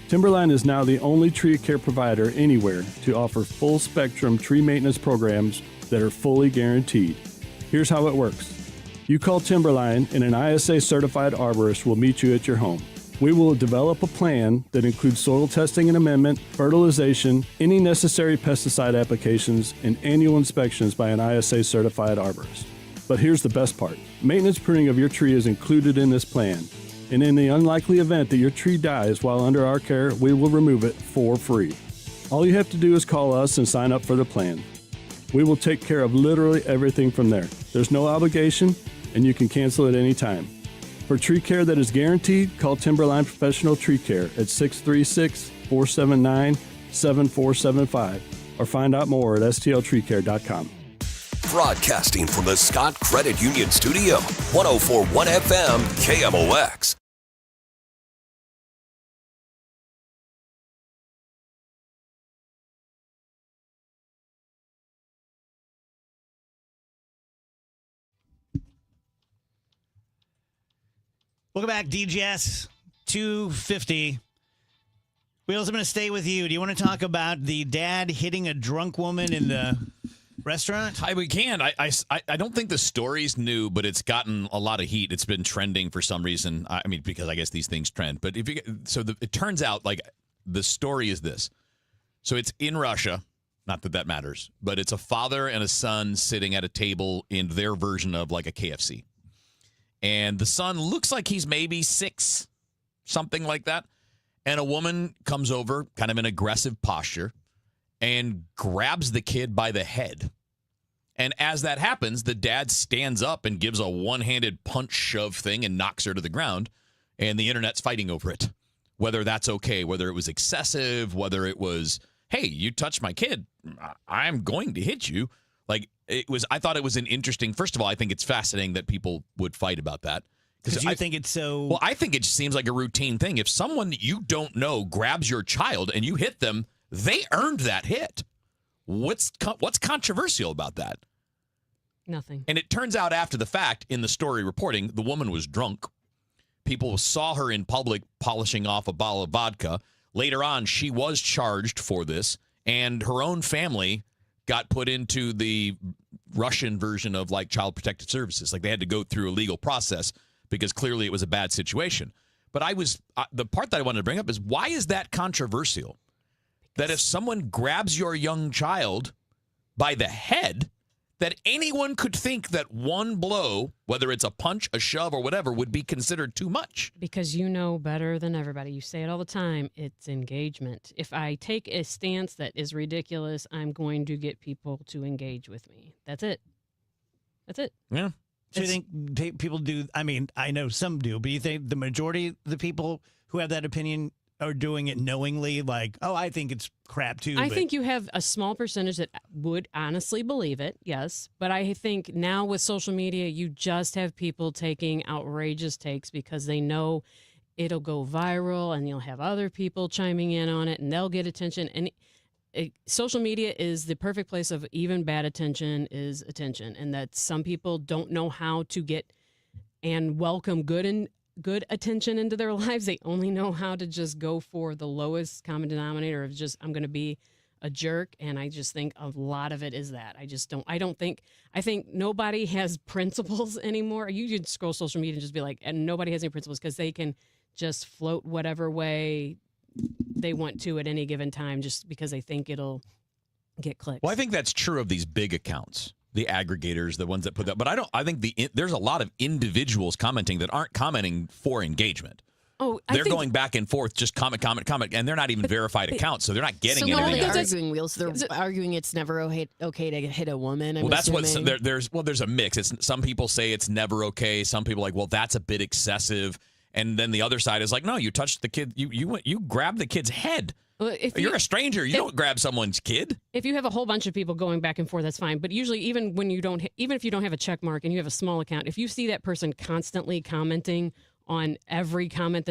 Speaker 16: Timberline is now the only tree care provider anywhere to offer full-spectrum tree maintenance programs that are fully guaranteed. Here's how it works. You call Timberline and an ISA-certified arborist will meet you at your home. We will develop a plan that includes soil testing and amendment, fertilization, any necessary pesticide applications, and annual inspections by an ISA-certified arborist. But here's the best part. Maintenance pruning of your tree is included in this plan. And in the unlikely event that your tree dies while under our care, we will remove it for free. All you have to do is call us and sign up for the plan. We will take care of literally everything from there. There's no obligation, and you can cancel at any time. For tree care that is guaranteed, call Timberline Professional Tree Care at 636-479-7475 or find out more at stltreecare.com.
Speaker 3: Broadcasting from the Scott Credit Union Studio, 104.1 FM, KMOX.
Speaker 4: Welcome back, DGS 250. Wheels, I'm going to stay with you. Do you want to talk about the dad hitting a drunk woman in the restaurant?
Speaker 7: We can. I don't think the story's new, but it's gotten a lot of heat. It's been trending for some reason. I mean, because I guess these things trend. But it turns out, like, the story is this. So it's in Russia. Not that matters. But it's a father and a son sitting at a table in their version of, like, a KFC. And the son looks like he's maybe 6, something like that. And a woman comes over, kind of an aggressive posture, and grabs the kid by the head. And as that happens, the dad stands up and gives a one-handed punch shove thing and knocks her to the ground. And the internet's fighting over it. Whether that's okay, whether it was excessive, whether it was, hey, you touched my kid, I'm going to hit you. Like, I thought it was an interesting, first of all, I think it's fascinating that people would fight about that.
Speaker 4: Because I think it's so.
Speaker 7: Well, I think it just seems like a routine thing. If someone you don't know grabs your child and you hit them, they earned that hit. What's controversial about that?
Speaker 5: Nothing.
Speaker 7: And it turns out after the fact, in the story reporting, the woman was drunk. People saw her in public polishing off a bottle of vodka. Later on, she was charged for this, and her own family got put into the Russian version of like Child Protective Services. Like they had to go through a legal process because clearly it was a bad situation. But the part that I wanted to bring up is, why is that controversial? That if someone grabs your young child by the head, that anyone could think that one blow, whether it's a punch, a shove, or whatever, would be considered too much.
Speaker 5: Because you know better than everybody. You say it all the time. It's engagement. If I take a stance that is ridiculous, I'm going to get people to engage with me. That's it. That's it.
Speaker 7: Yeah.
Speaker 4: Do you think people do? I mean, I know some do, but you think the majority of the people who have that opinion are doing it knowingly, like, oh, I think it's crap too.
Speaker 5: I think you have a small percentage that would honestly believe it, yes. But I think now with social media, you just have people taking outrageous takes because they know it'll go viral and you'll have other people chiming in on it and they'll get attention. And social media is the perfect place of even bad attention is attention. And that some people don't know how to get and welcome good attention into their lives. They only know how to just go for the lowest common denominator of just, I'm going to be a jerk. And I just think a lot of it is that. I think nobody has principles anymore. You can scroll social media and just be like, and nobody has any principles because they can just float whatever way they want to at any given time just because they think it'll get clicks.
Speaker 7: Well, I think that's true of these big accounts. The aggregators, the ones that put that. But I think there's a lot of individuals commenting that aren't commenting for engagement.
Speaker 6: Oh,
Speaker 7: they're going back and forth, just comment, and they're not even verified accounts, so they're not getting anything.
Speaker 6: They're arguing wheels. They're arguing it's never okay to hit a woman.
Speaker 7: Well, that's what there's a mix. It's some people say it's never okay. Some people are like, well, that's a bit excessive. And then the other side is like, no, you touched the kid. You grabbed the kid's head.
Speaker 5: Well,
Speaker 7: you're a stranger. You don't grab someone's kid.
Speaker 5: If you have a whole bunch of people going back and forth, that's fine. But usually, even if you don't have a check mark and you have a small account, if you see that person constantly commenting on every comment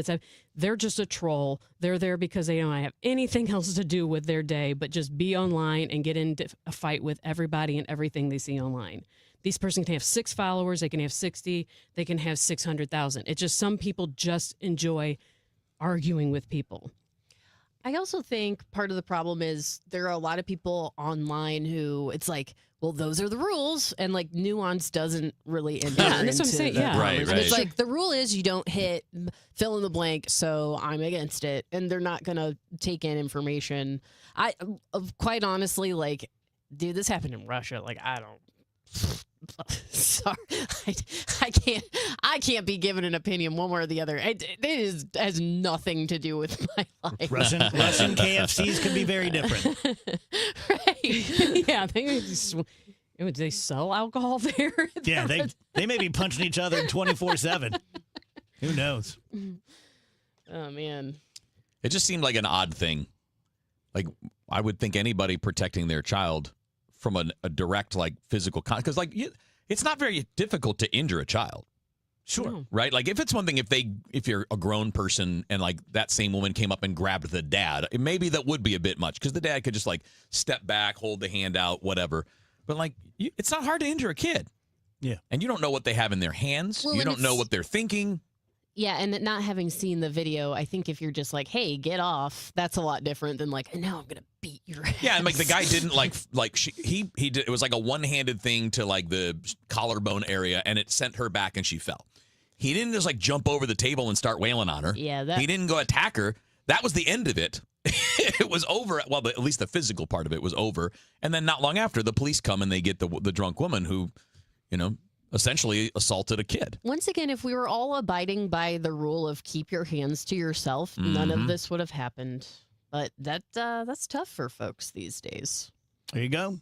Speaker 5: they're just a troll. They're there because they don't have anything else to do with their day but just be online and get into a fight with everybody and everything they see online. These person can have 6 followers, they can have 60, they can have 600,000. It's just some people just enjoy arguing with people.
Speaker 6: I also think part of the problem is there are a lot of people online who it's like, well, those are the rules, and like nuance doesn't really enter into
Speaker 5: that's what I'm saying. Yeah,
Speaker 7: right.
Speaker 6: It's like the rule is you don't hit fill in the blank, so I'm against it, and they're not gonna take in information. I quite honestly, like, dude, this happened in Russia. Like, I don't. Sorry, I can't be given an opinion one way or the other. It has nothing to do with my life.
Speaker 4: Russian KFCs can be very different.
Speaker 5: Right? Yeah, they sell alcohol there.
Speaker 4: Yeah, they may be punching each other 24/7. Who knows?
Speaker 6: Oh man,
Speaker 7: it just seemed like an odd thing. Like I would think anybody protecting their child from a direct like physical because like it's not very difficult to injure a child.
Speaker 4: Sure.
Speaker 7: Right? Like if it's one thing if you're a grown person and like that same woman came up and grabbed the dad, maybe that would be a bit much because the dad could just like step back, hold the hand out, whatever. But like it's not hard to injure a kid.
Speaker 4: Yeah.
Speaker 7: And you don't know what they have in their hands.
Speaker 6: Well,
Speaker 7: you don't know what they're thinking.
Speaker 6: Yeah, and not having seen the video, I think if you're just like, hey, get off, that's a lot different than like, and now I'm going to beat your ass.
Speaker 7: Yeah, and like the guy didn't he did, it was like a one-handed thing to like the collarbone area and it sent her back and she fell. He didn't just like jump over the table and start wailing on her.
Speaker 6: Yeah,
Speaker 7: he didn't go attack her. That was the end of it. It was over. Well, at least the physical part of it was over. And then not long after, the police come and they get the drunk woman who, essentially assaulted a kid.
Speaker 6: Once again, if we were all abiding by the rule of keep your hands to yourself, none of this would have happened. But that's tough for folks these days.
Speaker 4: There you go.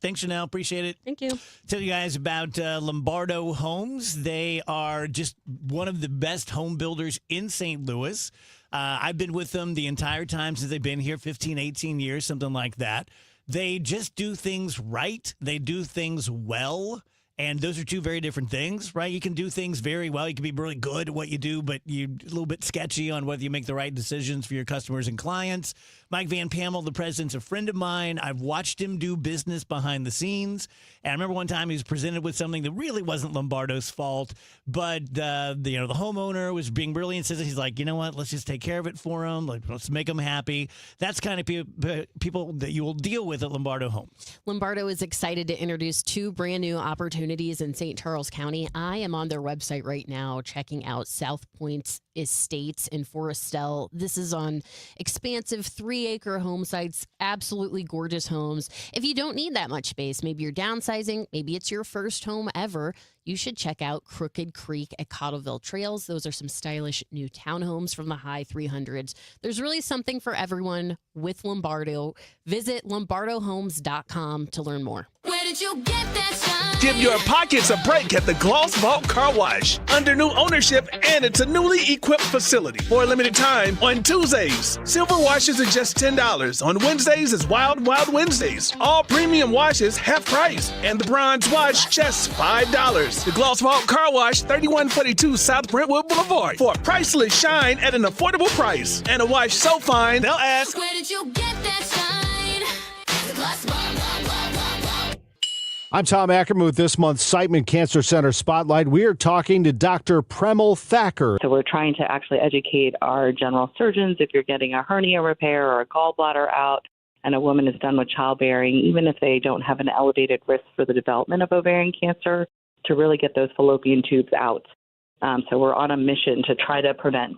Speaker 4: Thanks, Chanel. Appreciate it.
Speaker 6: Thank you.
Speaker 4: Tell you guys about Lombardo Homes. They are just one of the best home builders in St. Louis. I've been with them the entire time since they've been here, 15, 18 years, something like that. They just do things right. They do things well. And those are two very different things, right? You can do things very well. You can be really good at what you do, but you're a little bit sketchy on whether you make the right decisions for your customers and clients. Mike Van Pamel, the president's a friend of mine. I've watched him do business behind the scenes. And I remember one time he was presented with something that really wasn't Lombardo's fault, but the homeowner was being really insistent. He's like, you know what? Let's just take care of it for him. Let's make them happy. That's kind of people that you will deal with at Lombardo Homes.
Speaker 6: Lombardo is excited to introduce 2 brand new opportunities in St. Charles County. I am on their website right now checking out South Point Estates in Forestell. This is on expansive 3-acre home sites, absolutely gorgeous homes. If you don't need that much space, maybe you're downsizing, maybe it's your first home ever, you should check out Crooked Creek at Cottleville Trails. Those are some stylish new townhomes from the high 300s. There's really something for everyone with Lombardo. Visit lombardohomes.com to learn more.
Speaker 8: Where did you get that shine? Give your pockets a break at the Gloss Vault Car Wash. Under new ownership, and it's a newly equipped facility. For a limited time, on Tuesdays, silver washes are just $10. On Wednesdays is Wild Wild Wednesdays. All premium washes half price, and the bronze wash just $5. The Gloss Vault Car Wash, 3142 South Brentwood Boulevard. For a priceless shine at an affordable price. And a wash so fine, they'll ask,
Speaker 15: where did you get that shine? The Gloss Vault.
Speaker 17: I'm Tom Ackerman with this month's Siteman Cancer Center Spotlight. We are talking to Dr. Premel Thacker.
Speaker 20: So we're trying to actually educate our general surgeons if you're getting a hernia repair or a gallbladder out and a woman is done with childbearing, even if they don't have an elevated risk for the development of ovarian cancer, to really get those fallopian tubes out. So we're on a mission to try to prevent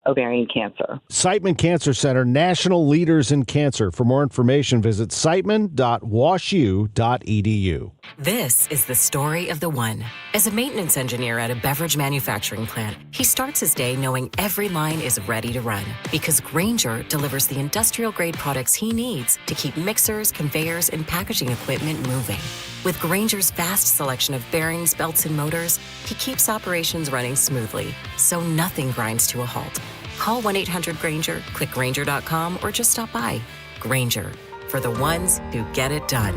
Speaker 20: ovarian cancer.
Speaker 17: Siteman Cancer Center, national leaders in cancer. For more information, visit siteman.washu.edu.
Speaker 24: This is the story of the one. As a maintenance engineer at a beverage manufacturing plant, he starts his day knowing every line is ready to run because Grainger delivers the industrial-grade products he needs to keep mixers, conveyors, and packaging equipment moving. With Grainger's vast selection of bearings, belts, and motors, he keeps operations running smoothly, so nothing grinds to a halt. Call 1-800-GRAINGER, click Grainger.com, or just stop by. Grainger, for the ones who get it done.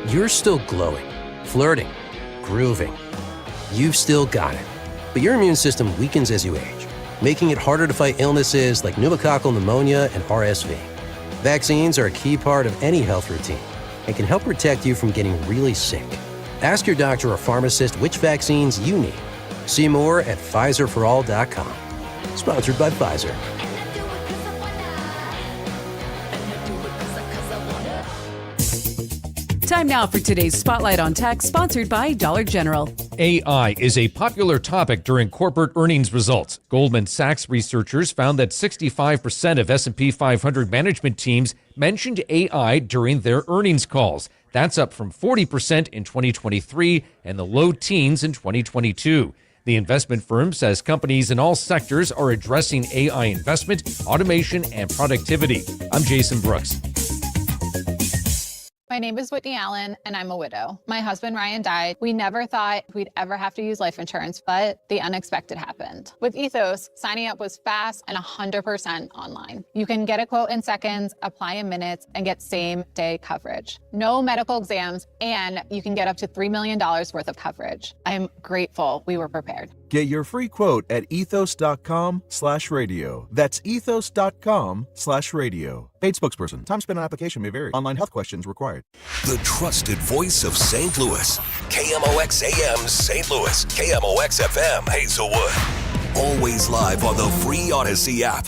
Speaker 25: You're still glowing, flirting, grooving. You've still got it. But your immune system weakens as you age, making it harder to fight illnesses like pneumococcal pneumonia and RSV. Vaccines are a key part of any health routine and can help protect you from getting really sick. Ask your doctor or pharmacist which vaccines you need. See more at PfizerForAll.com. Sponsored by Pfizer.
Speaker 26: Time now for today's Spotlight on Tech, sponsored by Dollar General.
Speaker 27: AI is a popular topic during corporate earnings results. Goldman Sachs researchers found that 65% of S&P 500 management teams mentioned AI during their earnings calls. That's up from 40% in 2023 and the low teens in 2022. The investment firm says companies in all sectors are addressing AI investment, automation, and productivity. I'm Jason Brooks.
Speaker 28: My name is Whitney Allen, and I'm a widow. My husband, Ryan, died. We never thought we'd ever have to use life insurance, but the unexpected happened. With Ethos, signing up was fast and 100% online. You can get a quote in seconds, apply in minutes, and get same-day coverage. No medical exams, and you can get up to $3 million worth of coverage. I'm grateful we were prepared.
Speaker 29: Get your free quote at ethos.com/radio. That's ethos.com/radio. Paid spokesperson. Time spent on application may vary. Online health questions required.
Speaker 3: The trusted voice of St. Louis. KMOX AM St. Louis. KMOX FM Hazelwood. Always live on the free Odyssey app.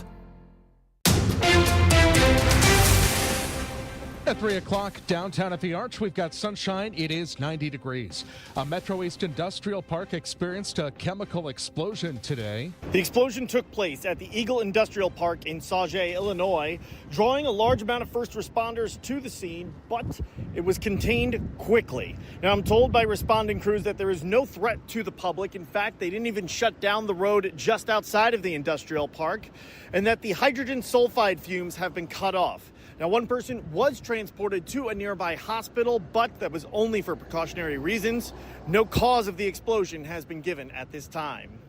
Speaker 9: At 3 o'clock, downtown at the Arch, we've got sunshine. It is 90 degrees. A Metro East Industrial Park experienced a chemical explosion today.
Speaker 10: The explosion took place at the Eagle Industrial Park in Sauget, Illinois, drawing a large amount of first responders to the scene, but it was contained quickly. Now, I'm told by responding crews that there is no threat to the public. In fact, they didn't even shut down the road just outside of the industrial park, and that the hydrogen sulfide fumes have been cut off. Now, one person was transported to a nearby hospital, but that was only for precautionary reasons. No cause of the explosion has been given at this time.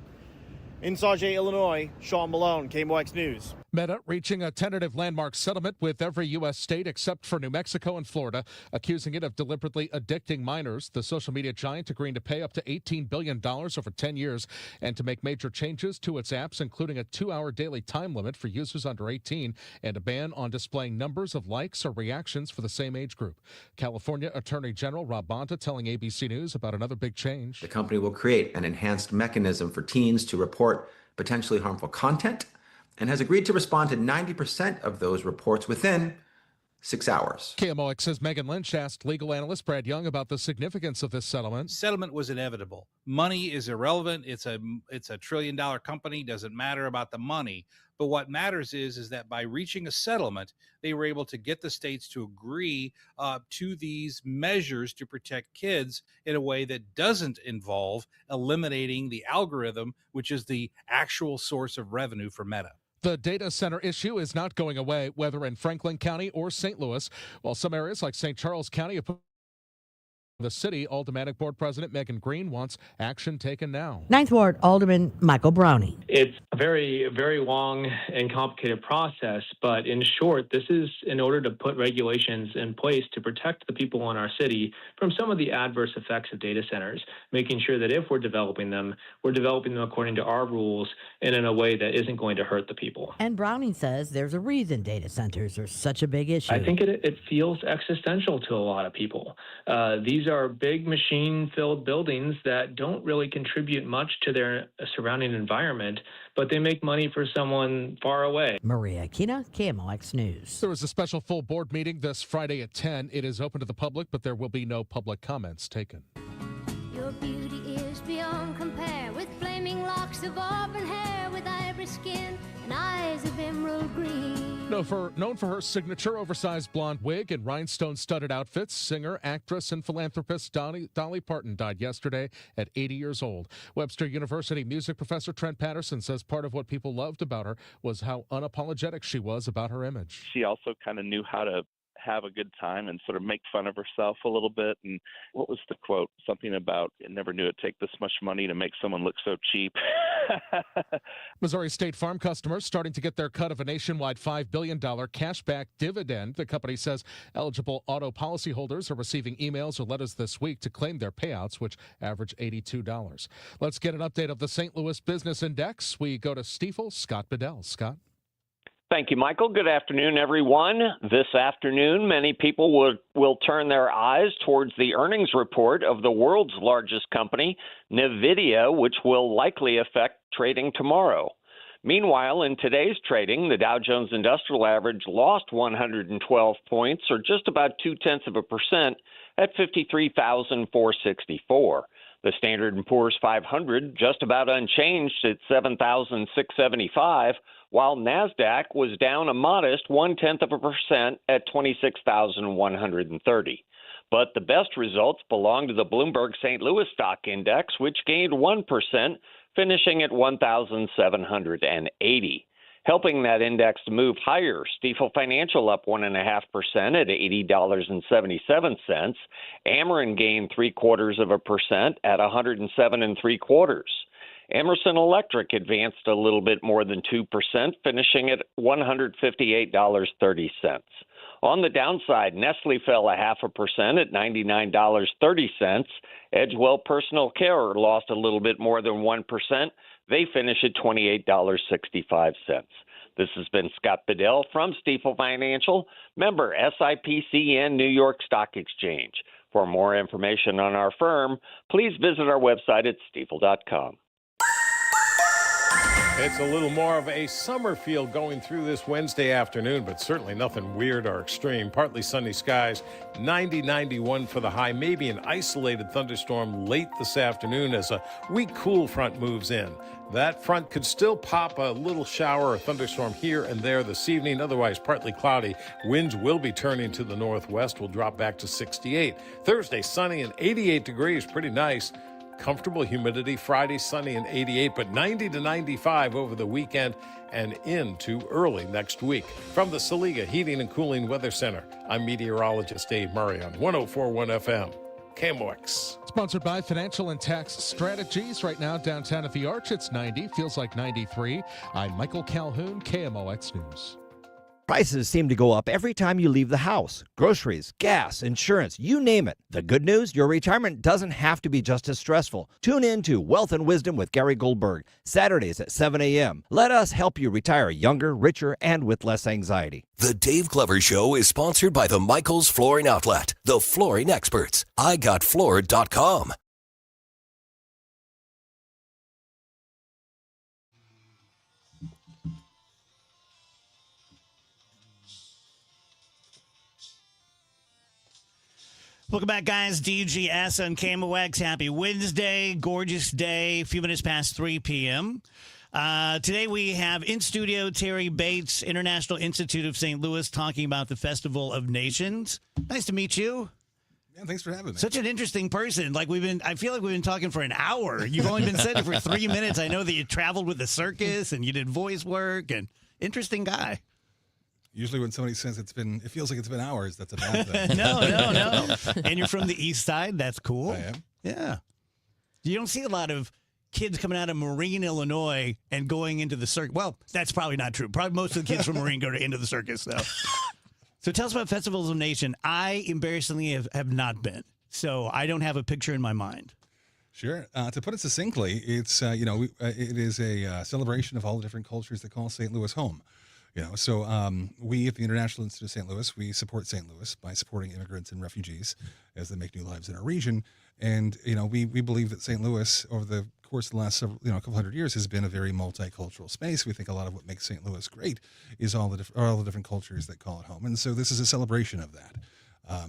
Speaker 10: In Sauget, Illinois, Sean Malone, KMOX News.
Speaker 9: Meta reaching a tentative landmark settlement with every U.S. state except for New Mexico and Florida, accusing it of deliberately addicting minors. The social media giant agreeing to pay up to $18 billion over 10 years and to make major changes to its apps, including a 2-hour daily time limit for users under 18 and a ban on displaying numbers of likes or reactions for the same age group. California Attorney General Rob Bonta telling ABC News about another big change.
Speaker 11: The company will create an enhanced mechanism for teens to report potentially harmful content and has agreed to respond to 90% of those reports within 6 hours.
Speaker 9: KMOX's Megan Lynch asked legal analyst Brad Young about the significance of this settlement.
Speaker 12: Settlement was inevitable. Money is irrelevant. It's a $1 trillion company. Doesn't matter about the money. But what matters is that by reaching a settlement, they were able to get the states to agree to these measures to protect kids in a way that doesn't involve eliminating the algorithm, which is the actual source of revenue for Meta.
Speaker 9: The data center issue is not going away, whether in Franklin County or St. Louis, while some areas like St. Charles County have put the city. Aldermanic Board President Megan Green wants action taken now.
Speaker 13: 9th Ward Alderman Michael Browning.
Speaker 14: It's a very, very long and complicated process, but in short, this is in order to put regulations in place to protect the people in our city from some of the adverse effects of data centers, making sure that if we're developing them according to our rules and in a way that isn't going to hurt the people.
Speaker 13: And Browning says there's a reason data centers are such a big issue.
Speaker 14: I think it feels existential to a lot of people. These are big machine-filled buildings that don't really contribute much to their surrounding environment, but they make money for someone far away.
Speaker 13: Maria Akina, KMOX News.
Speaker 9: There was a special full board meeting this Friday at 10. It is open to the public, but there will be no public comments taken.
Speaker 18: Your beauty is beyond compare, with flaming locks of auburn hair, with ivory skin and eyes of emerald green.
Speaker 9: Known for her signature oversized blonde wig and rhinestone-studded outfits, singer, actress, and philanthropist Dolly Parton died yesterday at 80 years old. Webster University music professor Trent Patterson says part of what people loved about her was how unapologetic she was about her image.
Speaker 21: She also kind of knew how to have a good time and sort of make fun of herself a little bit. And what was the quote? Something about, I never knew it'd take this much money to make someone look so cheap.
Speaker 9: Missouri State Farm customers starting to get their cut of a nationwide $5 billion cashback dividend. The company says eligible auto policyholders are receiving emails or letters this week to claim their payouts, which average $82. Let's get an update of the St. Louis Business Index. We go to Stifel, Scott Bedell. Scott.
Speaker 22: Thank you, Michael. Good afternoon, everyone. This afternoon, many people will turn their eyes towards the earnings report of the world's largest company, NVIDIA, which will likely affect trading tomorrow. Meanwhile, in today's trading, the Dow Jones Industrial Average lost 112 points, or just about 0.2%, at 53,464. The Standard & Poor's 500 just about unchanged at 7,675, while NASDAQ was down a modest 0.1% at 26,130. But the best results belong to the Bloomberg St. Louis Stock Index, which gained 1%, finishing at 1,780. Helping that index to move higher, Stifel Financial up 1.5% at $80.77. Ameren gained 0.75% at 107.75. Emerson Electric advanced a little bit more than 2%, finishing at $158.30. On the downside, Nestle fell 0.5% at $99.30. Edgewell Personal Care lost a little bit more than 1%. They finish at $28.65. This has been Scott Bedell from Stifel Financial, member SIPC and New York Stock Exchange. For more information on our firm, please visit our website at stifel.com.
Speaker 1: It's a little more of a summer feel going through this Wednesday afternoon, but certainly nothing weird or extreme. Partly sunny skies, 90-91 for the high. Maybe an isolated thunderstorm late this afternoon as a weak cool front moves in. That front could still pop a little shower or thunderstorm here and there this evening. Otherwise, partly cloudy. Winds will be turning to the northwest. Will drop back to 68. Thursday, sunny and 88 degrees. Pretty nice. Comfortable humidity. Friday, sunny and 88, but 90 to 95 over the weekend and into early next week. From the Saliga Heating and Cooling Weather Center, I'm meteorologist Dave Murray on 104.1 FM. KMOX.
Speaker 9: Sponsored by Financial and Tax Strategies. Right now, downtown at the Arch, it's 90. Feels like 93. I'm Michael Calhoun, KMOX News.
Speaker 2: Prices seem to go up every time you leave the house. Groceries, gas, insurance, you name it. The good news, your retirement doesn't have to be just as stressful. Tune in to Wealth and Wisdom with Gary Goldberg, Saturdays at 7 a.m. Let us help you retire younger, richer, and with less anxiety.
Speaker 3: The Dave Glover Show is sponsored by the Michaels Flooring Outlet, the flooring experts. IGotFloored.com.
Speaker 4: Welcome back, guys. DGS on KMOX. Happy Wednesday. Gorgeous day. A few minutes past 3 p.m. Today we have in studio Terry Bates, International Institute of St. Louis, talking about the Festival of Nations. Nice to meet you.
Speaker 5: Yeah, thanks for having me.
Speaker 4: Such an interesting person. I feel like we've been talking for an hour. You've only been sitting for 3 minutes. I know that you traveled with the circus and you did voice work, and interesting guy.
Speaker 5: Usually when somebody says it feels like it's been hours, that's a bad thing.
Speaker 4: No. And you're from the east side. That's cool.
Speaker 5: I am.
Speaker 4: Yeah. You don't see a lot of kids coming out of Marine, Illinois and going into the circus. Well, that's probably not true. Probably most of the kids from Marine go into the circus, though. So tell us about Festivals of Nation. I, embarrassingly, have not been. So I don't have a picture in my mind.
Speaker 5: Sure. To put it succinctly, it's, it is a celebration of all the different cultures that call St. Louis home. So we at the International Institute of St. Louis, we support St. Louis by supporting immigrants and refugees as they make new lives in our region. And, we believe that St. Louis, over the course of the last several, couple hundred years, has been a very multicultural space. We think a lot of what makes St. Louis great is all the different cultures that call it home. And so this is a celebration of that.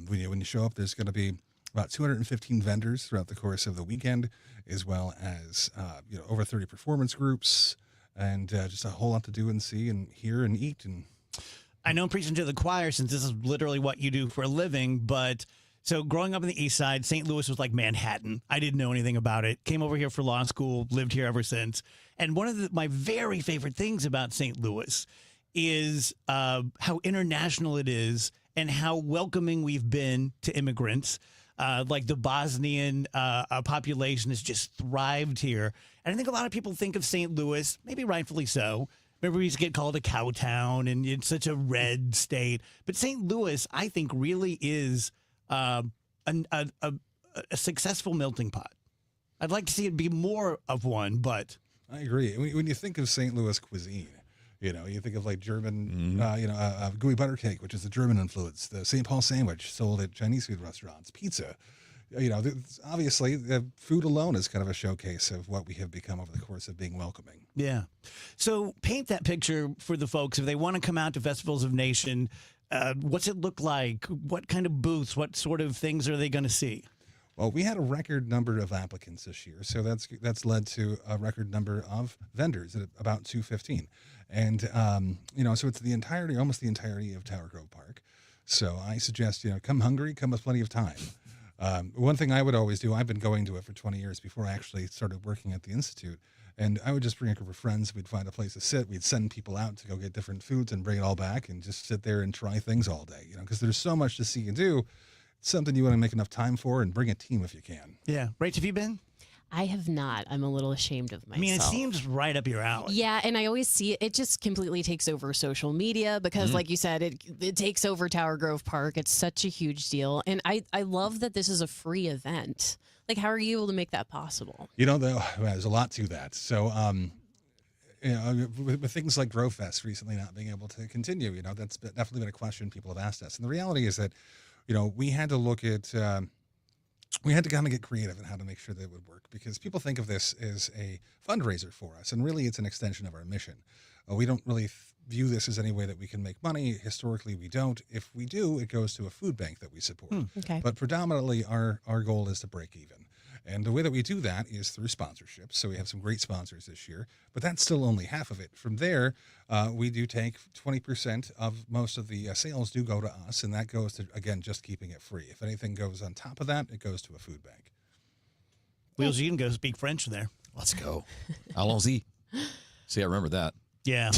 Speaker 5: When you show up, there's going to be about 215 vendors throughout the course of the weekend, as well as, over 30 performance groups, and just a whole lot to do and see and hear and eat. And
Speaker 4: I know I'm preaching to the choir since this is literally what you do for a living, but so growing up in the east side, St. Louis was like Manhattan. I didn't know anything about it. Came over here for law school, lived here ever since. And one of my very favorite things about St. Louis is how international it is and how welcoming we've been to immigrants. Like the Bosnian population has just thrived here. And I think a lot of people think of St. Louis, maybe rightfully so. Remember, we used to get called a cow town and it's such a red state. But St. Louis, I think, really is a successful melting pot. I'd like to see it be more of one, but
Speaker 5: I agree. When you think of St. Louis cuisine, you think of like German, gooey butter cake, which is the German influence, the St. Paul sandwich sold at Chinese food restaurants, pizza. Obviously, the food alone is kind of a showcase of what we have become over the course of being welcoming.
Speaker 4: Yeah. So paint that picture for the folks. If they want to come out to Festivals of Nation, what's it look like? What kind of booths? What sort of things are they going to see?
Speaker 5: Well, we had a record number of applicants this year, so that's led to a record number of vendors at about 215. And, so it's almost the entirety of Tower Grove Park. So I suggest, come hungry, come with plenty of time. One thing I would always do, I've been going to it for 20 years before I actually started working at the Institute. And I would just bring a group of friends. We'd find a place to sit. We'd send people out to go get different foods and bring it all back and just sit there and try things all day, because there's so much to see and do. It's something you want to make enough time for and bring a team if you can.
Speaker 4: Yeah. Rach, have you been?
Speaker 6: I have not. I'm a little ashamed of myself.
Speaker 4: I mean, it seems right up your alley.
Speaker 6: Yeah, and I always see it just completely takes over social media because, like you said, it takes over Tower Grove Park. It's such a huge deal. And I love that this is a free event. Like, how are you able to make that possible?
Speaker 5: There's a lot to that. So, with things like Grove Fest recently not being able to continue, that's definitely been a question people have asked us. And the reality is that, we had to look at we had to kind of get creative in how to make sure that it would work, because people think of this as a fundraiser for us, and really it's an extension of our mission. We don't really view this as any way that we can make money. Historically, we don't. If we do, it goes to a food bank that we support.
Speaker 6: Okay.
Speaker 5: But predominantly, our goal is to break even. And the way that we do that is through sponsorships. So we have some great sponsors this year, but that's still only half of it. From there, we do take 20% of most of the sales do go to us, and that goes to, again, just keeping it free. If anything goes on top of that, it goes to a food bank.
Speaker 4: Wheels, you can go speak French there.
Speaker 7: Let's go. Allons-y. See, I remember that.
Speaker 4: Yeah.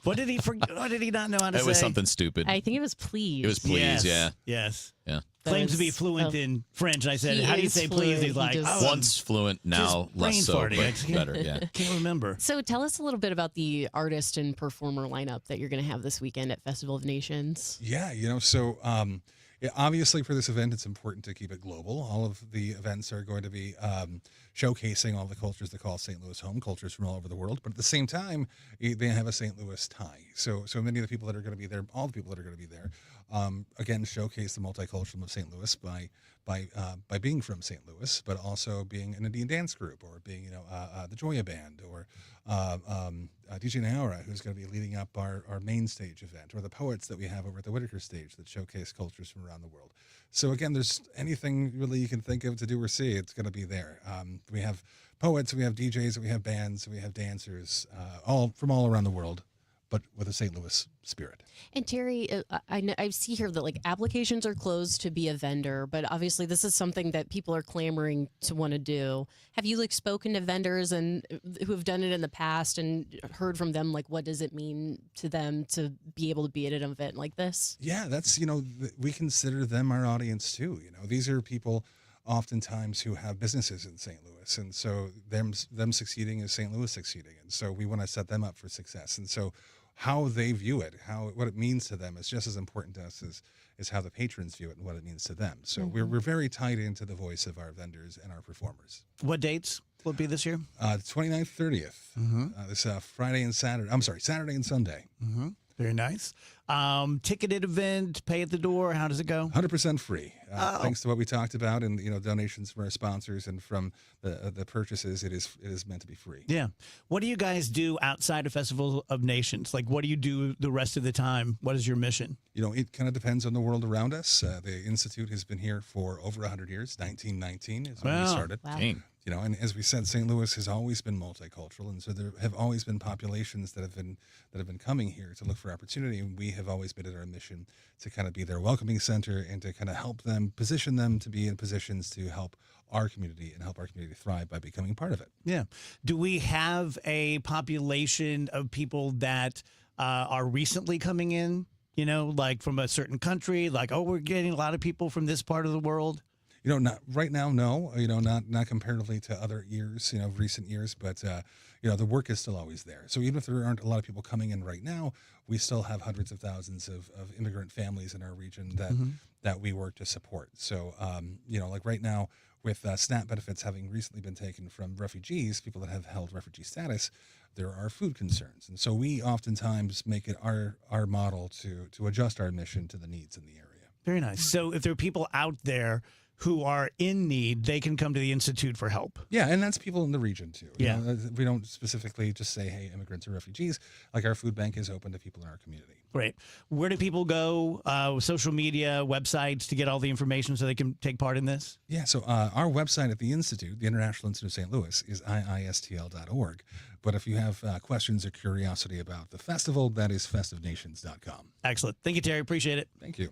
Speaker 4: What did he not know how to say?
Speaker 7: It was something stupid.
Speaker 6: I think it was please.
Speaker 7: It was please,
Speaker 4: Yes.
Speaker 7: yeah.
Speaker 4: Yes.
Speaker 7: Yeah.
Speaker 4: Claims to be fluent in French. I said,
Speaker 6: He
Speaker 4: how do you
Speaker 6: is
Speaker 4: say please?
Speaker 6: fluent.
Speaker 4: He's like,
Speaker 6: He just-
Speaker 7: Once fluent, now
Speaker 4: just
Speaker 7: less so,
Speaker 4: brain farting. I
Speaker 7: but
Speaker 4: can't-
Speaker 7: better, yeah.
Speaker 4: Can't remember.
Speaker 6: So tell us a little bit about the artist and performer lineup that you're going to have this weekend at Festival of Nations.
Speaker 5: Yeah, so obviously for this event, it's important to keep it global. All of the events are going to be showcasing all the cultures that call St. Louis home, cultures from all over the world. But at the same time, they have a St. Louis tie. So many of the people that are going to be there, all the people that are going to be there, again, showcase the multiculturalism of St. Louis by being from St. Louis, but also being an Indian dance group, or being, the Joya Band, or DJ Naora, who's going to be leading up our main stage event, or the poets that we have over at the Whitaker stage that showcase cultures from around the world. So again, there's anything really you can think of to do or see, it's going to be there. We have poets, we have DJs, we have bands, we have dancers, all from all around the world, but with a St. Louis spirit.
Speaker 6: And Terry, I see here that applications are closed to be a vendor, but obviously this is something that people are clamoring to want to do. Have you spoken to vendors and who have done it in the past and heard from them, what does it mean to them to be able to be at an event like this?
Speaker 5: Yeah, that's, we consider them our audience too. These are people oftentimes who have businesses in St. Louis, and so them succeeding is St. Louis succeeding, and so we want to set them up for success. And so how they view it, what it means to them is just as important to us as how the patrons view it and what it means to them. So we're very tied into the voice of our vendors and our performers.
Speaker 4: What dates will it be this year?
Speaker 5: 29th, 30th. This Friday and Saturday. I'm sorry, Saturday and Sunday.
Speaker 4: Mm-hmm. Very nice. Ticketed event, pay at the door. How does it go?
Speaker 5: 100% free. Thanks to what we talked about, and donations from our sponsors and from the purchases, it is meant to be free.
Speaker 4: Yeah. What do you guys do outside of Festival of Nations? What do you do the rest of the time? What is your mission?
Speaker 5: It kind of depends on the world around us. The Institute has been here for over 100 years. 1919 is when we started.
Speaker 6: Wow.
Speaker 5: And as we said, St. Louis has always been multicultural, and so there have always been populations that have been coming here to look for opportunity. And we have always been at our mission to kind of be their welcoming center and to kind of help them, position them to be in positions to help our community and help our community thrive by becoming part of it.
Speaker 4: Yeah. Do we have a population of people that are recently coming in? From a certain country? We're getting a lot of people from this part of the world.
Speaker 5: Not right now, no. Not comparatively to other years, recent years, but the work is still always there. So even if there aren't a lot of people coming in right now, we still have hundreds of thousands of immigrant families in our region that we work to support. So right now, with SNAP benefits having recently been taken from refugees, people that have held refugee status, there are food concerns, and so we oftentimes make it our model to adjust our mission to the needs in the area.
Speaker 4: Very nice. So if there are people out there who are in need, they can come to the Institute for help.
Speaker 5: Yeah, and that's people in the region too.
Speaker 4: Yeah.
Speaker 5: We don't specifically just say, hey, immigrants or refugees. Our food bank is open to people in our community.
Speaker 4: Great. Where do people go, social media, websites, to get all the information so they can take part in this?
Speaker 5: Yeah, so our website at the Institute, the International Institute of St. Louis, is iistl.org. But if you have questions or curiosity about the festival, that is festivnations.com.
Speaker 4: Excellent. Thank you, Terry. Appreciate it.
Speaker 5: Thank you.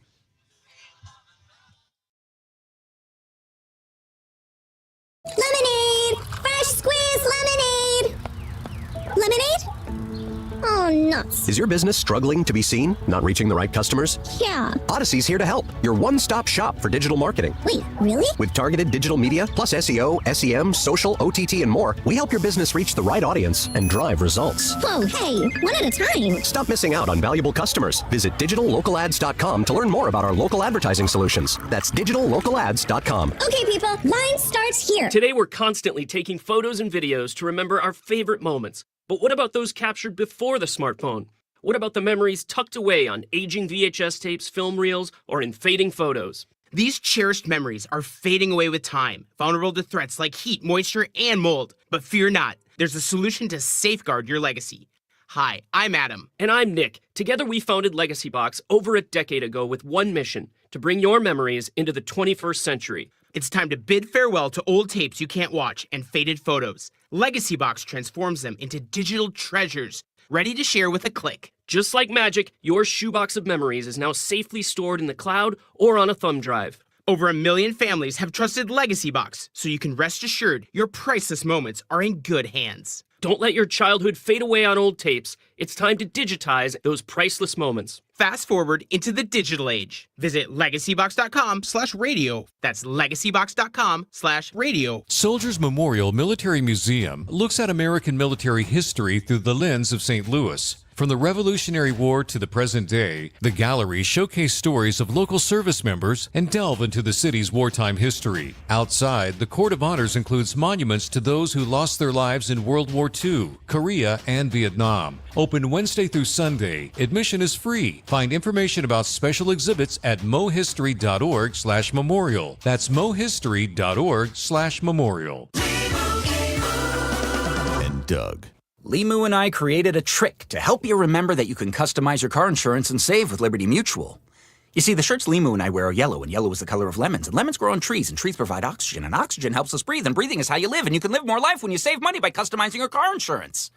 Speaker 8: Lemonade! Fresh squeezed lemonade! Lemonade? Oh, nuts.
Speaker 15: Is your business struggling to be seen? Not reaching the right customers?
Speaker 8: Yeah.
Speaker 15: Odyssey's here to help. Your one-stop shop for digital marketing.
Speaker 8: Wait, really?
Speaker 15: With targeted digital media, plus SEO, SEM, social, OTT, and more, we help your business reach the right audience and drive results.
Speaker 8: Whoa, hey, one at a time.
Speaker 15: Stop missing out on valuable customers. Visit digitallocalads.com to learn more about our local advertising solutions. That's digitallocalads.com.
Speaker 8: Okay, people, line starts here.
Speaker 16: Today, we're constantly taking photos and videos to remember our favorite moments. But what about those captured before the smartphone? What about the memories tucked away on aging VHS tapes, film reels, or in fading photos?
Speaker 17: These cherished memories are fading away with time, vulnerable to threats like heat, moisture, and mold. But fear not, there's a solution to safeguard your legacy. Hi, I'm Adam.
Speaker 16: And I'm Nick. Together we founded Legacy Box over a decade ago with one mission, to bring your memories into the 21st century.
Speaker 17: It's time to bid farewell to old tapes you can't watch and faded photos. Legacy Box transforms them into digital treasures, ready to share with a click.
Speaker 16: Just like magic, your shoebox of memories is now safely stored in the cloud or on a thumb drive.
Speaker 17: Over 1 million families have trusted Legacy Box, so you can rest assured your priceless moments are in good hands.
Speaker 16: Don't let your childhood fade away on old tapes. It's time to digitize those priceless moments.
Speaker 17: Fast forward into the digital age. Visit legacybox.com/radio. That's legacybox.com/radio.
Speaker 19: Soldiers Memorial Military Museum looks at American military history through the lens of St. Louis. From the Revolutionary War to the present day, the gallery showcases stories of local service members and delve into the city's wartime history. Outside, the Court of Honors includes monuments to those who lost their lives in World War II, Korea, and Vietnam. Open Wednesday through Sunday. Admission is free. Find information about special exhibits at mohistory.org/memorial. That's mohistory.org/memorial.
Speaker 20: And Doug. Limu and I created a trick to help you remember that you can customize your car insurance and save with Liberty Mutual. You see, the shirts Limu and I wear are yellow, and yellow is the color of lemons, and lemons grow on trees, and trees provide oxygen, and oxygen helps us breathe, and breathing is how you live, and you can live more life when you save money by customizing your car insurance.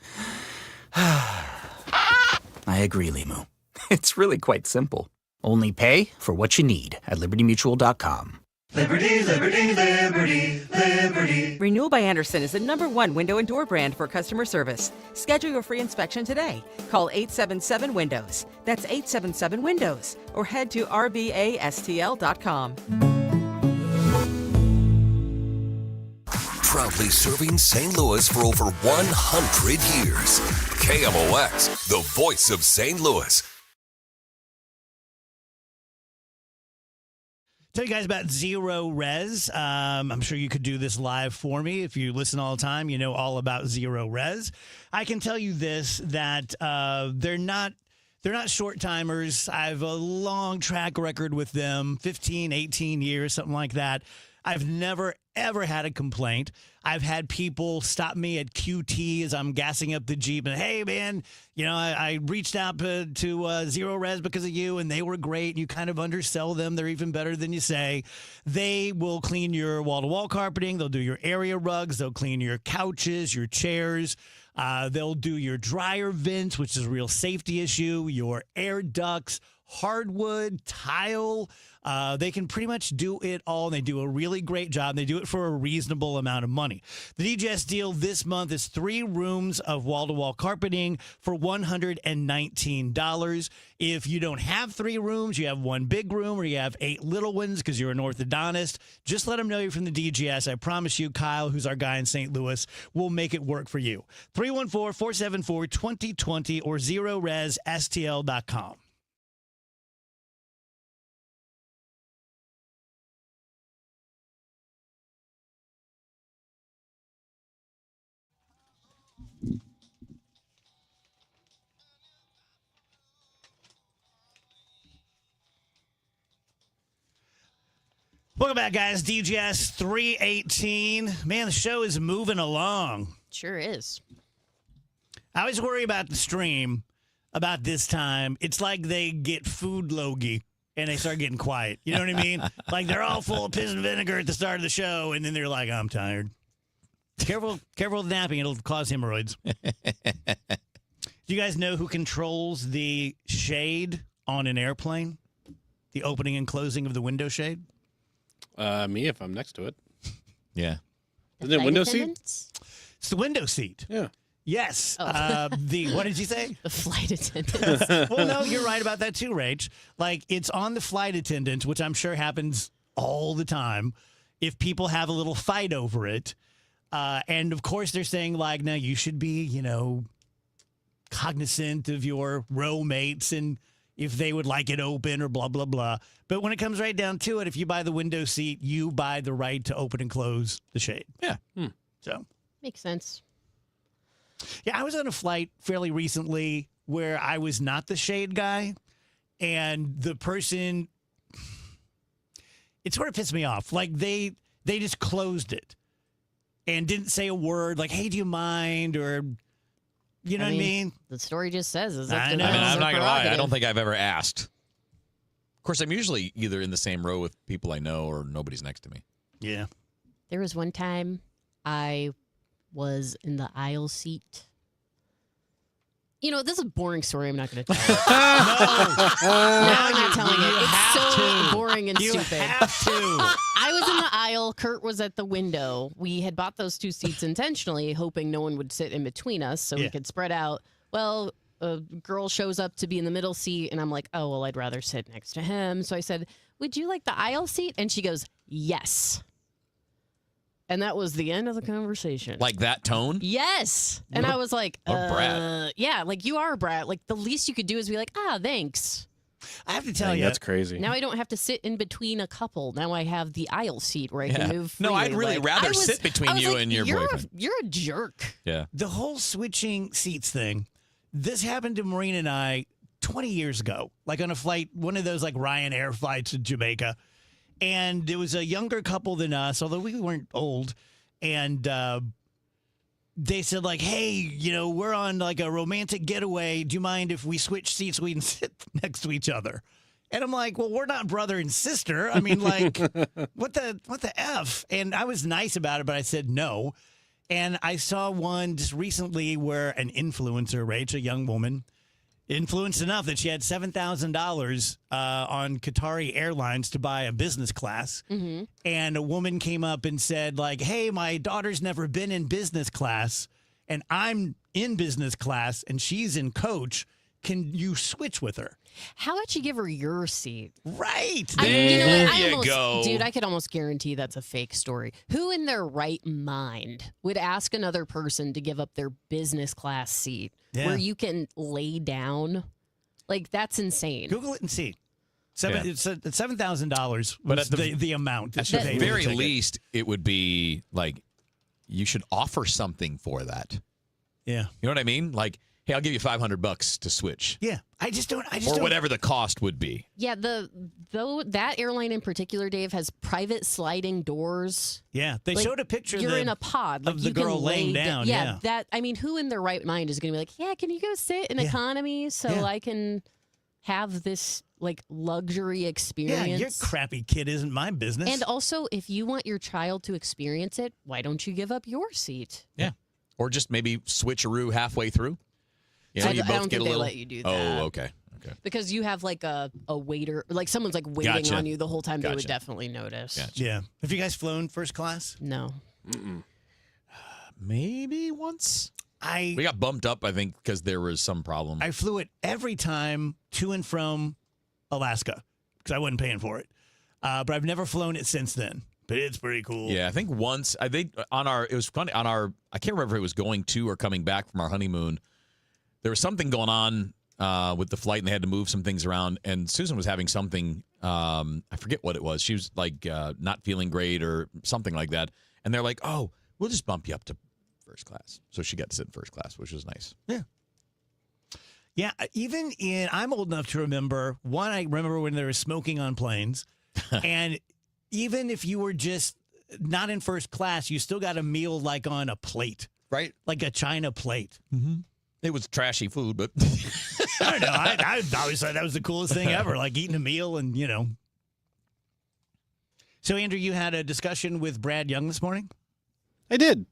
Speaker 20: I agree, Limu. It's really quite simple. Only pay for what you need at libertymutual.com.
Speaker 23: Liberty, liberty, liberty, liberty.
Speaker 24: Renewal by Andersen is the #1 window and door brand for customer service. Schedule your free inspection today. Call 877-WINDOWS. That's 877-WINDOWS. Or head to rbastl.com.
Speaker 3: Proudly serving St. Louis for over 100 years. KMOX, the voice of St. Louis.
Speaker 4: Tell you guys about Zero Res. I'm sure you could do this live for me. If you listen all the time, you know all about Zero Res. I can tell you this, that they're not short timers. I have a long track record with them, 15, 18 years, something like that. I've never, ever had a complaint. I've had people stop me at QT as I'm gassing up the Jeep and, hey, man, you know, I reached out to Zero Res because of you, and they were great. You kind of undersell them. They're even better than you say. They will clean your wall-to-wall carpeting. They'll do your area rugs. They'll clean your couches, your chairs. They'll do your dryer vents, which is a real safety issue, your air ducts, hardwood, tile. They can pretty much do it all. And they do a really great job. They do it for a reasonable amount of money. The DGS deal this month is 3 rooms of wall-to-wall carpeting for $119. If you don't have 3 rooms, you have 1 big room, or you have 8 little ones because you're an orthodontist, just let them know you're from the DGS. I promise you, Kyle, who's our guy in St. Louis, will make it work for you. 314-474-2020 or ZeroResSTL.com. Welcome back, guys. DGS 318. Man, the show is moving along.
Speaker 6: Sure is.
Speaker 4: I always worry about the stream about this time. It's like they get food logy and they start getting quiet. You know what I mean? Like they're all full of piss and vinegar at the start of the show, and then they're like, I'm tired. Careful with napping. It'll cause hemorrhoids. Do you guys know who controls the shade on an airplane? The opening and closing of the window shade?
Speaker 25: Me, if I'm next to it.
Speaker 7: Yeah.
Speaker 25: Isn't it window seat?
Speaker 4: It's the window seat.
Speaker 25: Yeah.
Speaker 4: Yes.
Speaker 6: Oh.
Speaker 4: What did you say?
Speaker 6: The flight attendants.
Speaker 4: Well, no, you're right about that too, Rach. Like, it's on the flight attendant, which I'm sure happens all the time, if people have a little fight over it. And, of course, they're saying, like, no, you should be, you know, cognizant of your row mates and if they would like it open or blah, blah, blah. But when it comes right down to it, if you buy the window seat, you buy the right to open and close the shade.
Speaker 7: Yeah.
Speaker 4: So
Speaker 6: Makes sense.
Speaker 4: yeah, I was on a flight fairly recently where I was not the shade guy, and the person, it sort of pissed me off. Like they just closed it and didn't say a word like, hey, do you mind? Or, you know what I mean?
Speaker 6: The story just says it's up
Speaker 4: I
Speaker 6: to
Speaker 4: know.
Speaker 6: them.
Speaker 7: I mean,
Speaker 6: It's
Speaker 7: I'm
Speaker 6: their
Speaker 7: not gonna lie. I
Speaker 6: prerogative.
Speaker 7: don't think I've ever asked. Of course, I'm usually either in the same row with people I know or nobody's next to me.
Speaker 4: Yeah.
Speaker 6: There was one time I was in the aisle seat. You know, this is a boring story. I'm not going to tell it. No, I'm not telling it. It's so boring and
Speaker 4: You
Speaker 6: stupid.
Speaker 4: have to.
Speaker 6: I was in the aisle. Kurt was at the window. We had bought those two seats intentionally, hoping no one would sit in between us so we could spread out. Well, a girl shows up to be in the middle seat, and I'm like, oh, well, I'd rather sit next to him. So I said, would you like the aisle seat? And she goes, yes. And that was the end of the conversation.
Speaker 7: Like that tone?
Speaker 6: Yes. And I was like,
Speaker 7: a brat.
Speaker 6: yeah, like you are a brat. Like the least you could do is be like, thanks.
Speaker 4: I have to tell
Speaker 25: Dang,
Speaker 4: you.
Speaker 25: that's crazy.
Speaker 6: Now I don't have to sit in between a couple. Now I have the aisle seat where I can move freely.
Speaker 7: No, I'd really
Speaker 6: Like,
Speaker 7: rather
Speaker 6: I was-
Speaker 7: sit between
Speaker 6: I was
Speaker 7: you
Speaker 6: like,
Speaker 7: and your
Speaker 6: you're
Speaker 7: boyfriend.
Speaker 6: You're a jerk.
Speaker 7: Yeah.
Speaker 4: The whole switching seats thing, this happened to Maureen and I 20 years ago, like on a flight, one of those like Ryanair flights to Jamaica. And there was a younger couple than us, although we weren't old. And they said like, hey, you know, we're on like a romantic getaway. Do you mind if we switch seats so we can sit next to each other? And I'm like, well, we're not brother and sister. I mean, like, what the F? And I was nice about it, but I said no. And I saw one just recently where an influencer, Rach, a young woman, influenced enough that she had $7,000 on Qatari Airlines to buy a business class.
Speaker 6: Mm-hmm.
Speaker 4: And a woman came up and said, like, hey, my daughter's never been in business class, and I'm in business class, and she's in coach. Can you switch with her?
Speaker 6: How about you give her your seat?
Speaker 4: Right.
Speaker 6: You know what?
Speaker 7: There you
Speaker 6: almost,
Speaker 7: go.
Speaker 6: Dude, I could almost guarantee that's a fake story. Who in their right mind would ask another person to give up their business class seat where you can lay down? Like, that's insane.
Speaker 4: Google it and see.
Speaker 7: Yeah.
Speaker 4: It's $7,000
Speaker 7: But
Speaker 4: was
Speaker 7: at
Speaker 4: the amount.
Speaker 7: At
Speaker 4: that
Speaker 7: the
Speaker 4: they
Speaker 7: very
Speaker 4: took it.
Speaker 7: least, it would be like you should offer something for that.
Speaker 4: Yeah.
Speaker 7: You know what I mean? Like, hey, I'll give you $500 to switch.
Speaker 4: Yeah. I just don't.
Speaker 7: Or whatever the cost would be.
Speaker 6: Yeah, that airline in particular, Dave, has private sliding doors.
Speaker 4: Yeah, they
Speaker 6: Like,
Speaker 4: showed a picture.
Speaker 6: You're in a pod. Like,
Speaker 4: of the
Speaker 6: you can
Speaker 4: girl laying
Speaker 6: lay
Speaker 4: down.
Speaker 6: Yeah, that. I mean, who in their right mind is going to be like, yeah, can you go sit in economy so I can have this like luxury experience?
Speaker 4: Yeah, your crappy kid isn't my business.
Speaker 6: And also, if you want your child to experience it, why don't you give up your seat?
Speaker 7: Yeah. Or just maybe switcheroo halfway through. You know,
Speaker 6: I
Speaker 7: you both
Speaker 6: don't
Speaker 7: get
Speaker 6: think
Speaker 7: a
Speaker 6: they
Speaker 7: little.
Speaker 6: let you do that.
Speaker 7: Oh, okay. Okay.
Speaker 6: Because you have like a waiter, like someone's like waiting
Speaker 7: Gotcha.
Speaker 6: on you the whole time. They would
Speaker 7: Gotcha.
Speaker 6: definitely notice.
Speaker 7: Gotcha.
Speaker 4: Yeah. Have you guys flown first class?
Speaker 6: No.
Speaker 7: Maybe once.
Speaker 4: We
Speaker 7: got bumped up, I think, because there was some problem.
Speaker 4: I flew it every time to and from Alaska because I wasn't paying for it. But I've never flown it since then. But it's pretty cool.
Speaker 7: Yeah, I think once. I think it was funny on our. I can't remember if it was going to or coming back from our honeymoon. There was something going on with the flight, and they had to move some things around. And Susan was having something. I forget what it was. She was like not feeling great or something like that. And they're like, "Oh, we'll just bump you up to first class." So she got to sit in first class, which was nice.
Speaker 4: Yeah. Yeah, I'm old enough to remember, I remember when there was smoking on planes. And even if you were just not in first class, you still got a meal like on a plate.
Speaker 7: Right.
Speaker 4: Like a China plate.
Speaker 7: Mm-hmm. It was trashy food, but
Speaker 4: I don't know. I always thought that was the coolest thing ever, like eating a meal and, you know. So, Andrew, you had a discussion with Brad Young this morning?
Speaker 25: I did.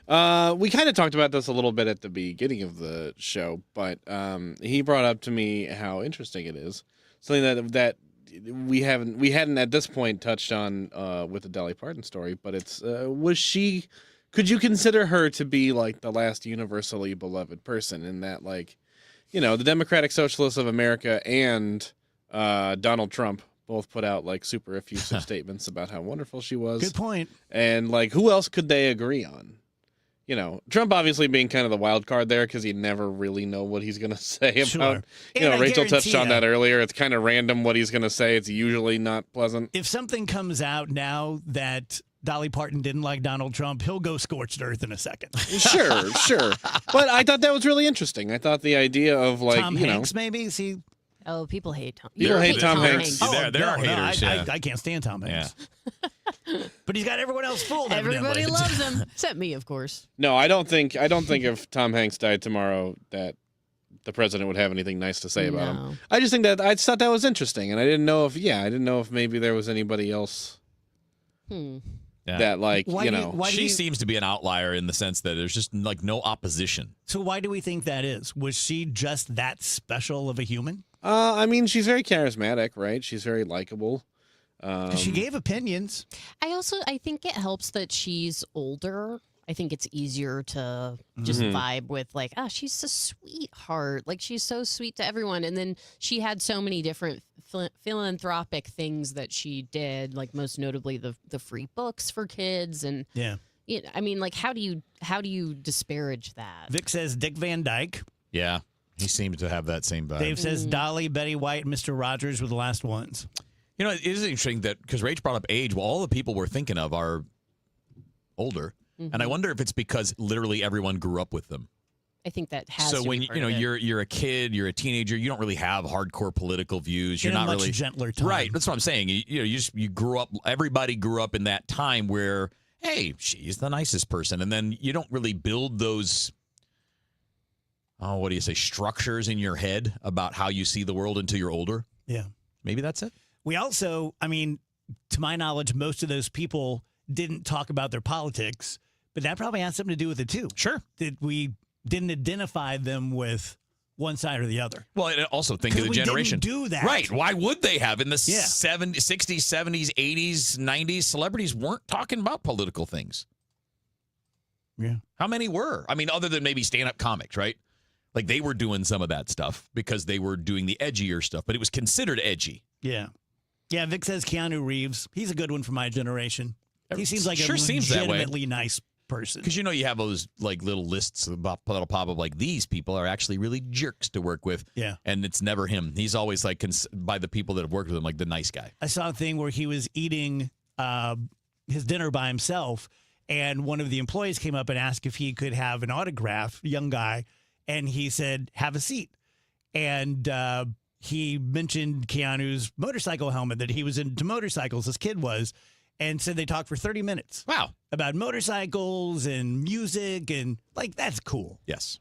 Speaker 25: We kind of talked about this a little bit at the beginning of the show, but he brought up to me how interesting it is. Something that we hadn't at this point touched on with the Dolly Parton story, but it's could you consider her to be like the last universally beloved person in that, like, you know, the Democratic Socialists of America and Donald Trump both put out like super effusive statements about how wonderful she was.
Speaker 4: Good point.
Speaker 25: And like, who else could they agree on? You know, Trump obviously being kind of the wild card there because you never really know what he's going to say about.
Speaker 4: Sure.
Speaker 25: You know,
Speaker 4: And I
Speaker 25: Rachel touched
Speaker 4: guarantee
Speaker 25: on that earlier. It's kind of random what he's going to say. It's usually not pleasant.
Speaker 4: If something comes out now that Dolly Parton didn't like Donald Trump, he'll go scorched earth in a second.
Speaker 25: Sure. But I thought that was really interesting. I thought the idea of like,
Speaker 4: Tom
Speaker 25: you know,
Speaker 4: Hanks, maybe? Is he
Speaker 6: Oh, people hate Tom.
Speaker 25: People hate Tom Hanks.
Speaker 7: There are haters.
Speaker 4: I can't stand Tom Hanks. But he's got everyone else fooled.
Speaker 6: Everybody
Speaker 4: evidently.
Speaker 6: loves him, except me, of course.
Speaker 25: No, I don't think if Tom Hanks died tomorrow that the president would have anything nice to say about him. I just think that I thought that was interesting, and I didn't know if maybe there was anybody else that
Speaker 7: she seems to be an outlier in the sense that there's just like no opposition.
Speaker 4: So why do we think that is? Was she just that special of a human?
Speaker 25: I mean, she's very charismatic, right? She's very likable.
Speaker 4: She gave opinions.
Speaker 6: I think it helps that she's older. I think it's easier to just vibe with like, she's a sweetheart. Like, she's so sweet to everyone. And then she had so many different philanthropic things that she did, like most notably the free books for kids. And I mean, like, how do you disparage that?
Speaker 4: Vic says Dick Van Dyke.
Speaker 7: Yeah, he seems to have that same vibe.
Speaker 4: Dave says Dolly, Betty White, and Mr. Rogers were the last ones.
Speaker 7: You know, it is interesting that because Rach brought up age, well, all the people we're thinking of are older. And I wonder if it's because literally everyone grew up with them.
Speaker 6: I think that has.
Speaker 7: So
Speaker 6: to
Speaker 7: when
Speaker 6: be part
Speaker 7: you're
Speaker 6: of it.
Speaker 7: you're a kid, you're a teenager, you don't really have hardcore political views. You're
Speaker 4: In a
Speaker 7: not
Speaker 4: much
Speaker 7: really
Speaker 4: gentler time.
Speaker 7: right. That's what I'm saying. You grew up. Everybody grew up in that time where, hey, she's the nicest person, and then you don't really build those. Oh, what do you say? Structures in your head about how you see the world until you're older.
Speaker 4: Yeah,
Speaker 7: maybe that's it.
Speaker 4: We also, I mean, to my knowledge, most of those people didn't talk about their politics. But that probably has something to do with it, too.
Speaker 7: Sure.
Speaker 4: That we didn't identify them with one side or the other.
Speaker 7: Well, and also think of the
Speaker 4: we
Speaker 7: generation.
Speaker 4: Didn't do that.
Speaker 7: Right. Why would they have? In the 60s, 70s, 80s, 90s, celebrities weren't talking about political things.
Speaker 4: Yeah.
Speaker 7: How many were? I mean, other than maybe stand-up comics, right? Like, they were doing some of that stuff because they were doing the edgier stuff, but it was considered edgy.
Speaker 4: Yeah. Yeah, Vic says Keanu Reeves. He's a good one for my generation. He seems like
Speaker 7: Sure
Speaker 4: a
Speaker 7: seems that way.
Speaker 4: legitimately nice person.
Speaker 7: Because you have those like little lists about that'll pop up like these people are actually really jerks to work with.
Speaker 4: Yeah.
Speaker 7: And it's never him. He's always like by the people that have worked with him, like the nice guy.
Speaker 4: I saw a thing where he was eating his dinner by himself, and one of the employees came up and asked if he could have an autograph, young guy, and he said, "Have a seat." And he mentioned Keanu's motorcycle helmet, that he was into motorcycles, this kid was, and said they talked for 30 minutes.
Speaker 7: Wow.
Speaker 4: About motorcycles and music, and like, that's cool.
Speaker 7: Yes.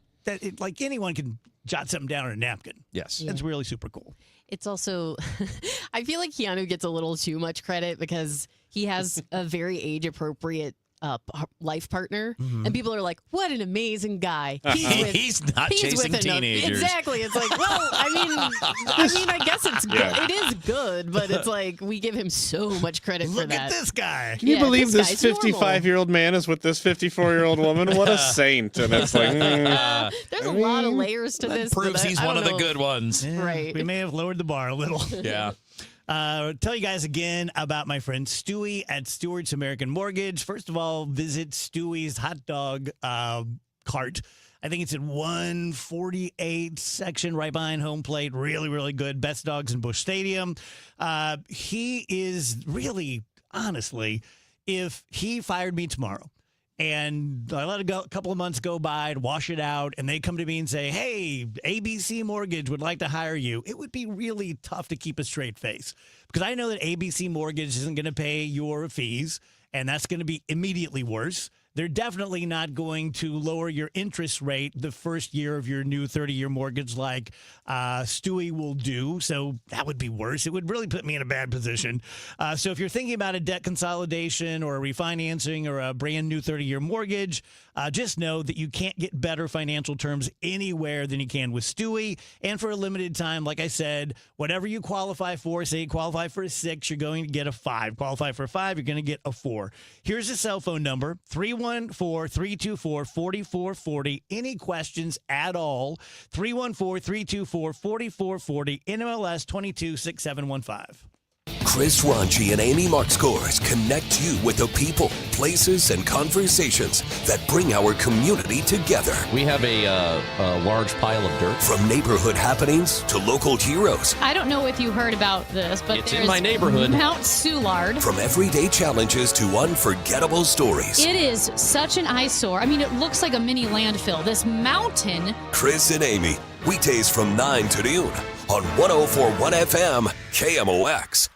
Speaker 4: Like anyone can jot something down on a napkin.
Speaker 7: Yes.
Speaker 4: That's really super cool.
Speaker 6: It's also, I feel like Keanu gets a little too much credit because he has a very age-appropriate life partner, and people are like, "What an amazing guy!"
Speaker 7: He's not chasing teenagers.
Speaker 6: Exactly. It's like, well, I guess it's good. It is good, but it's like we give him so much credit for
Speaker 4: Look
Speaker 6: that.
Speaker 4: at this guy.
Speaker 25: Can you believe this
Speaker 6: guy's normal.
Speaker 25: 55-year-old man is with this 54-year-old woman? What a saint. And it's like,
Speaker 6: there's a lot of layers to this.
Speaker 7: Proves
Speaker 6: but
Speaker 7: he's
Speaker 6: I
Speaker 7: one
Speaker 6: don't
Speaker 7: of the
Speaker 6: know
Speaker 7: good ones.
Speaker 6: Right.
Speaker 4: We may have lowered the bar a little.
Speaker 7: Yeah.
Speaker 4: Tell you guys again about my friend Stewie at Stewart's American Mortgage. First of all, visit Stewie's hot dog cart. I think it's at 148 section right behind home plate. Really, really good. Best dogs in Busch Stadium. He is really, honestly, if he fired me tomorrow, and I let a couple of months go by to wash it out, and they come to me and say, "Hey, ABC Mortgage would like to hire you," it would be really tough to keep a straight face, because I know that ABC Mortgage isn't going to pay your fees, and that's going to be immediately worse. They're definitely not going to lower your interest rate the first year of your new 30-year mortgage like Stewie will do. So that would be worse. It would really put me in a bad position. So if you're thinking about a debt consolidation or a refinancing or a brand new 30-year mortgage, just know that you can't get better financial terms anywhere than you can with Stewie. And for a limited time, like I said, whatever you qualify for, say you qualify for a 6, you're going to get a 5. Qualify for a 5, you're going to get a 4. Here's a cell phone number, 314-324-4440. Any questions at all, 314-324-4440, NMLS 226715.
Speaker 3: Chris Ranchi and Amy Markscores connect you with the people, places, and conversations that bring our community together.
Speaker 10: We have a large pile of dirt.
Speaker 3: From neighborhood happenings to local heroes.
Speaker 11: I don't know if you heard about this, but
Speaker 10: It's
Speaker 11: there's
Speaker 10: in my neighborhood.
Speaker 11: Mount Soulard.
Speaker 3: From everyday challenges to unforgettable stories.
Speaker 11: It is such an eyesore. I mean, it looks like a mini landfill. This mountain.
Speaker 3: Chris and Amy, weekdays from 9 to noon on 104.1 FM KMOX.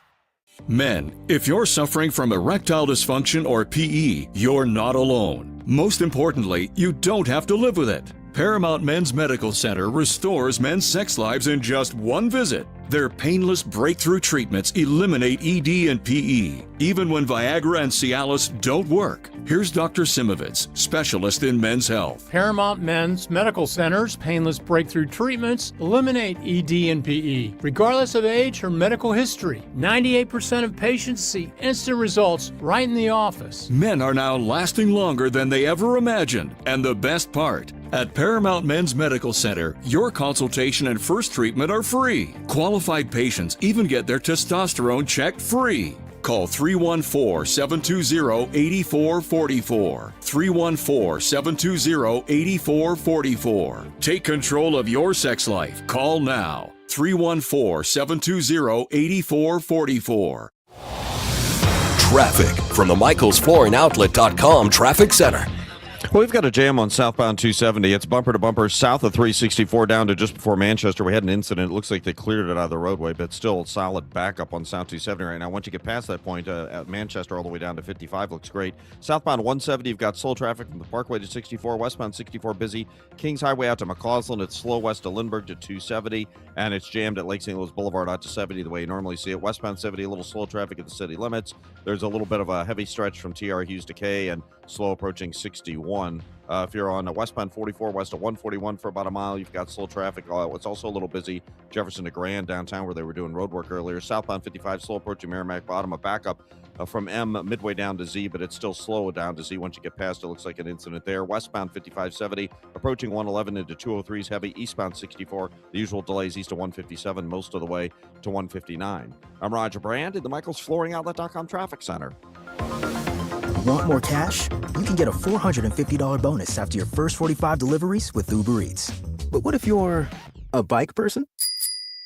Speaker 12: Men, if you're suffering from erectile dysfunction or PE, you're not alone. Most importantly, you don't have to live with it. Paramount Men's Medical Center restores men's sex lives in just one visit. Their painless breakthrough treatments eliminate ED and PE, even when Viagra and Cialis don't work. Here's Dr. Simovitz, specialist in men's health.
Speaker 13: Paramount Men's Medical Center's painless breakthrough treatments eliminate ED and PE, regardless of age or medical history. 98% of patients see instant results right in the office.
Speaker 12: Men are now lasting longer than they ever imagined. And the best part, at Paramount Men's Medical Center, your consultation and first treatment are free. Qualified patients even get their testosterone checked free. Call 314-720-8444. 314-720-8444. Take control of your sex life. Call now. 314-720-8444.
Speaker 3: Traffic from the MichaelsFlooringOutlet.com Traffic Center.
Speaker 14: Well, we've got a jam on southbound 270. It's bumper to bumper south of 364 down to just before Manchester. We had an incident. It looks like they cleared it out of the roadway, but still solid backup on South 270 right now. Once you get past that point, at Manchester all the way down to 55 looks great. Southbound 170, you've got slow traffic from the Parkway to 64. Westbound 64 busy. Kings Highway out to McCausland. It's slow west to Lindbergh to 270, and it's jammed at Lake St. Louis Boulevard out to 70 the way you normally see it. Westbound 70, a little slow traffic at the city limits. There's a little bit of a heavy stretch from TR Hughes to K and slow approaching 61. If you're on westbound 44 west of 141 for about a mile, you've got slow traffic. It's also a little busy Jefferson to Grand downtown where they were doing road work earlier. Southbound 55 slow approaching Merrimack Bottom, a backup from M midway down to Z, but it's still slow down to Z. Once you get past it, looks like an incident there. Westbound 5570 approaching 111 into 203 is heavy. Eastbound 64, the usual delays east of 157 most of the way to 159. I'm Roger Brand at the MichaelsFlooringOutlet.com Traffic Center.
Speaker 18: Want more cash? You can get a $450 bonus after your first 45 deliveries with Uber Eats. But what if you're a bike person?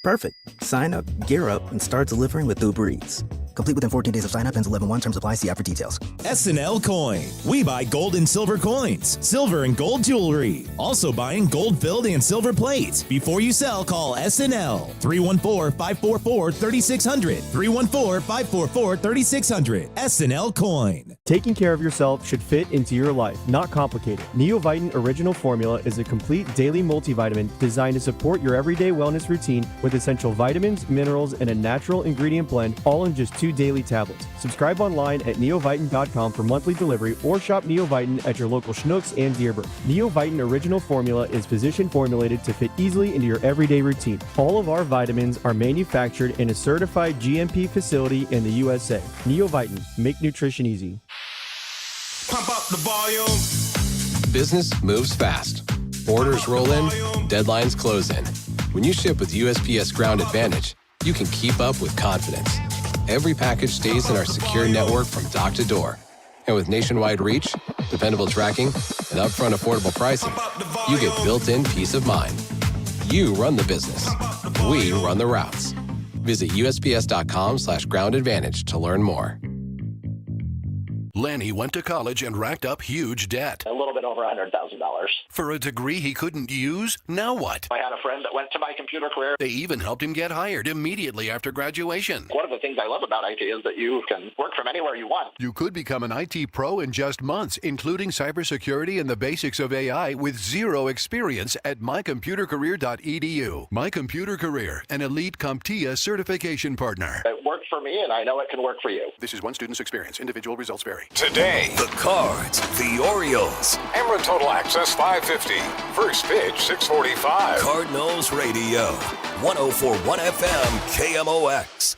Speaker 18: Perfect. Sign up, gear up, and start delivering with Uber Eats. Complete within 14 days of sign up. Ends 11/1. Terms apply. See app for details.
Speaker 21: SNL Coin. We buy gold and silver coins, silver and gold jewelry. Also buying gold filled and silver plates. Before you sell, call SNL. 314-544-3600. 314-544-3600. SNL Coin.
Speaker 26: Taking care of yourself should fit into your life, not complicated. Neovitin Original Formula is a complete daily multivitamin designed to support your everyday wellness routine with essential vitamins, minerals, and a natural ingredient blend, all in just 2 daily tablets. Subscribe online at neovitin.com for monthly delivery or shop Neovitin at your local Schnucks and Dearborn. Neovitin Original Formula is physician formulated to fit easily into your everyday routine. All of our vitamins are manufactured in a certified GMP facility in the USA. Neovitin, make nutrition easy.
Speaker 27: Pump up the volume.
Speaker 28: Business moves fast. Orders roll in, deadlines close in. When you ship with USPS Ground Advantage, you can keep up with confidence. Every package stays in our secure network from dock to door. And with nationwide reach, dependable tracking, and upfront affordable pricing, you get built-in peace of mind. You run the business. We run the routes. Visit USPS.com/Ground Advantage to learn more.
Speaker 3: Lanny went to college and racked up huge debt.
Speaker 29: A little bit over $100,000.
Speaker 3: For a degree he couldn't use, now what?
Speaker 29: I had a friend that went to my computer career.
Speaker 3: They even helped him get hired immediately after graduation.
Speaker 29: One of the things I love about IT is that you can work from anywhere you want.
Speaker 3: You could become an IT pro in just months, including cybersecurity and the basics of AI with zero experience at mycomputercareer.edu. My Computer Career, an elite CompTIA certification partner.
Speaker 29: It worked for me, and I know it can work for you.
Speaker 3: This is one student's experience. Individual results vary.
Speaker 30: Today,
Speaker 3: the Cards, the Orioles.
Speaker 30: Ameren Total Access 550. First pitch 6:45.
Speaker 3: Cardinals Radio, 104.1 FM KMOX.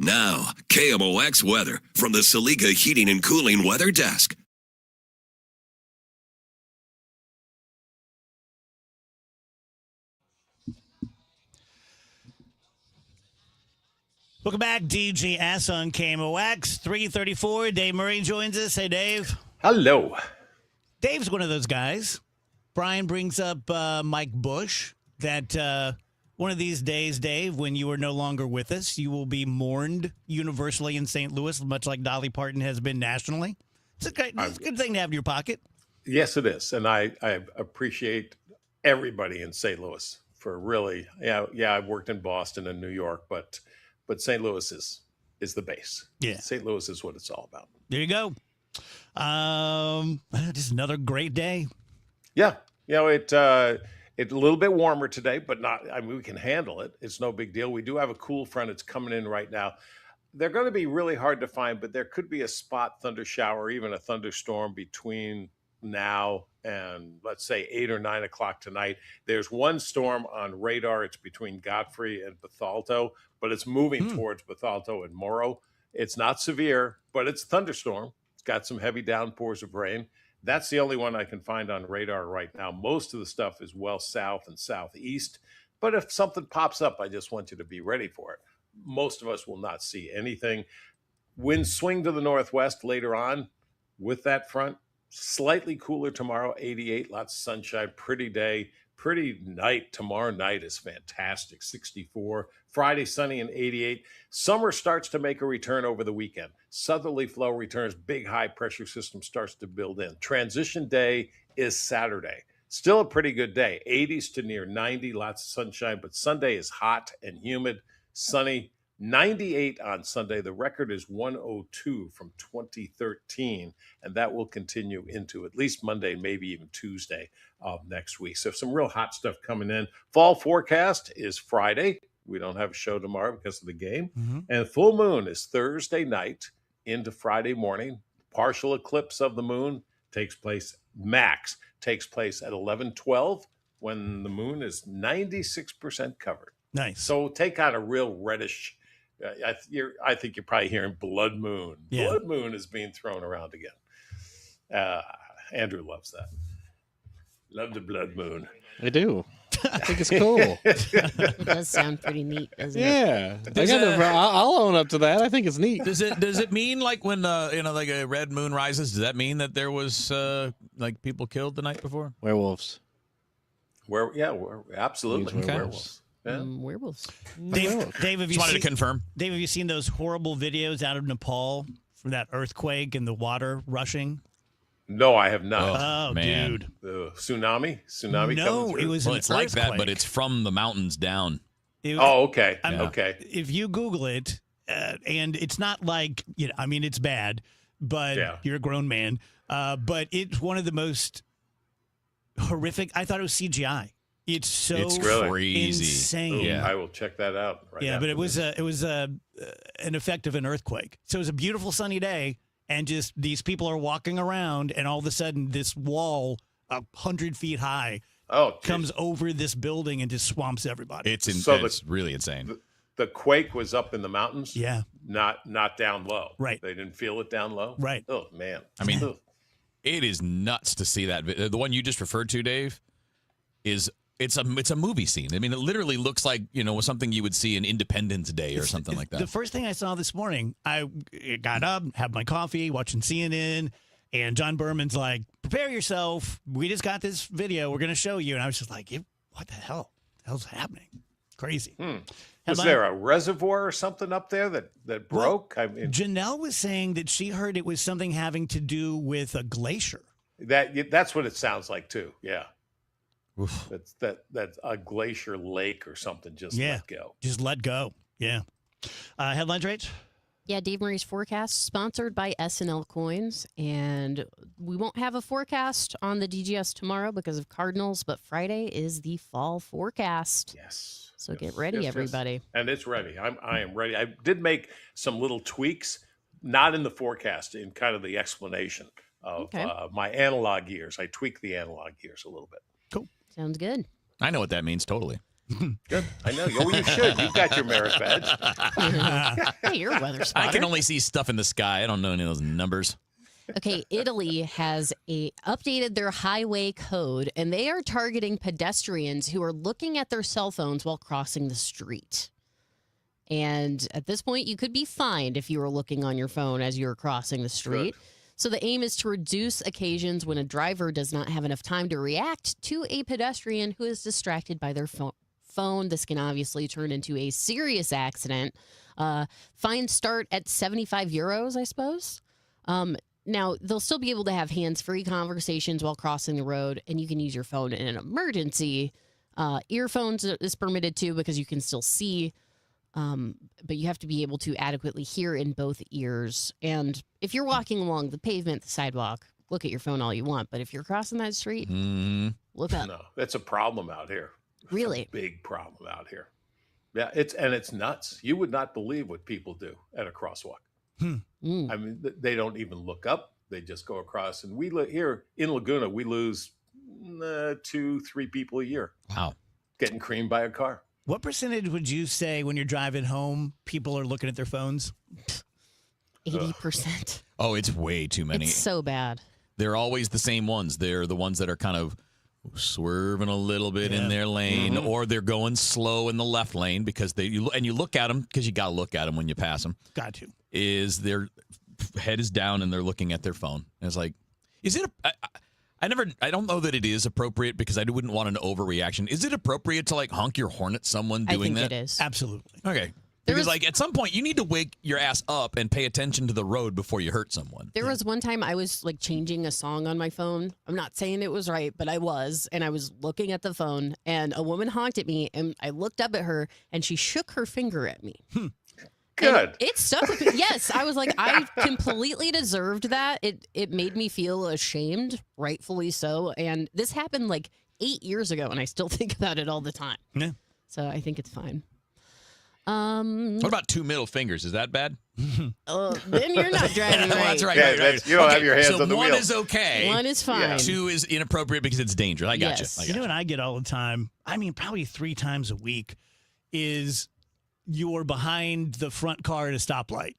Speaker 3: Now, KMOX weather from the Saliga Heating and Cooling Weather Desk.
Speaker 4: Welcome back, DGS on KMOX 334. Dave Murray joins us. Hey, Dave.
Speaker 31: Hello.
Speaker 4: Dave's one of those guys. Brian brings up Mike Bush, that One of these days, Dave, when you are no longer with us, you will be mourned universally in St. Louis, much like Dolly Parton has been nationally. It's a good thing to have in your pocket.
Speaker 1: Yes, it is. And I appreciate everybody in St. Louis for really, I've worked in Boston and New York, but St. Louis is the base.
Speaker 4: Yeah.
Speaker 1: St. Louis is what it's all about.
Speaker 4: There you go. Just another great day.
Speaker 1: Yeah. It's a little bit warmer today, but we can handle it. It's no big deal. We do have a cool front. It's coming in right now. They're going to be really hard to find, but there could be a spot thunder shower, even a thunderstorm between now and let's say 8 or 9 o'clock tonight. There's one storm on radar. It's between Godfrey and Bethalto, but it's moving towards Bethalto and Morrow. It's not severe, but it's a thunderstorm. It's got some heavy downpours of rain. That's the only one I can find on radar right now. Most of the stuff is well south and southeast, but if something pops up, I just want you to be ready for it. Most of us will not see anything. Winds swing to the northwest later on with that front. Slightly cooler tomorrow, 88, lots of sunshine, pretty day, pretty night. Tomorrow night is fantastic, 64. Friday, sunny and 88. Summer starts to make a return over the weekend. Southerly flow returns, big high pressure system starts to build in. Transition day is Saturday. Still a pretty good day, 80s to near 90, lots of sunshine, but Sunday is hot and humid, sunny. 98 on Sunday. The record is 102 from 2013, and that will continue into at least Monday, maybe even Tuesday of next week. So some real hot stuff coming in. Fall forecast is Friday. We don't have a show tomorrow because of the game. And full moon is Thursday night into Friday morning. Partial eclipse of the moon takes place at 11:12 when the moon is 96% covered.
Speaker 4: Nice.
Speaker 1: So take on a real reddish. I think you're probably hearing blood moon.
Speaker 4: Yeah.
Speaker 1: Blood moon is being thrown around again. Andrew loves that. Love the blood moon.
Speaker 25: I do. I think it's cool.
Speaker 6: It does sound pretty neat, doesn't
Speaker 25: Yeah,
Speaker 6: it?
Speaker 25: I'll own up to that. I think it's neat.
Speaker 7: Does it mean like when like a red moon rises? Does that mean that there was like people killed the night before?
Speaker 25: Werewolves.
Speaker 1: Absolutely.
Speaker 25: Okay.
Speaker 1: Werewolves. Yeah.
Speaker 6: Werewolves.
Speaker 4: Dave, have you
Speaker 7: Just wanted
Speaker 4: seen,
Speaker 7: to confirm.
Speaker 4: Dave, have you seen those horrible videos out of Nepal from that earthquake and the water rushing?
Speaker 1: No, I have not.
Speaker 4: Oh,
Speaker 7: man.
Speaker 4: dude.
Speaker 1: The tsunami
Speaker 4: No,
Speaker 1: coming through?
Speaker 4: it was
Speaker 7: Well,
Speaker 4: an
Speaker 7: it's like that,
Speaker 4: earthquake.
Speaker 7: but it's from the mountains down.
Speaker 1: Okay.
Speaker 4: I mean,
Speaker 1: Okay.
Speaker 4: If you Google it, and it's not like, it's bad, but you're a grown man. But it's one of the most horrific. I thought it was CGI. It's
Speaker 7: crazy.
Speaker 4: insane.
Speaker 1: Ooh, I will check that out.
Speaker 4: But it was an effect of an earthquake. So it was a beautiful sunny day, and just these people are walking around, and all of a sudden this wall, 100 feet high, comes over this building and just swamps everybody.
Speaker 7: It's really insane.
Speaker 1: The quake was up in the mountains.
Speaker 4: Yeah,
Speaker 1: not down low.
Speaker 4: Right.
Speaker 1: They didn't feel it down low.
Speaker 4: Right.
Speaker 1: Oh man.
Speaker 7: I mean, it is nuts to see that. The one you just referred to, Dave, is. It's a movie scene. I mean, it literally looks like, something you would see in Independence Day or something like that.
Speaker 4: The first thing I saw this morning, I got up, had my coffee, watching CNN, and John Berman's like, prepare yourself. We just got this video. We're going to show you. And I was just like, what the hell? What the hell's happening? Crazy.
Speaker 1: Was there a reservoir or something up there that broke?
Speaker 4: Well, Janelle was saying that she heard it was something having to do with a glacier.
Speaker 1: That's what it sounds like too. Yeah. That's a glacier lake or something. Let go.
Speaker 4: Just let go. Yeah. Headlines, Rach?
Speaker 6: Yeah, Dave Murray's forecast sponsored by S&L Coins, and we won't have a forecast on the DGS tomorrow because of Cardinals, but Friday is the fall forecast.
Speaker 1: Yes.
Speaker 6: So get ready, everybody.
Speaker 1: Yes. And it's ready. I am ready. I did make some little tweaks, not in the forecast, in kind of the explanation of my analog years. I tweaked the analog years a little bit.
Speaker 4: Cool.
Speaker 6: Sounds good.
Speaker 7: I know what that means totally.
Speaker 1: Good. I know. Oh, you should. You've got your merit badge.
Speaker 6: Hey, you're a weather spotter.
Speaker 7: I can only see stuff in the sky. I don't know any of those numbers.
Speaker 6: Okay, Italy has updated their highway code, and they are targeting pedestrians who are looking at their cell phones while crossing the street. And at this point, you could be fined if you were looking on your phone as you were crossing the street. Good. So the aim is to reduce occasions when a driver does not have enough time to react to a pedestrian who is distracted by their phone phone. This can obviously turn into a serious accident. Fines start at 75 euros, I suppose. Now, they'll still be able to have hands-free conversations while crossing the road, and you can use your phone in an emergency. Earphones is permitted too because you can still see, but you have to be able to adequately hear in both ears. And if you're walking along the pavement, the sidewalk, look at your phone all you want. But if you're crossing that street, look up.
Speaker 1: No, that's a problem out here.
Speaker 6: Really?
Speaker 1: It's a big problem out here. Yeah, it's nuts. You would not believe what people do at a crosswalk. I mean, they don't even look up. They just go across. And we here in Laguna, we lose 2-3 people a year.
Speaker 7: Wow.
Speaker 1: Getting creamed by a car.
Speaker 4: What percentage would you say when you're driving home, people are looking at their phones?
Speaker 6: 80%.
Speaker 7: Oh, it's way too many.
Speaker 6: It's so bad.
Speaker 7: They're always the same ones. They're the ones that are kind of swerving a little bit in their lane, or they're going slow in the left lane because you look at them because you got to look at them when you pass them.
Speaker 4: Got to.
Speaker 7: Is their head is down and they're looking at their phone. And it's like, is it? I don't know that it is appropriate because I wouldn't want an overreaction. Is it appropriate to like honk your horn at someone doing that?
Speaker 6: I think it is.
Speaker 4: Absolutely.
Speaker 7: Okay. Because like at some point you need to wake your ass up and pay attention to the road before you hurt someone.
Speaker 6: There was one time I was like changing a song on my phone. I'm not saying it was right, but I was. And I was looking at the phone and a woman honked at me and I looked up at her and she shook her finger at me.
Speaker 1: Good.
Speaker 6: It stuck with me. Yes. I was like, I completely deserved that. It made me feel ashamed, rightfully so. And this happened like 8 years ago and I still think about it all the time.
Speaker 4: Yeah.
Speaker 6: So I think it's fine.
Speaker 7: What about 2 middle fingers? Is that bad?
Speaker 6: Then you're not driving right.
Speaker 7: That's right.
Speaker 1: Yeah,
Speaker 7: right.
Speaker 1: you don't have your hands
Speaker 7: so
Speaker 1: on the
Speaker 7: one
Speaker 1: wheel.
Speaker 7: is okay.
Speaker 6: One is fine.
Speaker 1: Yeah.
Speaker 7: 2 is inappropriate because it's dangerous. I got
Speaker 6: Yes.
Speaker 7: you.
Speaker 4: You know what I get all the time? I mean, probably 3 times a week is you're behind the front car at a stoplight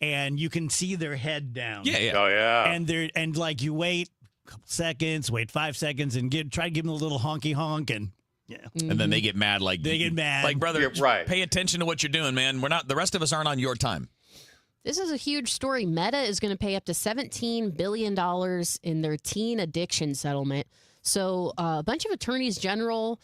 Speaker 4: and you can see their head down.
Speaker 7: Yeah.
Speaker 1: Oh, yeah.
Speaker 4: And like you wait a couple seconds, wait 5 seconds and try to give them a little honky honk and yeah.
Speaker 7: And then they get mad. Like
Speaker 4: They get mad.
Speaker 7: Like, brother,
Speaker 1: Yeah, right.
Speaker 7: pay attention to what you're doing, man. We're not. The rest of us aren't on your time.
Speaker 6: This is a huge story. Meta is going to pay up to $17 billion in their teen addiction settlement. So a bunch of attorneys general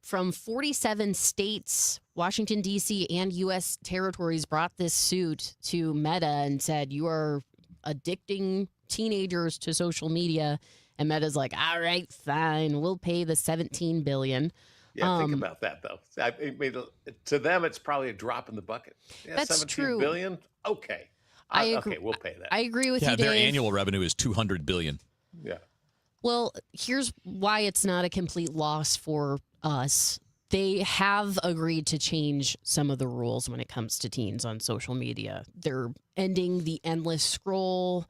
Speaker 6: from 47 states, Washington, D.C., and U.S. territories brought this suit to Meta and said, you are addicting teenagers to social media. And Meta's like, all right, fine, we'll pay the $17 billion.
Speaker 1: Yeah, think about that though. I mean, to them, it's probably a drop in the bucket. Yeah,
Speaker 6: That's
Speaker 1: 17
Speaker 6: true.
Speaker 1: billion. Okay,
Speaker 6: I agree.
Speaker 1: Okay, we'll pay that.
Speaker 6: I agree with
Speaker 7: Yeah,
Speaker 6: you,
Speaker 7: their
Speaker 6: Dave.
Speaker 7: annual revenue is $200 billion.
Speaker 1: Yeah.
Speaker 6: Well, here's why it's not a complete loss for us. They have agreed to change some of the rules when it comes to teens on social media. They're ending the endless scroll.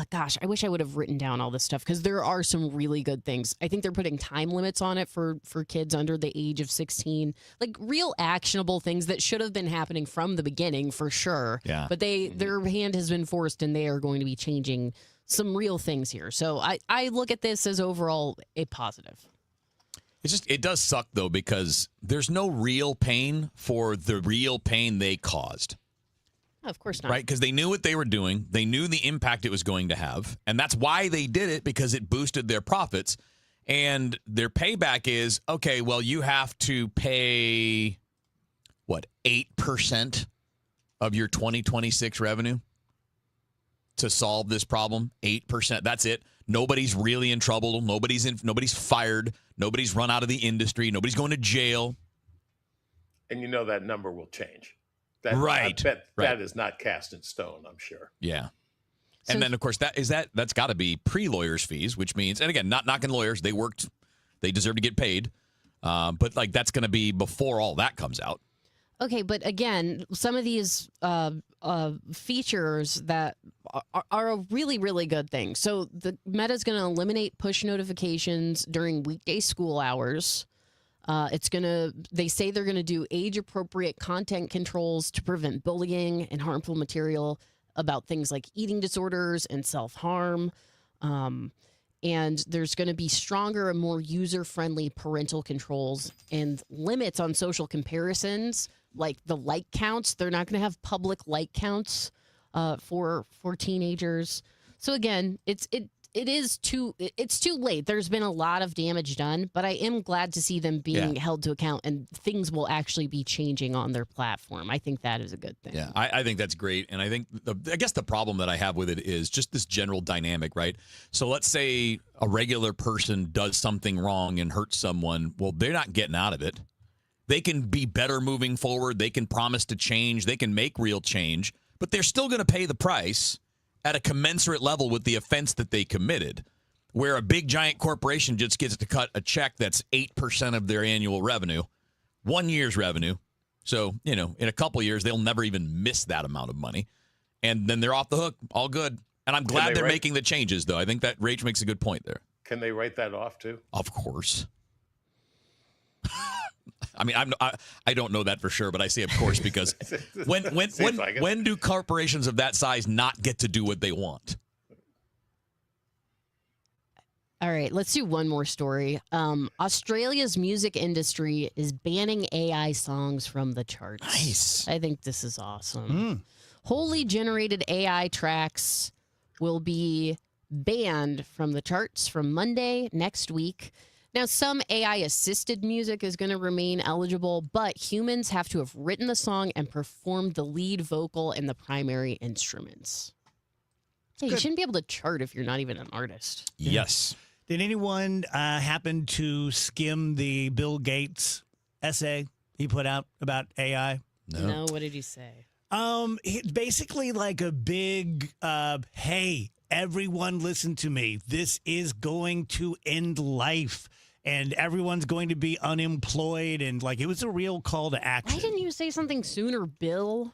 Speaker 6: Gosh, I wish I would have written down all this stuff because there are some really good things. I think they're putting time limits on it for kids under the age of 16, like real actionable things that should have been happening from the beginning for sure.
Speaker 7: Yeah.
Speaker 6: But their hand has been forced and they are going to be changing some real things here. So I look at this as overall a positive.
Speaker 7: It does suck though because there's no real pain for the real pain they caused.
Speaker 6: Of course not.
Speaker 7: Right? Because they knew what they were doing. They knew the impact it was going to have. And that's why they did it, because it boosted their profits. And their payback is, okay, well, you have to pay, 8% of your 2026 revenue to solve this problem? 8%. That's it. Nobody's really in trouble. Nobody's fired. Nobody's run out of the industry. Nobody's going to jail.
Speaker 1: And you know that number will change.
Speaker 7: Right.
Speaker 1: I bet
Speaker 7: Right.
Speaker 1: that is not cast in stone, I'm sure.
Speaker 7: Yeah. And then, of course, that's got to be pre-lawyers' fees, which means, and again, not knocking lawyers. They worked. They deserve to get paid. But, that's going to be before all that comes out.
Speaker 6: Okay, but again, some of these features that are a really, really good thing. So the Meta's going to eliminate push notifications during weekday school hours. They say they're going to do age-appropriate content controls to prevent bullying and harmful material about things like eating disorders and self-harm. And there's going to be stronger and more user-friendly parental controls and limits on social comparisons, like the like counts. They're not going to have public like counts for teenagers. So again, it's too late. There's been a lot of damage done, but I am glad to see them being held to account and things will actually be changing on their platform. I think that is a good thing.
Speaker 7: Yeah, I think that's great. And I think, I guess the problem that I have with it is just this general dynamic, right? So let's say a regular person does something wrong and hurts someone. Well, they're not getting out of it. They can be better moving forward. They can promise to change. They can make real change, but they're still going to pay the price at a commensurate level with the offense that they committed, where a big giant corporation just gets to cut a check that's 8% of their annual revenue, 1 year's revenue. So, in a couple years, they'll never even miss that amount of money. And then they're off the hook. All good. And I'm glad they're making the changes, though. I think that Rach makes a good point there.
Speaker 1: Can they write that off, too?
Speaker 7: Of course. I mean, I don't know that for sure, but I say of course because when do corporations of that size not get to do what they want?
Speaker 6: All right, let's do one more story. Australia's music industry is banning AI songs from the charts.
Speaker 4: Nice.
Speaker 6: I think this is awesome. Wholly generated AI tracks will be banned from the charts from Monday next week. Now, some AI-assisted music is going to remain eligible, but humans have to have written the song and performed the lead vocal and the primary instruments. Hey, you shouldn't be able to chart if you're not even an artist.
Speaker 7: Yes.
Speaker 4: Did anyone happen to skim the Bill Gates essay he put out about AI?
Speaker 6: No, what did he say?
Speaker 4: It's basically like a big, hey, everyone listen to me. This is going to end life. And everyone's going to be unemployed. And like, it was a real call to action.
Speaker 6: Why didn't you say something sooner, Bill?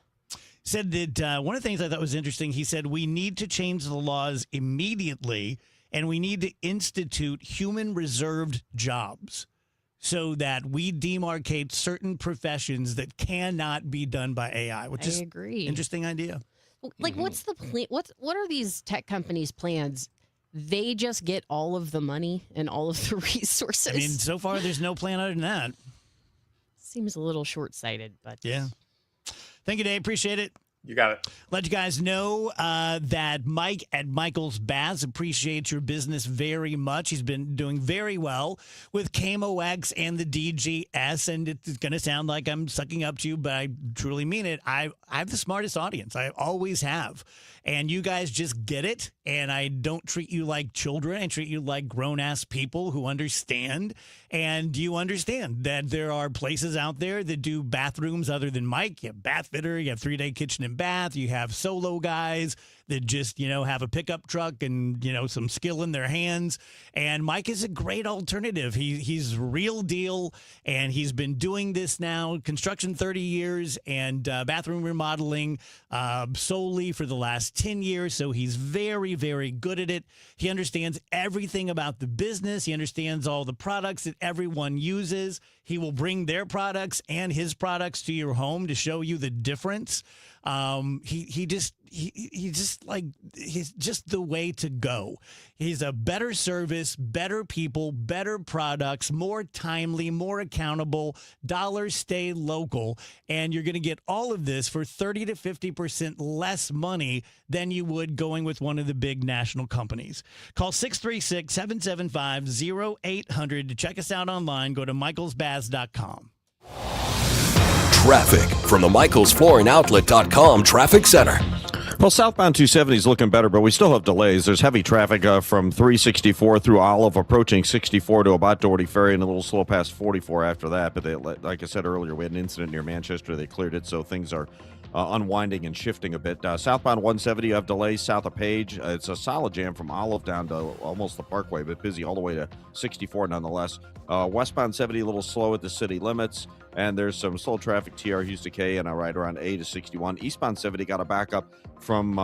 Speaker 4: Said that one of the things I thought was interesting, he said, we need to change the laws immediately. And we need to institute human reserved jobs so that we demarcate certain professions that cannot be done by AI, which is
Speaker 6: agree.
Speaker 4: Interesting idea.
Speaker 6: Like, what's the plan? What are these tech companies' plans? They just get all of the money and all of the resources.
Speaker 4: I mean, so far, there's no plan other than that.
Speaker 6: Seems a little short-sighted, but
Speaker 4: yeah. Thank you, Dave. Appreciate it.
Speaker 1: You got it.
Speaker 4: Let you guys know that Mike at Michael's Baths appreciates your business very much. He's been doing very well with KMOX and the DGS, and it's going to sound like I'm sucking up to you, but I truly mean it. I have the smartest audience. I always have. And you guys just get it, and I don't treat you like children. I treat you like grown-ass people who understand, and you understand that there are places out there that do bathrooms other than Mike. You have Bath Fitter, you have 3-Day Kitchen and Bath, you have solo guys that just, have a pickup truck and, some skill in their hands. And Mike is a great alternative. He's real deal, and he's been doing this now, construction 30 years and bathroom remodeling solely for the last 10 years. So he's very, very good at it. He understands everything about the business. He understands all the products that everyone uses. He will bring their products and his products to your home to show you the difference. He's just the way to go. He's a better service, better people, better products, more timely, more accountable, dollars stay local, and you're going to get all of this for 30 to 50% less money than you would going with one of the big national companies. Call 636-775-0800 to check us out online. Go to michaelsbaths.com.
Speaker 3: Traffic from the michaelsflooringoutlet.com traffic center.
Speaker 14: Well, southbound 270 is looking better, but we still have delays. There's heavy traffic from 364 through Olive, approaching 64 to about Doherty Ferry, and a little slow past 44 after that. But like I said earlier, we had an incident near Manchester. They cleared it, so things are unwinding and shifting a bit. Southbound 170, you have delays south of Page. It's a solid jam from Olive down to almost the Parkway, but busy all the way to 64 nonetheless. Westbound 70, a little slow at the city limits. And there's some slow traffic TR Houston K and right around A to 61. Eastbound 70 got a backup from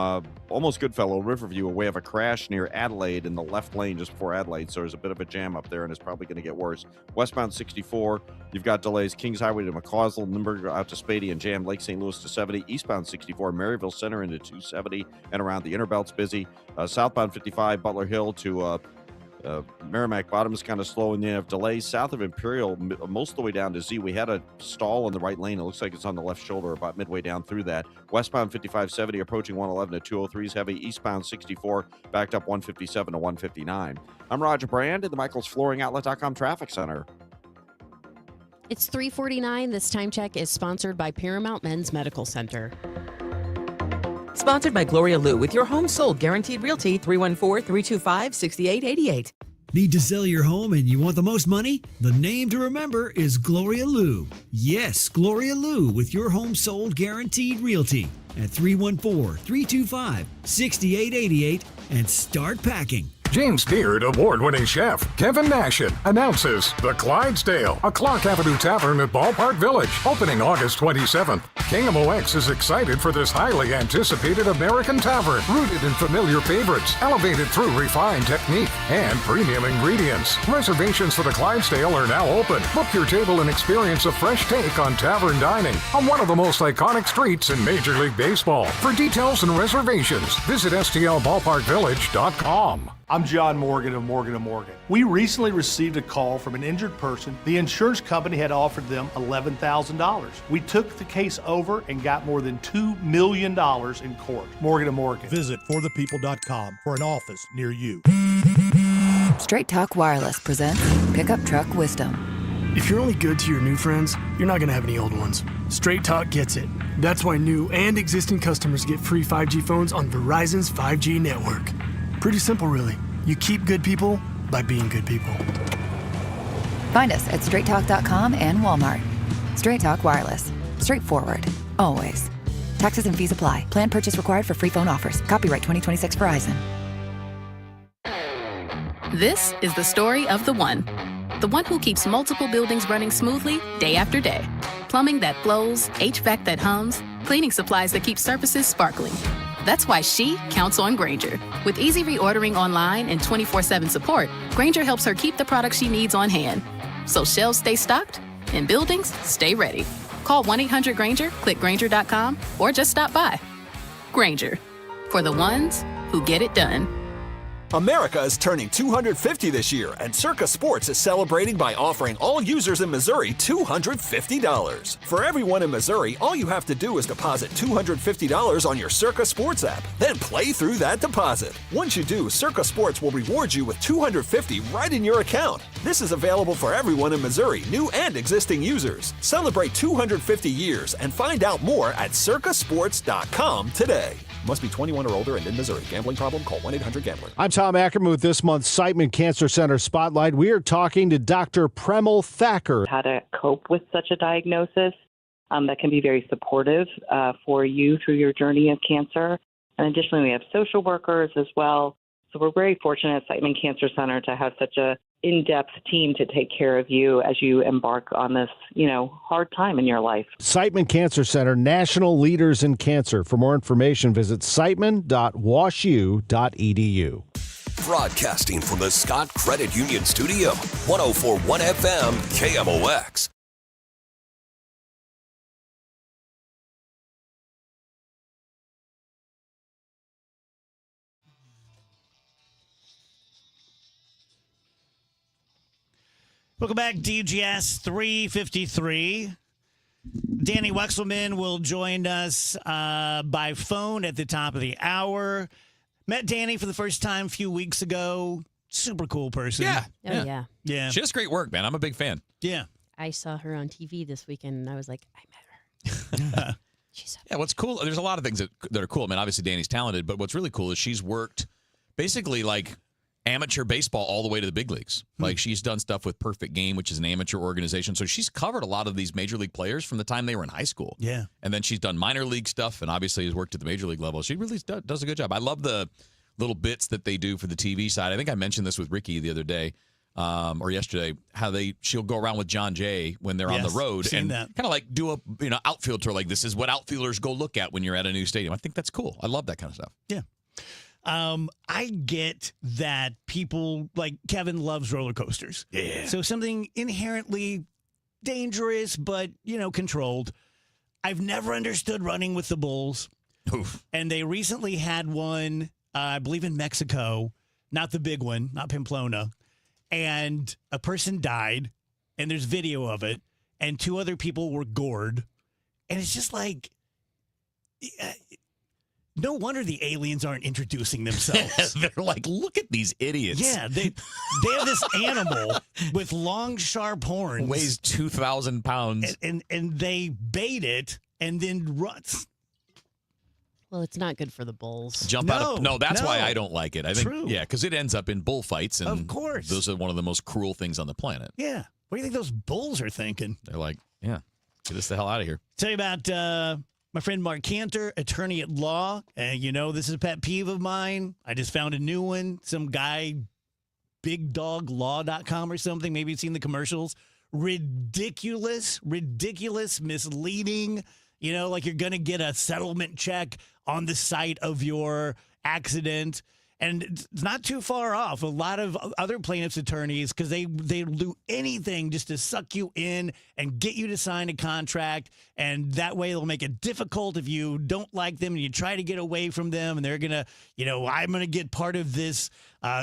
Speaker 14: almost Goodfellow, Riverview, away of a crash near Adelaide in the left lane just before Adelaide. So there's a bit of a jam up there, and it's probably going to get worse. Westbound 64, you've got delays Kings Highway to McCausland, Limburg out to Spady and Jam, Lake St. Louis to 70. Eastbound 64, Maryville Center into 270 and around the Inner Belt's busy. Southbound 55, Butler Hill to Merrimack Bottom is kind of slow, and you have delays south of Imperial most of the way down to Z. We had a stall in the right lane. It looks like it's on the left shoulder about midway down through that. Westbound 5570 approaching 111 to 203s heavy. Eastbound 64 backed up 157 to 159. I'm Roger Brand in the Michaels Flooring Outlet.com Traffic Center.
Speaker 6: It's 3:49. This time check is sponsored by Paramount Men's Medical Center.
Speaker 24: Sponsored by Gloria Lou with your home sold guaranteed realty 314-325-6888.
Speaker 2: Need to sell your home and you want the most money? The name to remember is Gloria Lou. Yes, Gloria Lou with your home sold guaranteed realty at 314-325-6888 and start packing.
Speaker 30: James Beard award-winning chef Kevin Nashin announces the Clydesdale, a Clark Avenue Tavern at Ballpark Village, opening August 27th. KMOX is excited for this highly anticipated American tavern, rooted in familiar favorites, elevated through refined technique and premium ingredients. Reservations for the Clydesdale are now open. Book your table and experience a fresh take on tavern dining on one of the most iconic streets in Major League Baseball. For details and reservations, visit stlballparkvillage.com.
Speaker 5: I'm John Morgan of Morgan & Morgan. We recently received a call from an injured person. The insurance company had offered them $11,000. We took the case over and got more than $2 million in court. Morgan & Morgan.
Speaker 8: Visit forthepeople.com for an office near you.
Speaker 9: Straight Talk Wireless presents Pickup Truck Wisdom.
Speaker 15: If you're only good to your new friends, you're not going to have any old ones. Straight Talk gets it. That's why new and existing customers get free 5G phones on Verizon's 5G network. Pretty simple, really. You keep good people by being good people.
Speaker 9: Find us at straighttalk.com and Walmart. Straight Talk Wireless. Straightforward. Always. Taxes and fees apply. Plan purchase required for free phone offers. Copyright 2026 Verizon.
Speaker 16: This is the story of the one who keeps multiple buildings running smoothly day after day. Plumbing that flows, HVAC that hums, cleaning supplies that keep surfaces sparkling. That's why she counts on Grainger. With easy reordering online and 24/7 support, Grainger helps her keep the products she needs on hand. So shelves stay stocked and buildings stay ready. Call 1-800-GRAINGER, click Grainger.com, or just stop by. Grainger, for the ones who get it done.
Speaker 17: America is turning 250 this year, and Circa Sports is celebrating by offering all users in Missouri $250. For everyone in Missouri, all you have to do is deposit $250 on your Circa Sports app, then play through that deposit. Once you do, Circa Sports will reward you with $250 right in your account. This is available for everyone in Missouri, new and existing users. Celebrate 250 years and find out more at circasports.com today. Must be 21 or older and in Missouri. Gambling problem? Call 1-800-GAMBLER.
Speaker 19: I'm Tom Ackerman with this month's Siteman Cancer Center Spotlight. We are talking to Dr. Premal Thacker.
Speaker 20: How to cope with such a diagnosis that can be very supportive for you through your journey of cancer. And additionally, we have social workers as well. So we're very fortunate at Siteman Cancer Center to have such a in-depth team to take care of you as you embark on this, hard time in your life.
Speaker 19: Siteman Cancer Center, national leaders in cancer. For more information, visit siteman.washu.edu.
Speaker 3: Broadcasting from the Scott Credit Union Studio, 104.1 FM, KMOX.
Speaker 4: Welcome back, DGS 353. Danny Wexelman will join us by phone at the top of the hour. Met Danny for the first time a few weeks ago. Super cool person.
Speaker 7: Yeah.
Speaker 6: Oh, yeah.
Speaker 4: Yeah.
Speaker 7: She does great work, man. I'm a big fan.
Speaker 4: Yeah.
Speaker 6: I saw her on TV this weekend, and I was like, I met her.
Speaker 7: Yeah, what's cool, there's a lot of things that are cool. I mean, obviously Danny's talented, but what's really cool is she's worked basically like amateur baseball all the way to the big leagues. Like she's done stuff with Perfect Game, which is an amateur organization. So she's covered a lot of these major league players from the time they were in high school.
Speaker 4: Yeah.
Speaker 7: And then she's done minor league stuff and obviously has worked at the major league level. She really does a good job. I love the little bits that they do for the TV side. I think I mentioned this with Ricky the other day or yesterday, how she'll go around with John Jay when they're on the road and kind of like do a outfield tour. Like this is what outfielders go look at when you're at a new stadium. I think that's cool. I love that kind of stuff.
Speaker 4: Yeah. I get that people like Kevin loves roller coasters.
Speaker 7: Yeah.
Speaker 4: So something inherently dangerous, but, controlled. I've never understood running with the bulls.
Speaker 7: Oof.
Speaker 4: And they recently had one, I believe in Mexico, not the big one, not Pamplona, and a person died, and there's video of it, and 2 other people were gored, and it's just like, no wonder the aliens aren't introducing themselves.
Speaker 7: They're like, look at these idiots.
Speaker 4: Yeah, they have this animal with long, sharp horns.
Speaker 7: Weighs 2,000 pounds.
Speaker 4: And they bait it and then runs.
Speaker 6: Well, it's not good for the bulls.
Speaker 7: Jump out of... No, that's why I don't like it. I think,
Speaker 4: True.
Speaker 7: yeah, because it ends up in bullfights. And
Speaker 4: of course.
Speaker 7: Those are one of the most cruel things on the planet.
Speaker 4: Yeah. What do you think those bulls are thinking?
Speaker 7: They're like, yeah, get us the hell out of here.
Speaker 4: Tell you about... my friend Mark Cantor, attorney at law. And this is a pet peeve of mine. I just found a new one. Some guy, bigdoglaw.com or something. Maybe you've seen the commercials. Ridiculous, misleading. Like you're going to get a settlement check on the site of your accident. And it's not too far off. A lot of other plaintiffs' attorneys, because they do anything just to suck you in and get you to sign a contract. And that way they'll make it difficult if you don't like them and you try to get away from them. And they're going to, I'm going to get part of this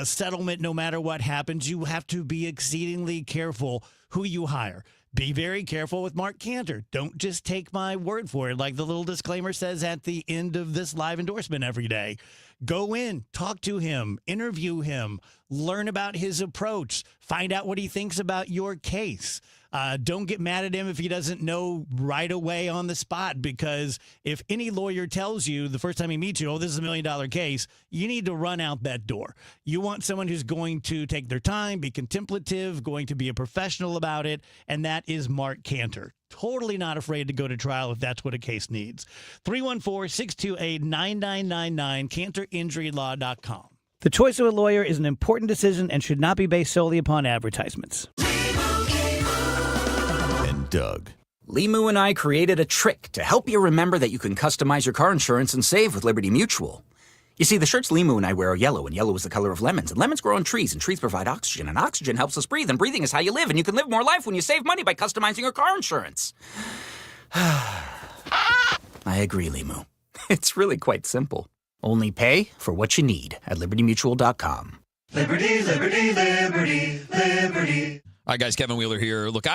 Speaker 4: settlement no matter what happens. You have to be exceedingly careful who you hire. Be very careful with Mark Cantor. Don't just take my word for it, like the little disclaimer says at the end of this live endorsement every day. Go in, talk to him, interview him, learn about his approach, find out what he thinks about your case. Don't get mad at him if he doesn't know right away on the spot, because if any lawyer tells you the first time he meets you, oh, this is $1 million case, you need to run out that door. You want someone who's going to take their time, be contemplative, going to be a professional about it, and that is Mark Cantor. Totally not afraid to go to trial if that's what a case needs. 314-628-9999, CantorInjuryLaw.com.
Speaker 10: The choice of a lawyer is an important decision and should not be based solely upon advertisements.
Speaker 7: And Doug.
Speaker 11: Limu and I created a trick to help you remember that you can customize your car insurance and save with Liberty Mutual. You see, the shirts Limu and I wear are yellow, and yellow is the color of lemons, and lemons grow on trees, and trees provide oxygen, and oxygen helps us breathe, and breathing is how you live, and you can live more life when you save money by customizing your car insurance. I agree, Limu. It's really quite simple. Only pay for what you need at libertymutual.com.
Speaker 12: Liberty, liberty, liberty, liberty.
Speaker 7: All right, guys, Kevin Wheeler here. Look,